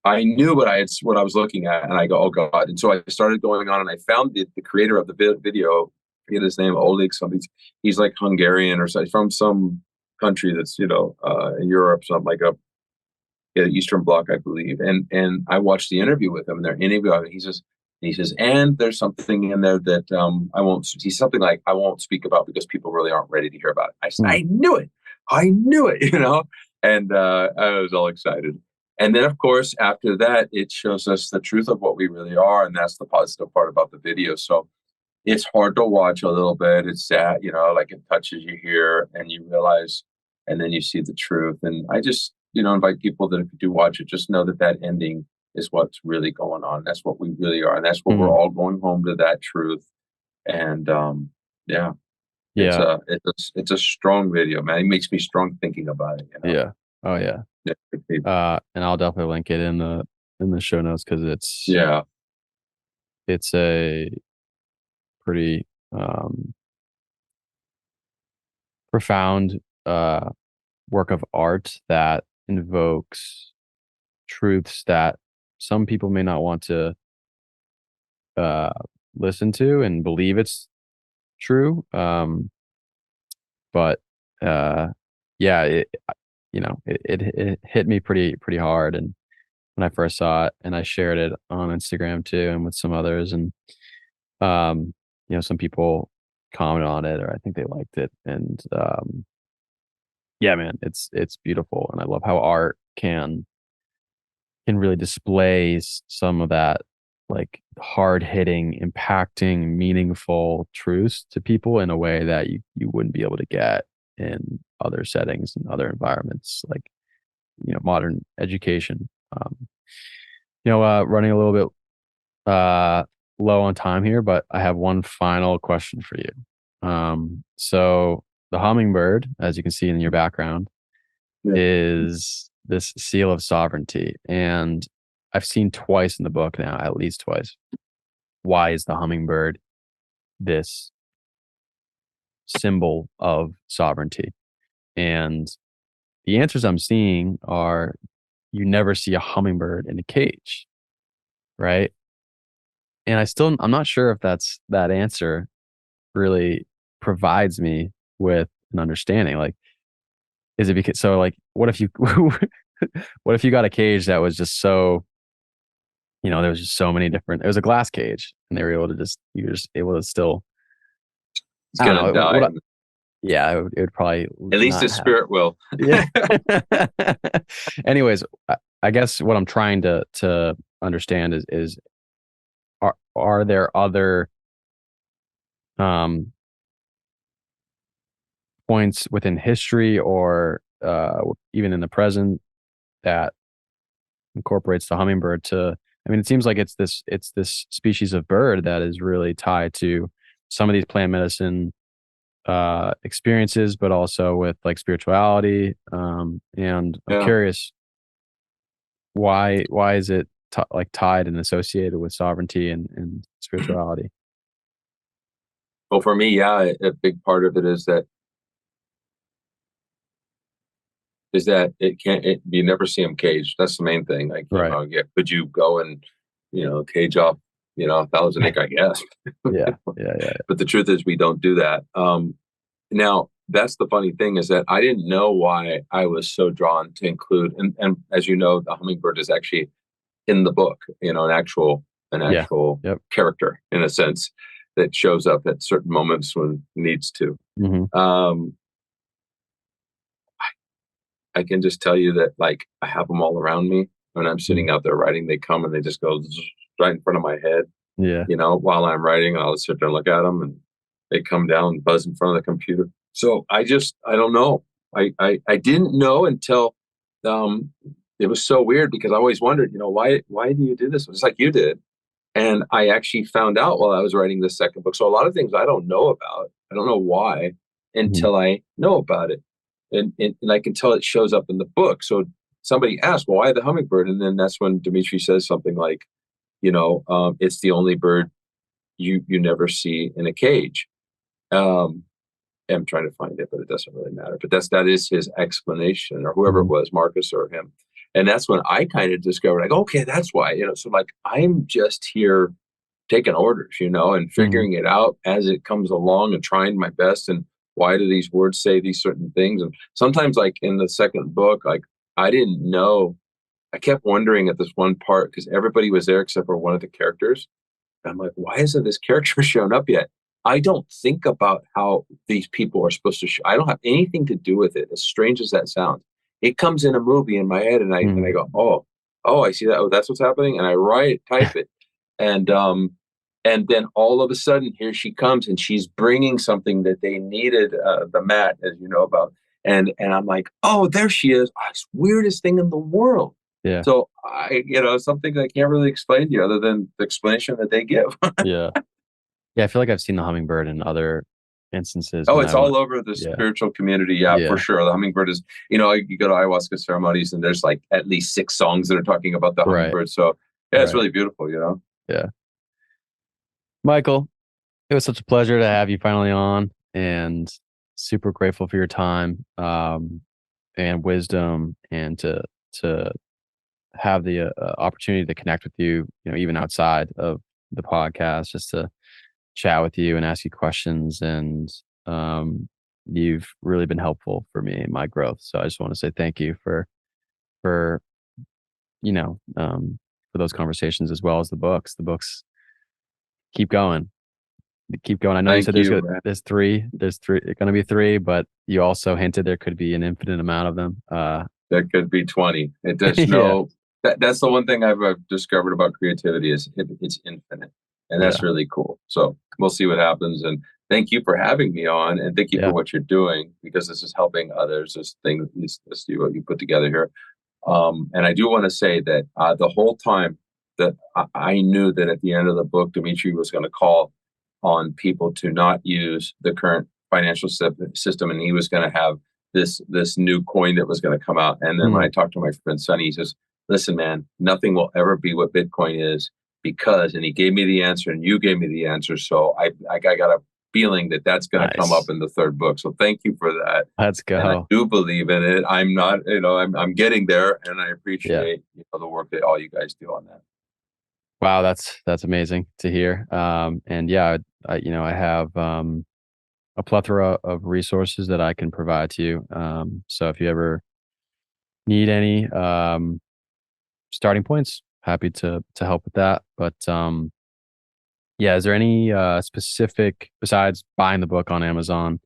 I knew what I was looking at, and I go, oh God. And so I started going on, and I found the creator of the video. I forget his name, Oleg something. He's like Hungarian or something, from some country that's in Europe, something like a, yeah, Eastern Bloc, I believe. And I watched the interview with him, and they're interviewing. He says, and there's something in there that I won't. He's something like, I won't speak about, because people really aren't ready to hear about it. I said, Mhm. I knew it, I knew it, and I was all excited. And then, of course, after that, it shows us the truth of what we really are, and that's the positive part about the video. So it's hard to watch a little bit. It's sad, like it touches you here, and you realize, and then you see the truth. And I just, invite people that if you do watch it, just know that that ending is what's really going on. That's what we really are, and that's what we're Mhm. all going home to, that truth. And yeah, it's Yeah. a strong video, man. It makes me strong thinking about it. Yeah. Oh, yeah. Yeah, And I'll definitely link it in the show notes, because yeah, it's a pretty, um, profound, work of art that invokes truths that some people may not want to, uh, listen to and believe it's true, but, uh, yeah, it hit me pretty hard, and when I first saw it, and I shared it on Instagram too, and with some others, and um, some people commented on it, or I think they liked it, and yeah, man, it's beautiful, and I love how art can really display some of that, like, hard hitting, impacting, meaningful truths to people in a way that you wouldn't be able to get in other settings and other environments, like, modern education. Running a little bit low on time here, but I have one final question for you. So the hummingbird, as you can see in your background, yeah, is this seal of sovereignty. And I've seen twice in the book now, at least twice. Why is the hummingbird this symbol of sovereignty? And the answers I'm seeing are you never see a hummingbird in a cage, right? And I'm not sure if that answer really provides me with an understanding. Like, is it because so like what if you what if you got a cage that was just so, there was just so many different, it was a glass cage and they were able to just you were just able to still, He's I don't gonna know die. yeah, it would probably At least not his have. spirit will. Yeah. Anyways, I guess what I'm trying to understand is are there other um points within history or even in the present that incorporates the hummingbird to, I mean, it seems like it's this species of bird that is really tied to some of these plant medicine experiences, but also with like spirituality. And I'm Yeah. curious, why is it like tied and associated with sovereignty and spirituality? Well, for me, yeah, a big part of it is that it can't. You never see them caged. That's the main thing. Like, Right. yeah, could you go and cage off 1,000 acre? I guess. Yeah. Yeah. Yeah. But the truth is, we don't do that. Now, that's the funny thing is that I didn't know why I was so drawn to include, and as you know, the hummingbird is actually in the book, an Yeah. actual Yep. character in a sense that shows up at certain moments when it needs to. Hmm. Um, I can just tell you that like I have them all around me when I'm sitting out there writing. They come and they just go right in front of my head, Yeah. while I'm writing, and I'll sit there and look at them, and they come down and buzz in front of the computer. So I don't know. I didn't know until um, it was so weird because I always wondered, why do you do this? It's like you did. And I actually found out while I was writing the second book. So a lot of things I don't know about. I don't know why Hmm. until I know about it. And I can tell it shows up in the book. So somebody asked, well, why the hummingbird? And then that's when Dimitri says something like, it's the only bird you never see in a cage. Um, I'm trying to find it, but it doesn't really matter. But that is his explanation, or whoever it Hmm. was, Marcus or him. And that's when I kind of discovered, like, okay, that's why. So like I'm just here taking orders, and Hmm. figuring it out as it comes along and trying my best. And why do these words say these certain things? And sometimes, like in the second book, like I didn't know. I kept wondering at this one part because everybody was there except for one of the characters. And I'm like, why isn't this character shown up yet? I don't think about how these people are supposed to. I don't have anything to do with it. As strange as that sounds, it comes in a movie in my head, and I Hmm. go, oh, I see that. Oh, that's what's happening. And I type it, and and then all of a sudden, here she comes, and she's bringing something that they needed, the mat, as you know about. And I'm like, oh, there she is. Oh, it's the weirdest thing in the world. Yeah. So something I can't really explain to you other than the explanation that they give. Yeah. Yeah. I feel like I've seen the hummingbird in other instances Oh, when it's I went. all over the Yeah. spiritual community. Yeah, for Yeah. sure. The hummingbird is, you go to ayahuasca ceremonies and there's like at least 6 songs that are talking about the Right. hummingbird. So yeah, it's Right. really beautiful. Yeah. Michael, it was such a pleasure to have you finally on, and super grateful for your time and wisdom, and to have the opportunity to connect with you, even outside of the podcast, just to chat with you and ask you questions. And um, you've really been helpful for me in my growth. So I just want to say thank you for you know for those conversations as well as the books. The books keep going. Keep going. I know you Thank said you, man. there's going to be three, but you also hinted there could be an infinite amount of them. There could be 20. It does Yeah, no, that's the one thing I've discovered about creativity is it's infinite. And that's yeah, really cool. So we'll see what happens. And thank you for having me on, and thank you for yeah, what you're doing, because this is helping others. What you put together here. And I do want to say that the whole time that I knew that at the end of the book, Dimitri was going to call on people to not use the current financial system, and he was going to have this new coin that was going to come out. And then when I mm, talked to my friend Sonny, he says, listen, man, nothing will ever be what Bitcoin is because, and he gave me the answer and you gave me the answer. So I got a feeling that that's going to come up Nice. in the third book. So thank you for that. Let's And I go. do believe in it. I'm not, I'm getting there, and I Yeah. appreciate the work that all you guys do on that. Wow, that's amazing to hear. And yeah, I have a plethora of resources that I can provide to you. So if you ever need any starting points, happy to help with that. But yeah, is there any specific, besides buying the book on Amazon,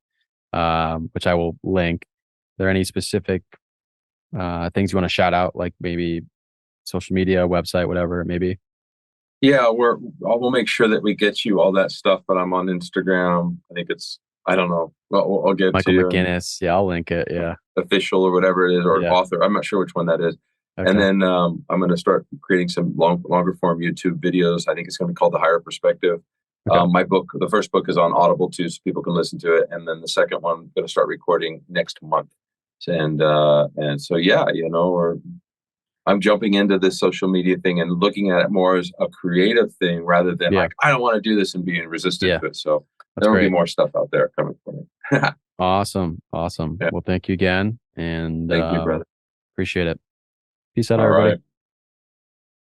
which I will link, are there any specific things you want to shout out, like maybe social media, website, whatever it may be? Yeah, we'll make sure that we get you all that stuff. But I'm on Instagram. I think it's, I don't know. Well, I'll get to Michael you, and McGinnis. Yeah, I'll link it. Yeah. official or whatever it is, or Yeah. author. I'm not sure which one that is. And Okay. then I'm going to start creating some longer form YouTube videos. I think it's going to be called The Higher Perspective. Okay. My book, the first book, is on Audible too, so people can listen to it. And then the second one, I'm going to start recording next month. And so yeah, or I'm jumping into this social media thing and looking at it more as a creative thing rather than Yeah. like I don't want to do this and being resistant Yeah. to it. So That's there will be great. more stuff out there coming for me. Awesome. Awesome. Yeah. Well, thank you again and Thank you, brother. appreciate it. Peace out, All everybody. right.